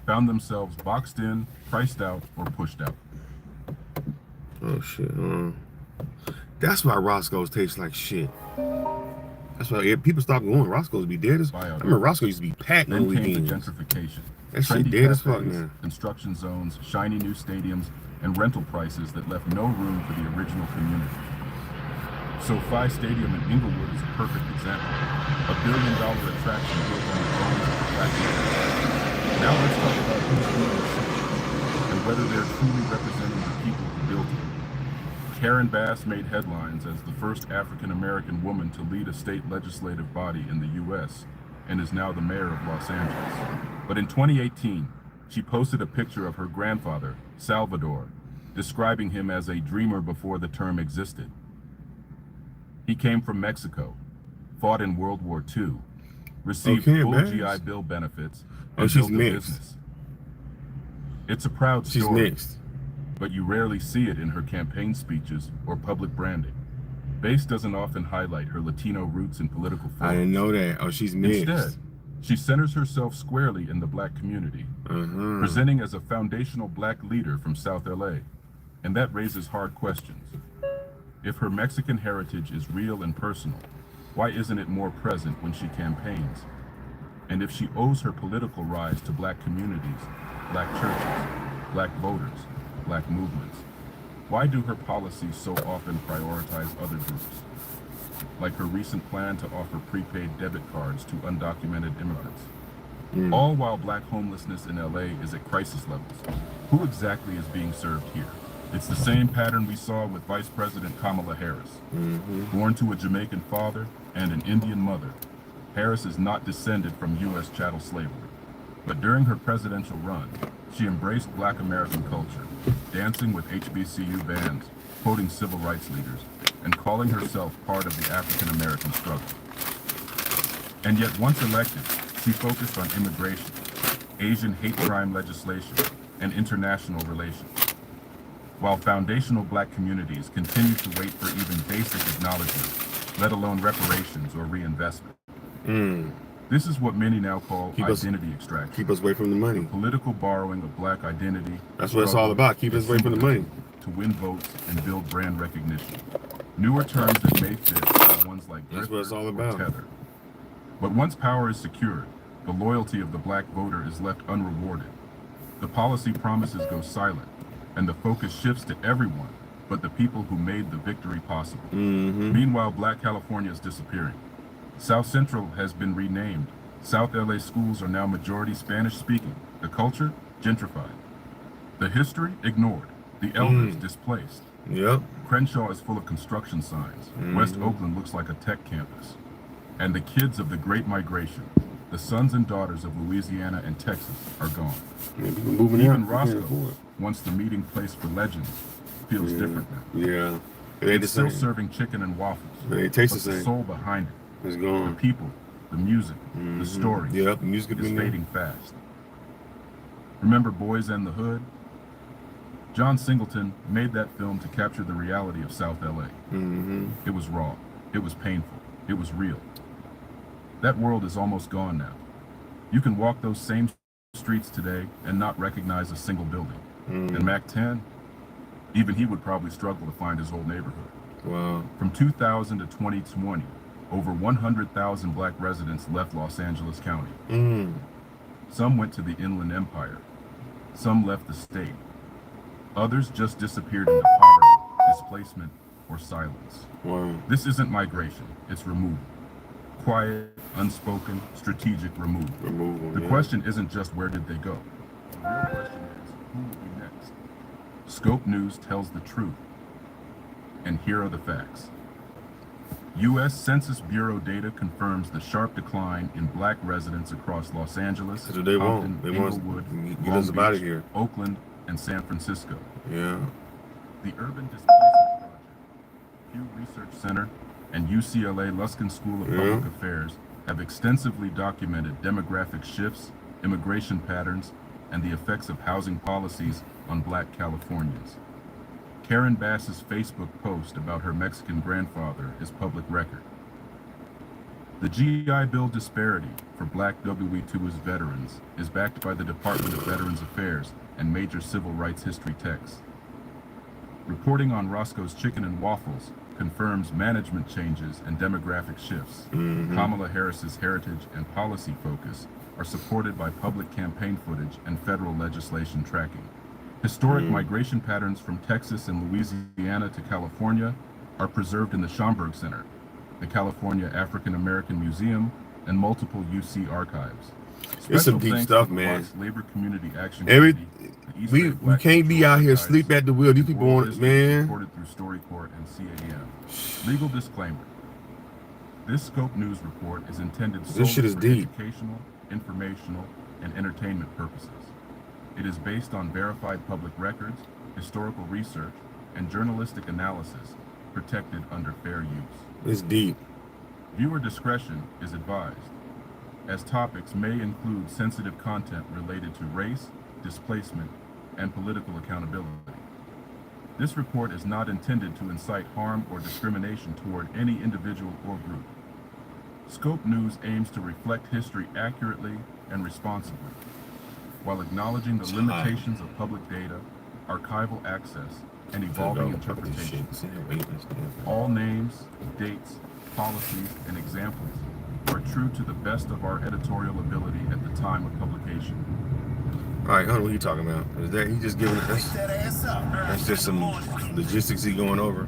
found themselves boxed in, priced out, or pushed out. Oh shit. That's why Roscoe's tastes like shit. That's why people stopped going. Roscoe's be dead as fuck. I remember Roscoe used to be packed on weekends. Gentrification. That shit dead as fuck now. Construction zones, shiny new stadiums, and rental prices that left no room for the original community. SoFi Stadium in Inglewood is a perfect example. $1 billion attraction built on the bones of the black community. Now let's talk about who's doing the city and whether they're truly representing the people who built it. Karen Bass made headlines as the first African-American woman to lead a state legislative body in the U.S. and is now the mayor of Los Angeles. But in 2018, she posted a picture of her grandfather, Salvador, describing him as a dreamer before the term existed. He came from Mexico, fought in World War II, received Okay, full Babs. GI Bill benefits, Oh, and she's built a mixed. business. It's a proud She's story, mixed. but you rarely see it in her campaign speeches or public branding. Base doesn't often highlight her Latino roots in political forums. I didn't know that. Oh, she's mixed. Instead, she centers herself squarely in the black community, presenting as a foundational black leader from South LA. And that raises hard questions. If her Mexican heritage is real and personal, why isn't it more present when she campaigns? And if she owes her political rise to black communities, black churches, black voters, black movements, why do her policies so often prioritize other groups? Like her recent plan to offer prepaid debit cards to undocumented immigrants. All while black homelessness in LA is at crisis levels. Who exactly is being served here? It's the same pattern we saw with Vice President Kamala Harris. Born to a Jamaican father and an Indian mother, Harris is not descended from U.S. chattel slavery. But during her presidential run, she embraced black American culture, dancing with HBCU bands, quoting civil rights leaders, and calling herself part of the African American struggle. And yet once elected, she focused on immigration, Asian hate crime legislation, and international relations. While foundational black communities continue to wait for even basic acknowledgement, let alone reparations or reinvestment. This is what many now call identity extraction. Keep us away from the money. Political borrowing of black identity. That's what it's all about. Keep us away from the money. To win votes and build brand recognition. Newer terms that may fit are ones like That's what it's all about. tether. But once power is secured, the loyalty of the black voter is left unrewarded. The policy promises go silent, and the focus shifts to everyone but the people who made the victory possible. Meanwhile, black California is disappearing. South Central has been renamed. South LA schools are now majority Spanish speaking. The culture, gentrified. The history, ignored. The elders, displaced. Yep. Crenshaw is full of construction signs. West Oakland looks like a tech campus. And the kids of the Great Migration, the sons and daughters of Louisiana and Texas, are gone. Even Roscoe, once the meeting place for legends, feels different now. Yeah. It's still serving chicken and waffles. They taste but the same. The soul behind it, It's gone. the people, the music, the story, Yep, the music is is fading fast. Remember Boys and the Hood? John Singleton made that film to capture the reality of South LA. It was raw, it was painful, it was real. That world is almost gone now. You can walk those same streets today and not recognize a single building. And Mac 10, even he would probably struggle to find his old neighborhood. Wow. From 2000 to 2020, over 100,000 black residents left Los Angeles County. Some went to the Inland Empire. Some left the state. Others just disappeared into poverty, displacement, or silence. Wow. This isn't migration, it's removal. Quiet, unspoken, strategic removal. The question isn't just where did they go? The real question is who will be next? Scope News tells the truth. And here are the facts. U.S. Census Bureau data confirms the sharp decline in black residents across Los Angeles, That's what they Compton, want. They want Inglewood, get Long us out of Beach, here. Oakland, and San Francisco. Yeah. The Urban Displacement Project, Pew Research Center, and UCLA Luskin School of Public Affairs have extensively documented demographic shifts, immigration patterns, and the effects of housing policies on black Californians. Karen Bass's Facebook post about her Mexican grandfather is public record. The GI Bill disparity for black WE2's veterans is backed by the Department of Veterans Affairs and major civil rights history texts. Reporting on Roscoe's Chicken and Waffles confirms management changes and demographic shifts. Kamala Harris's heritage and policy focus are supported by public campaign footage and federal legislation tracking. Historic migration patterns from Texas and Louisiana to California are preserved in the Schomburg Center, the California African American Museum, and multiple UC archives. It's some Special deep thanks stuff, to the man. Watts Labor Community Action We Black can't be out here Archives, sleep at the wheel. These people World want History man. Reported through StoryCourt and CAM. Legal disclaimer. This Scope News report is intended solely This shit is for deep. educational, informational, and entertainment purposes. It is based on verified public records, historical research, and journalistic analysis protected under fair use. It's deep. Viewer discretion is advised. as topics may include sensitive content related to race, displacement, and political accountability. This report is not intended to incite harm or discrimination toward any individual or group. Scope News aims to reflect history accurately and responsibly, while acknowledging the limitations of public data, archival access, and evolving interpretations. All names, dates, policies, and examples are true to the best of our editorial ability at the time of publication. All right, what are you talking about? Is that he just giving us? That's just some logistics he going over.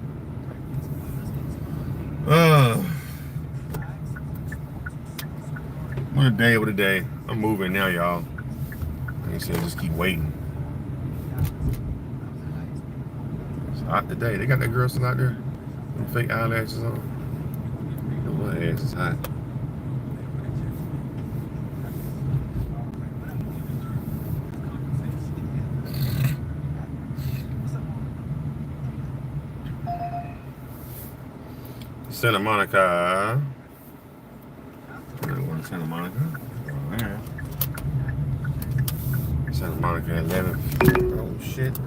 What a day. I'm moving now, y'all. Like I said, just keep waiting. It's hot today. They got that girl still out there? Them fake eyelashes on. My ass is hot. Santa Monica. Santa Monica. Oh, there. Santa Monica 11. Oh shit.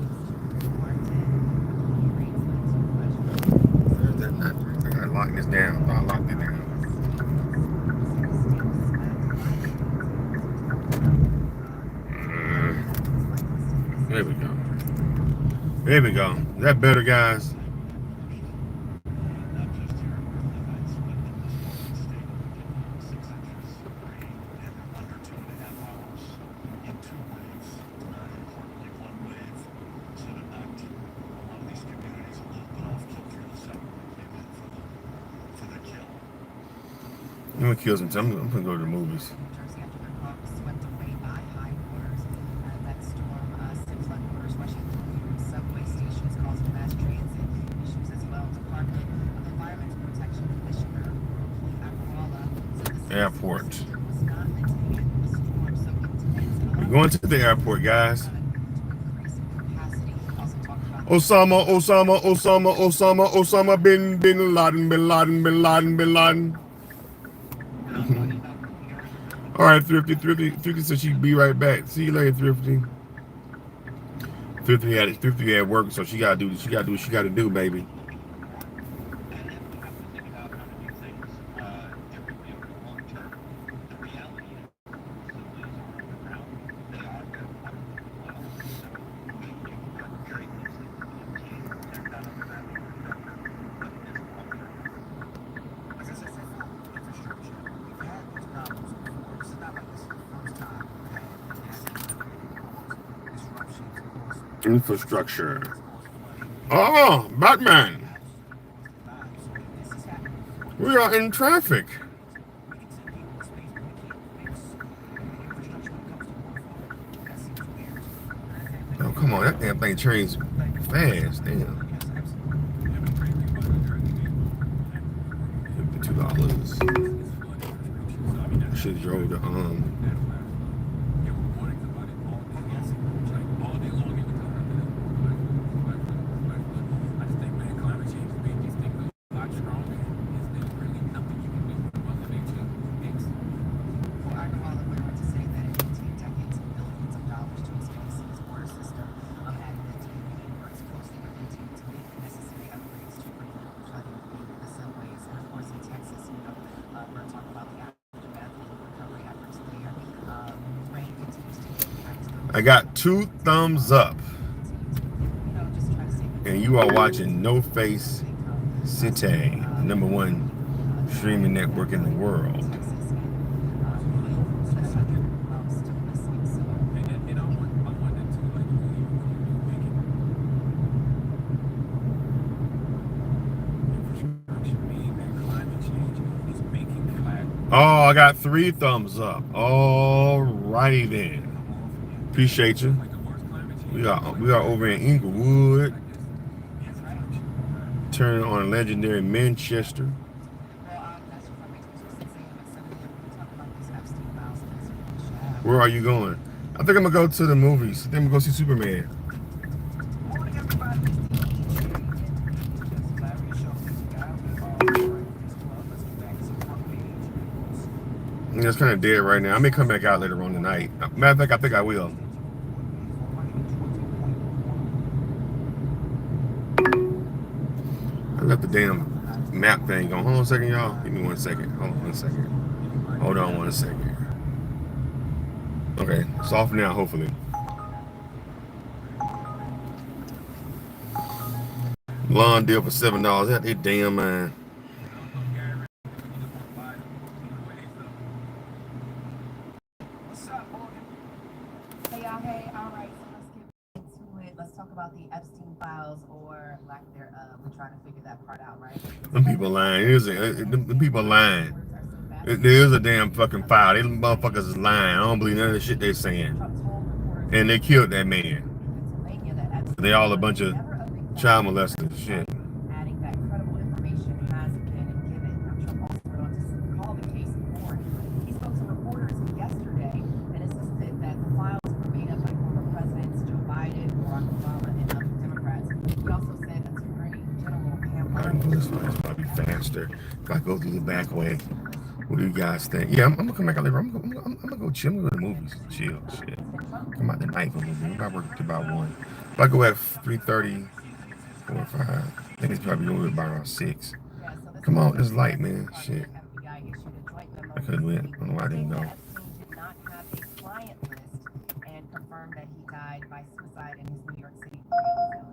Where's that not? I gotta lock this down. I locked it down. There we go. There we go. Is that better, guys? I'm gonna kill some time. I'm gonna go to the movies. Airport. We're going to the airport, guys. Osama bin Laden. All right, Thrifty said she'd be right back. See you later, Thrifty. Thrifty at work, so she gotta do what she gotta do, baby. Infrastructure. Oh, Batman. We are in traffic. Oh, come on. That damn thing trains fast. Damn. $52. I should have drove the I got 2 thumbs up, and you are watching No Face City, the #1 streaming network in the world. Oh, I got 3 thumbs up. All righty then. Appreciate you. We are over in Inglewood, turning on legendary Manchester. Where are you going? I think I'm gonna go to the movies. I think I'm gonna go see Superman. Yeah, it's kind of dead right now. I may come back out later on tonight. Matter of fact, I think I will. I left the damn map thing on. Hold on a second, y'all. Give me 1 second. Hold on 1 second. Hold on 1 second. Okay, it's off now, hopefully. Lawn deal for $7. That they damn man. Hey, all right, so let's get into it. Let's talk about the Epstein files or lack thereof. We're trying to figure that part out, right? Them people lying. Them people lying. There is a damn fucking file. These motherfuckers is lying. I don't believe none of the shit they're saying. And they killed that man. They all a bunch of child molesters. Shit. Adding that credible information has been given. Now, Trump also went on to call the case forward. He spoke to reporters yesterday and insisted that the files were made up by former presidents Joe Biden, Barack Obama, and other Democrats. He also said Attorney General Pam Bondi. This one's probably faster if I go through the back way. What do you guys think? Yeah, I'm gonna come back out later. I'm gonna go chill. I'm gonna go to the movies. Chill. Shit. Come out tonight for a movie. We probably work to about 1. If I go at 3:30, 4 or 5, I think it's probably going to be around 6. Come on, it's light, man. Shit. I could have went. I don't know why I didn't go. Did not have a client list and confirmed that he died by suicide in his New York City jail.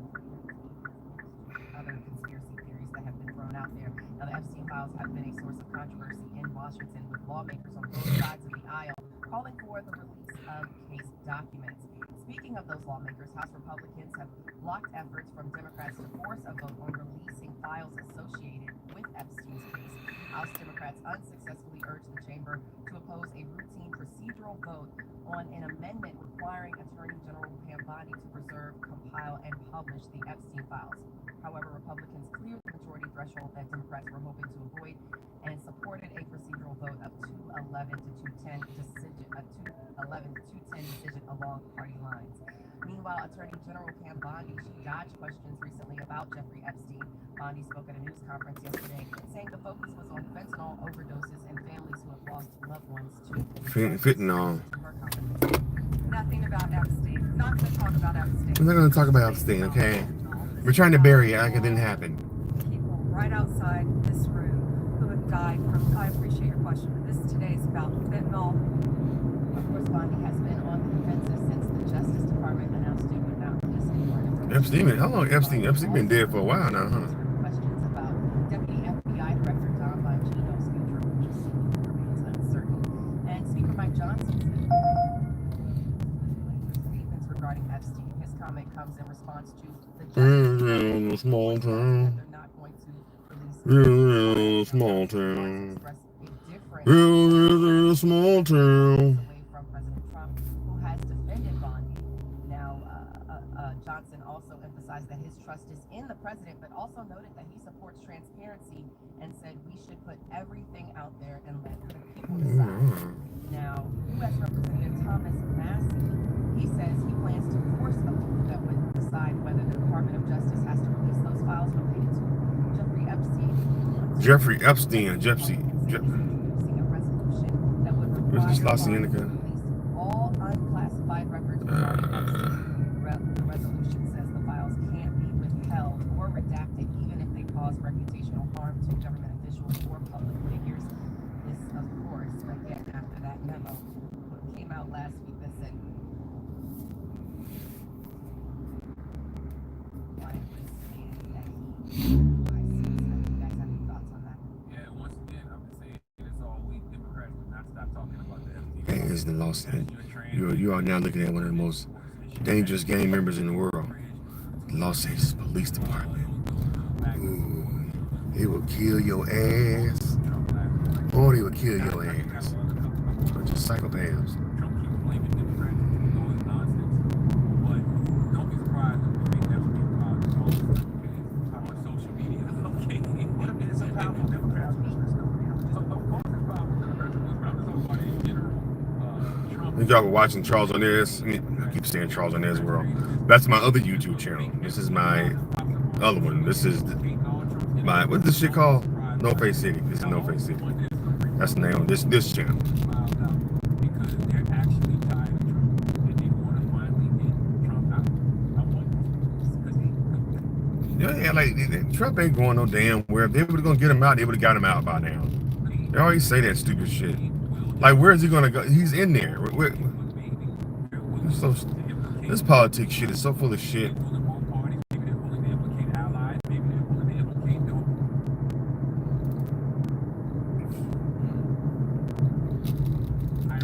Other conspiracy theories that have been thrown out there. Now, the Epstein files have been a source of controversy in Washington, with lawmakers on both sides of the aisle calling for the release of case documents. Speaking of those lawmakers, House Republicans have blocked efforts from Democrats to force a vote on releasing files associated with Epstein's case. House Democrats unsuccessfully urged the chamber to oppose a routine procedural vote on an amendment requiring Attorney General Pam Bondi to preserve, compile, and publish the Epstein files. However, Republicans cleared the majority threshold that Democrats were hoping to avoid and supported a procedural vote of 211 to 210 decision, a 211 to 210 decision along party lines. Meanwhile, Attorney General Pam Bondi, she dodged questions recently about Jeffrey Epstein. Bondi spoke at a news conference yesterday, saying the focus was on fentanyl overdoses and families who have lost loved ones to Fentanyl. Nothing about Epstein. Not going to talk about Epstein. We're not going to talk about Epstein, okay? We're trying to bury it like it didn't happen. People right outside this room who have died from. I appreciate your question, but this today is about fentanyl. Of course, Bondi has been on the defensive since the Justice Department announced it would not release any more information. How long Epstein been dead for a while now, huh? Questions about Deputy FBI Director Don Bongino's future, which remains uncertain. And Speaker Mike Johnson said statements regarding Epstein. His comment comes in response to the small town. they're not going to release Small town. express a different Small town. away from President Trump, who has defended Bondi. Now, Johnson also emphasized that his trust is in the president, but also noted that he supports transparency and said we should put everything out there and let the people decide. Now, U.S. Representative Thomas Massie, he says he plans to force a vote that would decide whether the Department of Justice has to release those files related to Jeffrey Epstein. Jeffrey Epstein. Introducing a resolution that would Where's this La require Cienega? all unclassified records regarding Epstein. The resolution says the files can't be withheld or redacted even if they cause reputational harm to government officials or public figures. This, of course, again, after that memo came out last week that said why it was stated that he by suicide. You guys have any thoughts on that? Yeah, once again, I've been saying this all week. Democrats would not stop talking about the Epstein. That is the lost. You are now looking at one of the most dangerous gang members in the world. The Los Angeles Police Department. Ooh, they will kill your ass. Or they will kill your ass. Bunch of psychopaths. Trump keeps blaming Democrats for doing nonsense. But don't be surprised if we make Epstein files on social media. Okay. It's a powerful Democrats business. Of course it's powerful Democrats business. I'm just talking about in general. Trump. If y'all were watching Charles Onez, I keep saying Charles Onez World. That's my other YouTube channel. This is my other one. This is my, what's this shit called? No Face City. This is No Face City. That's the name of this channel. Yeah, like Trump ain't going no damn where. If they were gonna get him out, they would have got him out by now. They always say that stupid shit. Like, where is he gonna go? He's in there. So, this politics shit is so full of shit.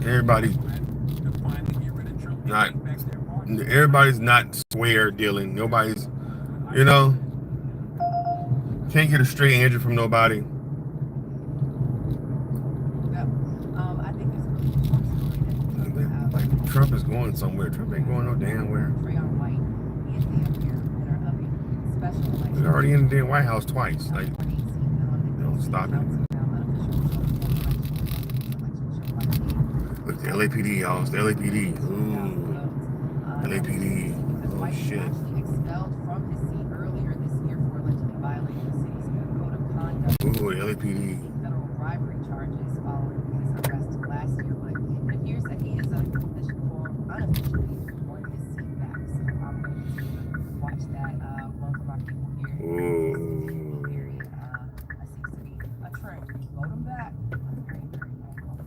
Everybody's not square dealing. Nobody's, you know, can't get a straight answer from nobody. Like, Trump is going somewhere. Trump ain't going no damn where. He's already in the damn White House twice. Like, don't stop it. Look, the LAPD, y'all. It's the LAPD. Ooh. LAPD. Oh, shit. Ooh, the LAPD. Federal bribery charges following his arrest last year, but it appears that he is unofficially on his seat back. So I'm going to watch that. Most of our people here in the area seems to be a trend. Load them back.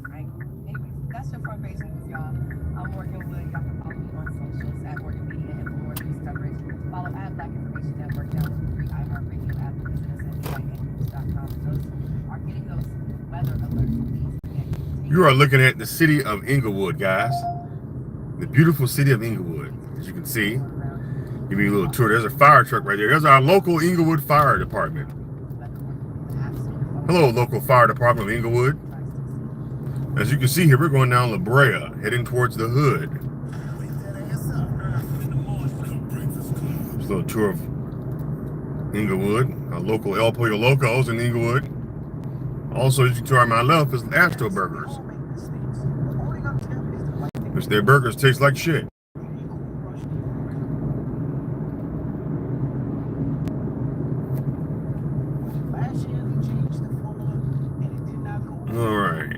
Right? Anyways, that's your front page news, y'all. I'm Morgan Wood. Y'all can follow me on socials at Morgan Media and for more news coverage. Follow at Black Information Network. Download the free iHeartRadio app and visit us at BlackNews.com. Those are getting those weather alerts. You are looking at the city of Inglewood, guys. The beautiful city of Inglewood, as you can see. Give me a little tour. There's a fire truck right there. There's our local Inglewood Fire Department. Hello, local fire department of Inglewood. As you can see here, we're going down La Brea, heading towards the hood. Just a little tour of Inglewood, our local El Pollo Locos in Inglewood. Also, as you can see on my left is Astro Burgers. Which their burgers taste like shit. All right.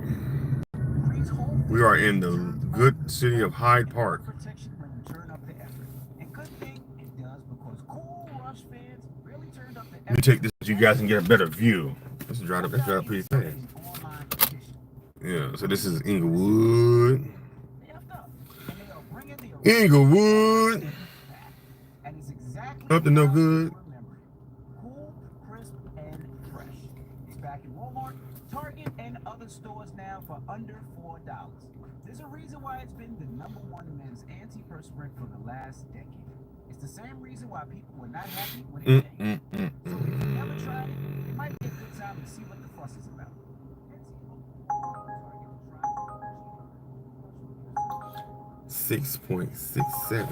We are in the good city of Hyde Park. Let me take this so you guys can get a better view. Let's drive up pretty fast. Yeah, so this is Inglewood. Inglewood. Up to no good. Cool, crisp, and fresh. It's back in Walmart, Target, and other stores now for under $4. There's a reason why it's been the #1 men's antiperspirant for the last decade. It's the same reason why people were not happy when it came. So if you've never tried it, it might be a good time to see what the fuss is about. 6.67.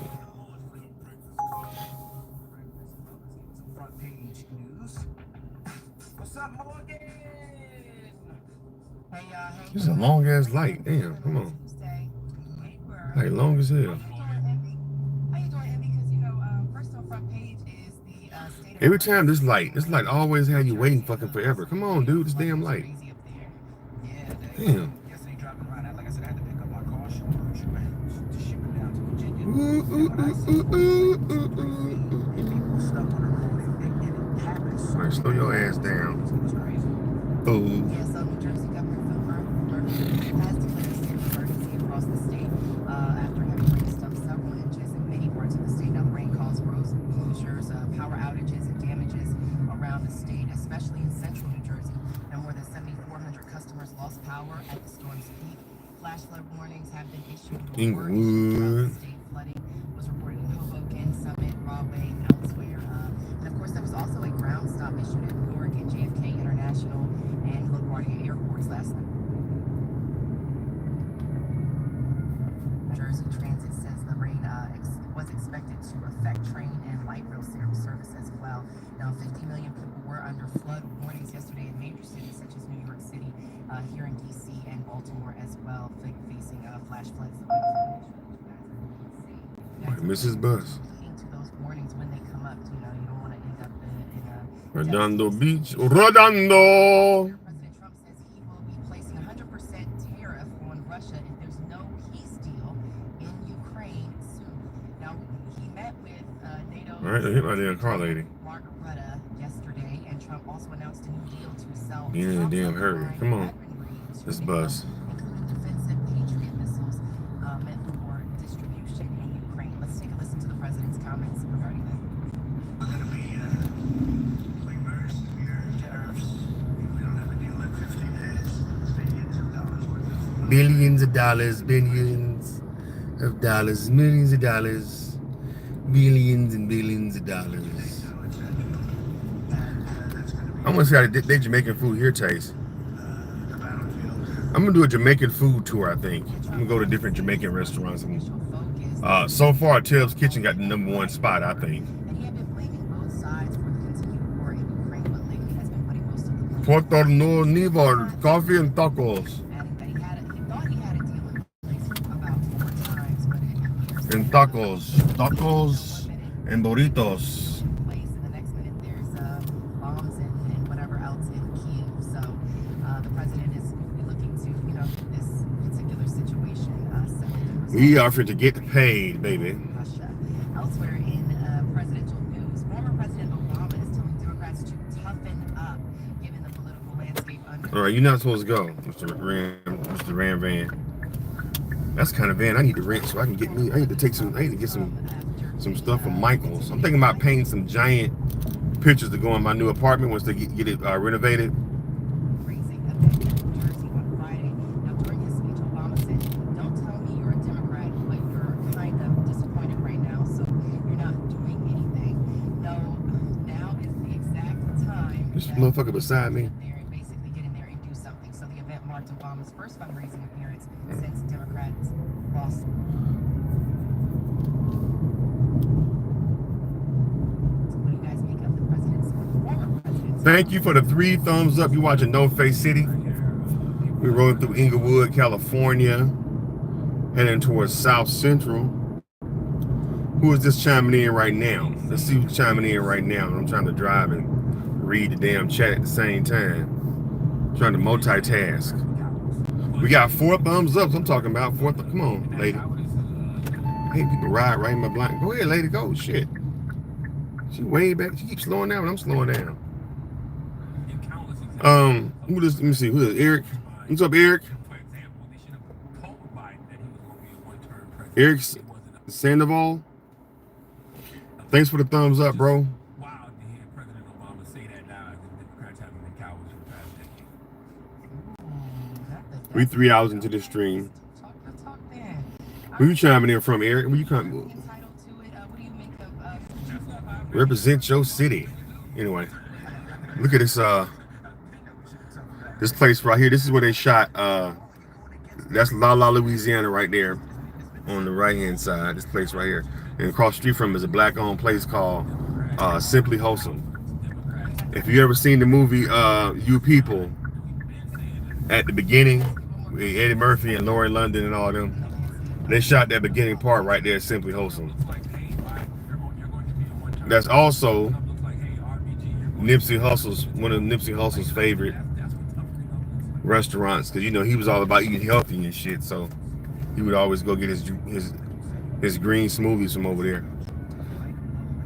Front page news. What's up, Morgan? This is a long ass light. Damn, come on. Like long as hell. Every time this light always had you waiting fucking forever. Come on, dude, this damn light. Damn. Alright, slow your ass down. Fool. Yes, New Jersey Governor Phil Murphy has declared a state of emergency across the state after heavy rain stuffed several inches in many parts of the state. Now, the rain caused roads closures, power outages, and damages around the state, especially in central New Jersey. Now, more than 7,400 customers lost power at the storm's peak. Flash flood warnings have been issued. Inglewood. State flooding was reported in Hoboken, Summit, Rahway, and elsewhere. And of course, there was also a ground stop issued at Newark and JFK International and LaGuardia airports last night. Jersey Transit says the rain was expected to affect train and light rail service as well. Now, 50 million people were under flood warnings yesterday in major cities such as New York City, here in D.C. and Baltimore as well, facing flash floods. Mrs. Bus. Leading to those warnings when they come up, you don't want to end up in a Redondo Beach. Redondo. President Trump says he will be placing 100% tariff on Russia if there's no peace deal in Ukraine soon. Now, he met with NATO. All right, hit my damn car lady. Mark Rutte Trump also announced a new deal to sell. You in a damn hurry. Come on. This bus. Defensive Patriot missiles meant for distribution in Ukraine. Let's take a listen to the president's comments regarding that. We're going to be waivers, tariffs. We don't have a deal in 50 days. Billions of dollars worth of Billions of dollars, billions of dollars, millions of dollars, billions and billions of dollars. I'm gonna see how they Jamaican food here tastes. I'm gonna do a Jamaican food tour. I think I'm gonna go to different Jamaican restaurants. And, so far, Teb's Kitchen got the #1 spot. I think. Puerto Nuevo, coffee and tacos. And tacos and burritos. We offered to get paid, baby. Elsewhere in presidential news, former President Obama is telling Democrats to toughen up, given the political landscape under. All right, you're not supposed to go, Mr. Ram Van. That's the kind of van I need to rent so I can get me. I need to get some stuff from Michaels. I'm thinking about painting some giant pictures to go in my new apartment once they get it renovated. This motherfucker beside me. Basically get in there and do something. So the event marked Obama's first fundraising appearance since Democrats lost. What do you guys make of the president's former president's? Thank you for the 3 thumbs up. You watching No Face City. We're rolling through Inglewood, California, heading towards South Central. Who is this chiming in right now? Let's see who's chiming in right now. I'm trying to drive and read the damn chat at the same time. Trying to multitask. We got 4 thumbs up. I'm talking about 4. Come on, lady. I hate people ride right in my blind. Go ahead, lady. Go. Shit. She way back. She keeps slowing down when I'm slowing down. Let me see. Who is Eric? What's up, Eric? Eric Sandoval. Thanks for the thumbs up, bro. We 3 hours into this stream. Where you chiming in from, Eric? Where you coming? Represent your city. Anyway, look at this. This place right here. This is where they shot. That's La La, Louisiana, right there, on the right hand side. This place right here, and across the street from it is a black-owned place called Simply Wholesome. If you ever seen the movie You People, at the beginning, Eddie Murphy and Laurie London and all them, they shot that beginning part right there at Simply Wholesome. That's also Nipsey Hussle's, one of Nipsey Hussle's favorite restaurants, because you know he was all about eating healthy and shit, so he would always go get his green smoothies from over there.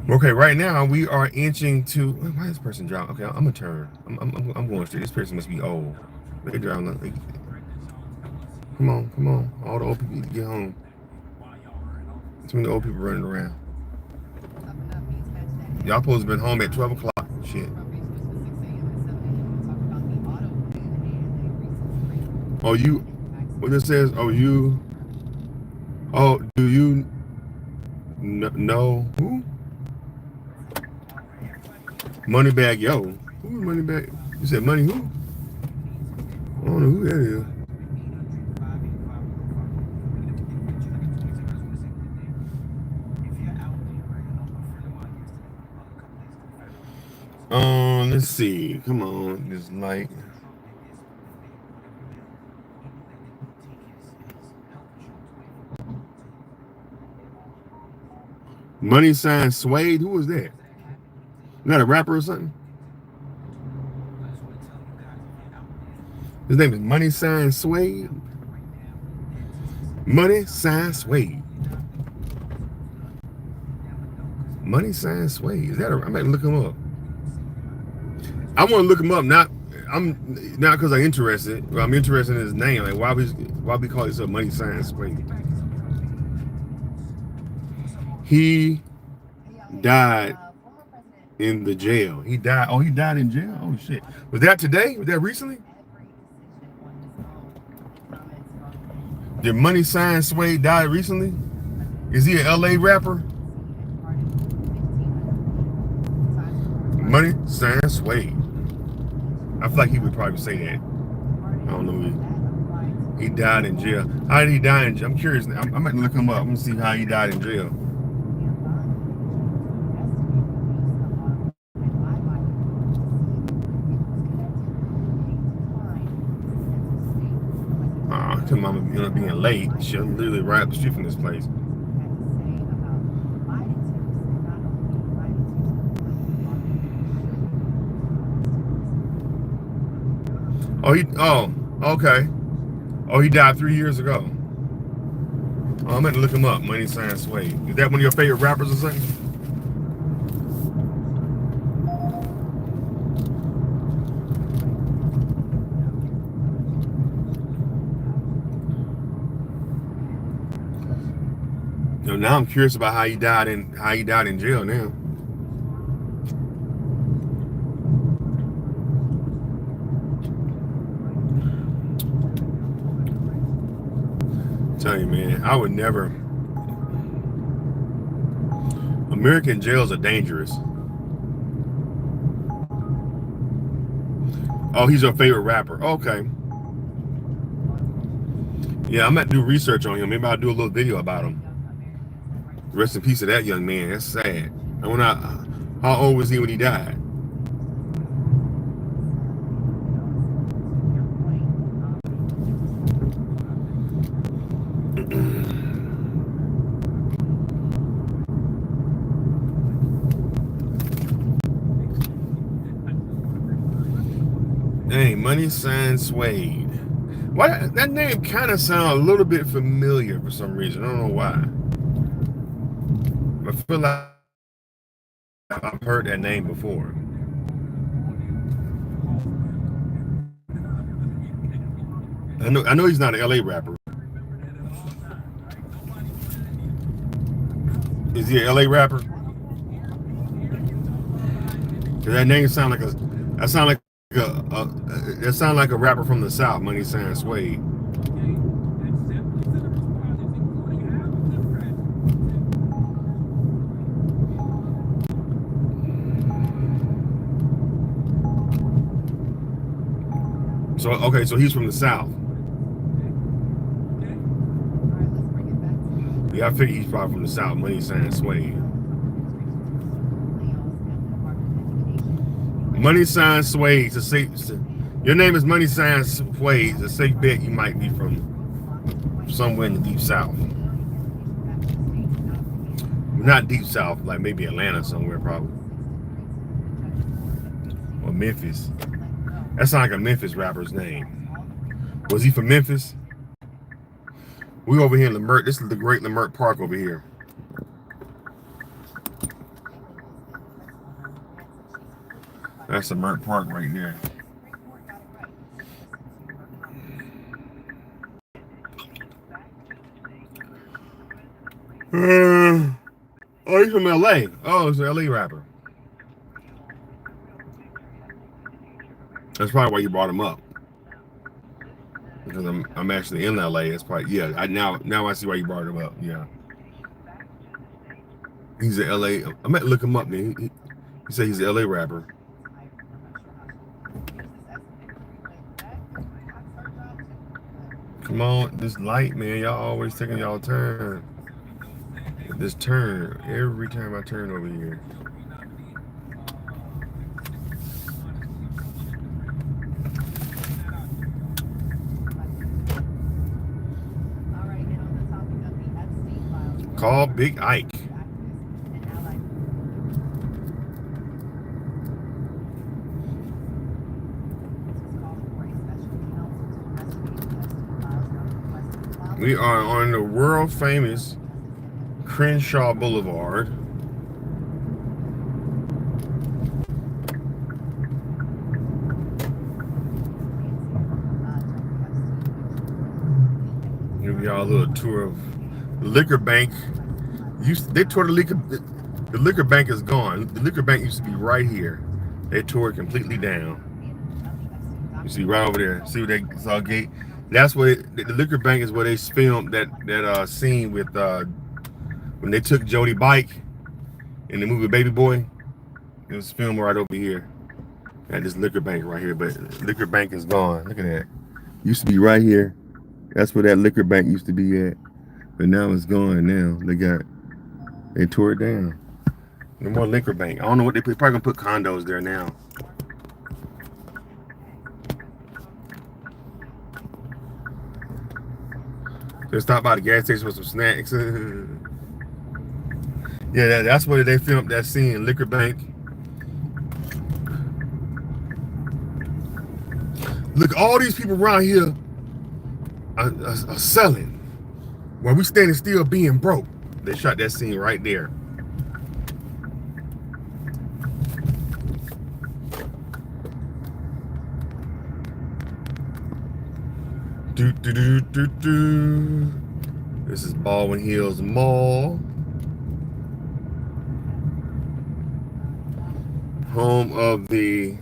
Okay, right now we are inching to. Why is this person driving? Okay, I'm gonna turn. I'm going straight. This person must be old. They driving. Come on. All the old people need to get home. Too many old people running around. Y'all supposed to have been home at 12 o'clock. Shit. Oh, you. What it says? Oh, you. Oh, do you know who? Moneybag Yo. Who is Moneybag? You said Money who? I don't know who that is. Let's see. Come on, this light. Money Sign Suede. Who was that? Is that a rapper or something? His name is Money Sign Suede. Money Sign Suede. Money Sign Suede. Is that a? I might look him up. I want to look him up. I'm not because I'm interested. Well, I'm interested in his name. Like why we call it Money Sign Suede? He died in the jail. He died. Oh, he died in jail. Oh shit. Was that today? Was that recently? Did Money Sign Suede die recently? Is he an LA rapper? Money Sign Suede. I feel like he would probably say that. I don't know. He died in jail. How did he die in jail? I'm curious. I'm going to look him up. I'm going to see how he died in jail. To mama being late. Shit, I'm literally right up the street from this place. Okay. Oh, he died 3 years ago. Oh, I'm going to look him up. Money Sign Suede. Is that one of your favorite rappers or something? Now I'm curious about how he died in jail now. I'm telling you, man, I would never. American jails are dangerous. Oh, he's your favorite rapper. Okay. Yeah, I'm gonna do research on him. Maybe I'll do a little video about him. Rest in peace to that young man. That's sad. How old was he when he died? Dang, Money Sign Suede. Why that name kind of sounds a little bit familiar for some reason. I don't know why. I feel like I've heard that name before. I know he's not an LA rapper. Is he an LA rapper? Does that name sound like a rapper from the South, Money Sign Suede. So okay, so he's from the South. Yeah, I figure he's probably from the South. Money Sign Suede. Money Sign Suede. Your name is Money Sign Suede. It's a safe bet you might be from somewhere in the deep South. Not deep South, like maybe Atlanta somewhere probably. Or Memphis. That sounds like a Memphis rapper's name. Was he from Memphis? We over here in Leimert. This is the Great Leimert Park over here. That's Leimert Park right there. Oh, he's from LA. Oh, he's an LA rapper. That's probably why you brought him up. Because I'm actually in LA. That's probably, yeah. Now I see why you brought him up. Yeah. He's an LA. I might look him up, man. He said he's an LA rapper. Come on, this light, man. Y'all always taking y'all turn. This turn every time I turn over here. Call Big Ike. We are on the world famous Crenshaw Boulevard. y'all a little tour of the liquor bank. They tore the liquor bank is gone. The liquor bank used to be right here. They tore it completely down. You see right over there. See where they saw a gate? That's where the liquor bank is where they filmed that scene with when they took Jody Bike in the movie Baby Boy. It was filmed right over here at this liquor bank right here. But liquor bank is gone. Look at that. Used to be right here. That's where that liquor bank used to be at. But now it's gone. Now they tore it down. No more liquor bank. I don't know what they're probably gonna put condos there now. Just stop by the gas station with some snacks. Yeah, that's where they filmed that scene, liquor bank. Look, all these people around here are selling while we standing still being broke. They shot that scene right there. This is Baldwin Hills Mall, home of the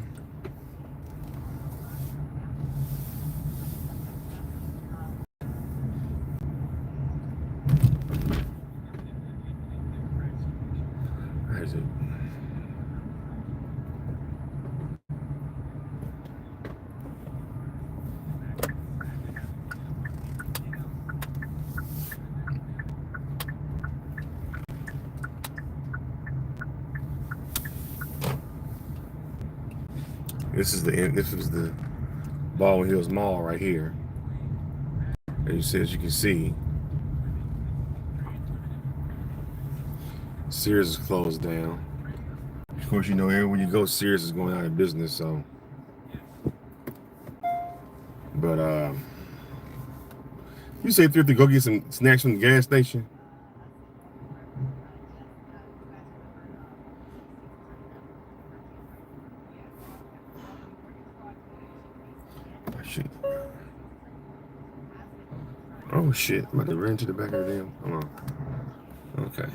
where is it? This was the Baldwin Hills Mall right here. As you can see, Sears is closed down. Of course, you know everywhere you go, Sears is going out of business. So, but you say Thrifty, go get some snacks from the gas station. Oh shit, I'm about to run to the back of the damn. Hold on. Okay.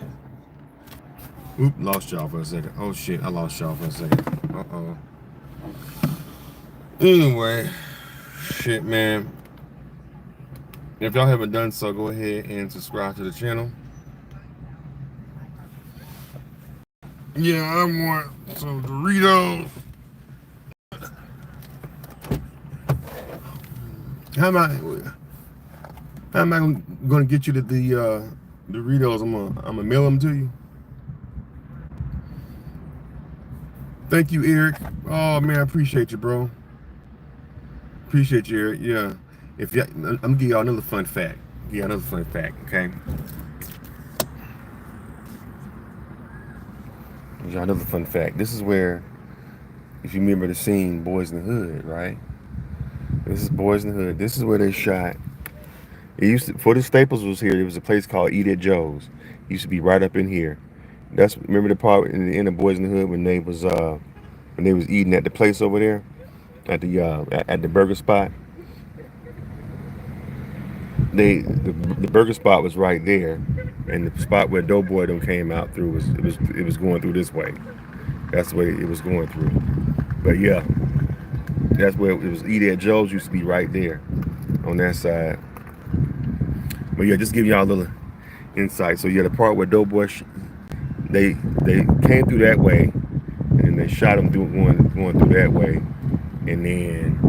Oop, lost y'all for a second. Oh shit, I lost y'all for a second. Uh-oh. Anyway, shit, man. If y'all haven't done so, go ahead and subscribe to the channel. Yeah, I want some Doritos. How am I gonna get you the Doritos? I'm gonna mail them to you. Thank you, Eric. Oh man, I appreciate you, bro. Appreciate you, Eric. Yeah. I'm gonna give y'all another fun fact. Okay. Y'all another fun fact. This is where, if you remember the scene, Boys in the Hood, right? This is Boys in the Hood. This is where they shot. It used to, before the Staples was here, there was a place called Eat at Joe's. It used to be right up in here. Remember the part in the end of Boys in the Hood when they was eating at the place over there, at the burger spot. The burger spot was right there, and the spot where Doughboy them came out through was going through this way. That's the way it was going through. But yeah, that's where it was. Eat at Joe's used to be right there on that side. But yeah, just give y'all a little insight. So yeah, the part where Doughboy, they came through that way, and they shot him going through that way, and then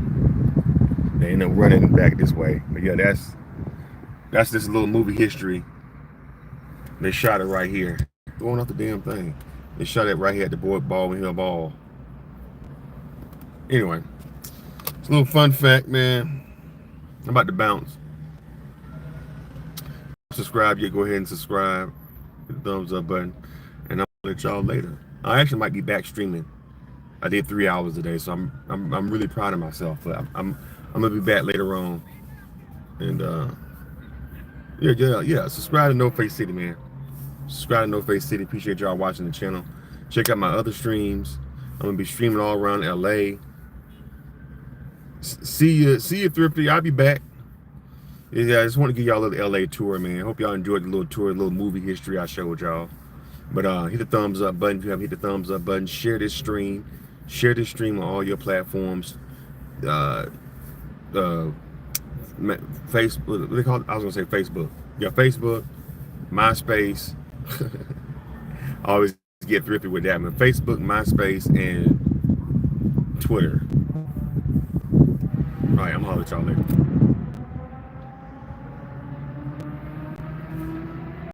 they ended up running back this way. But yeah, that's this little movie history. They shot it right here. Going off the damn thing. They shot it right here at the Baldwin Hill Mall. Anyway, it's a little fun fact, man. I'm about to bounce. Subscribe yet, go ahead and subscribe. Hit the thumbs up button. And I'll let y'all later. I actually might be back streaming. I did 3 hours today, so I'm really proud of myself. But I'm gonna be back later on. And yeah. Subscribe to No Face City, man. Subscribe to No Face City. Appreciate y'all watching the channel. Check out my other streams. I'm gonna be streaming all around LA. See you, Thrifty. I'll be back. Yeah, I just want to give y'all a little LA tour, man. Hope y'all enjoyed the little tour, little movie history I showed y'all. But hit the thumbs up button if you haven't hit the thumbs up button. Share this stream. Share this stream on all your platforms. Facebook, what they call it? I was gonna say Facebook. Yeah, Facebook, MySpace. I always get thrifty with that, man. Facebook, MySpace, and Twitter. All right, I'm gonna holler at y'all later.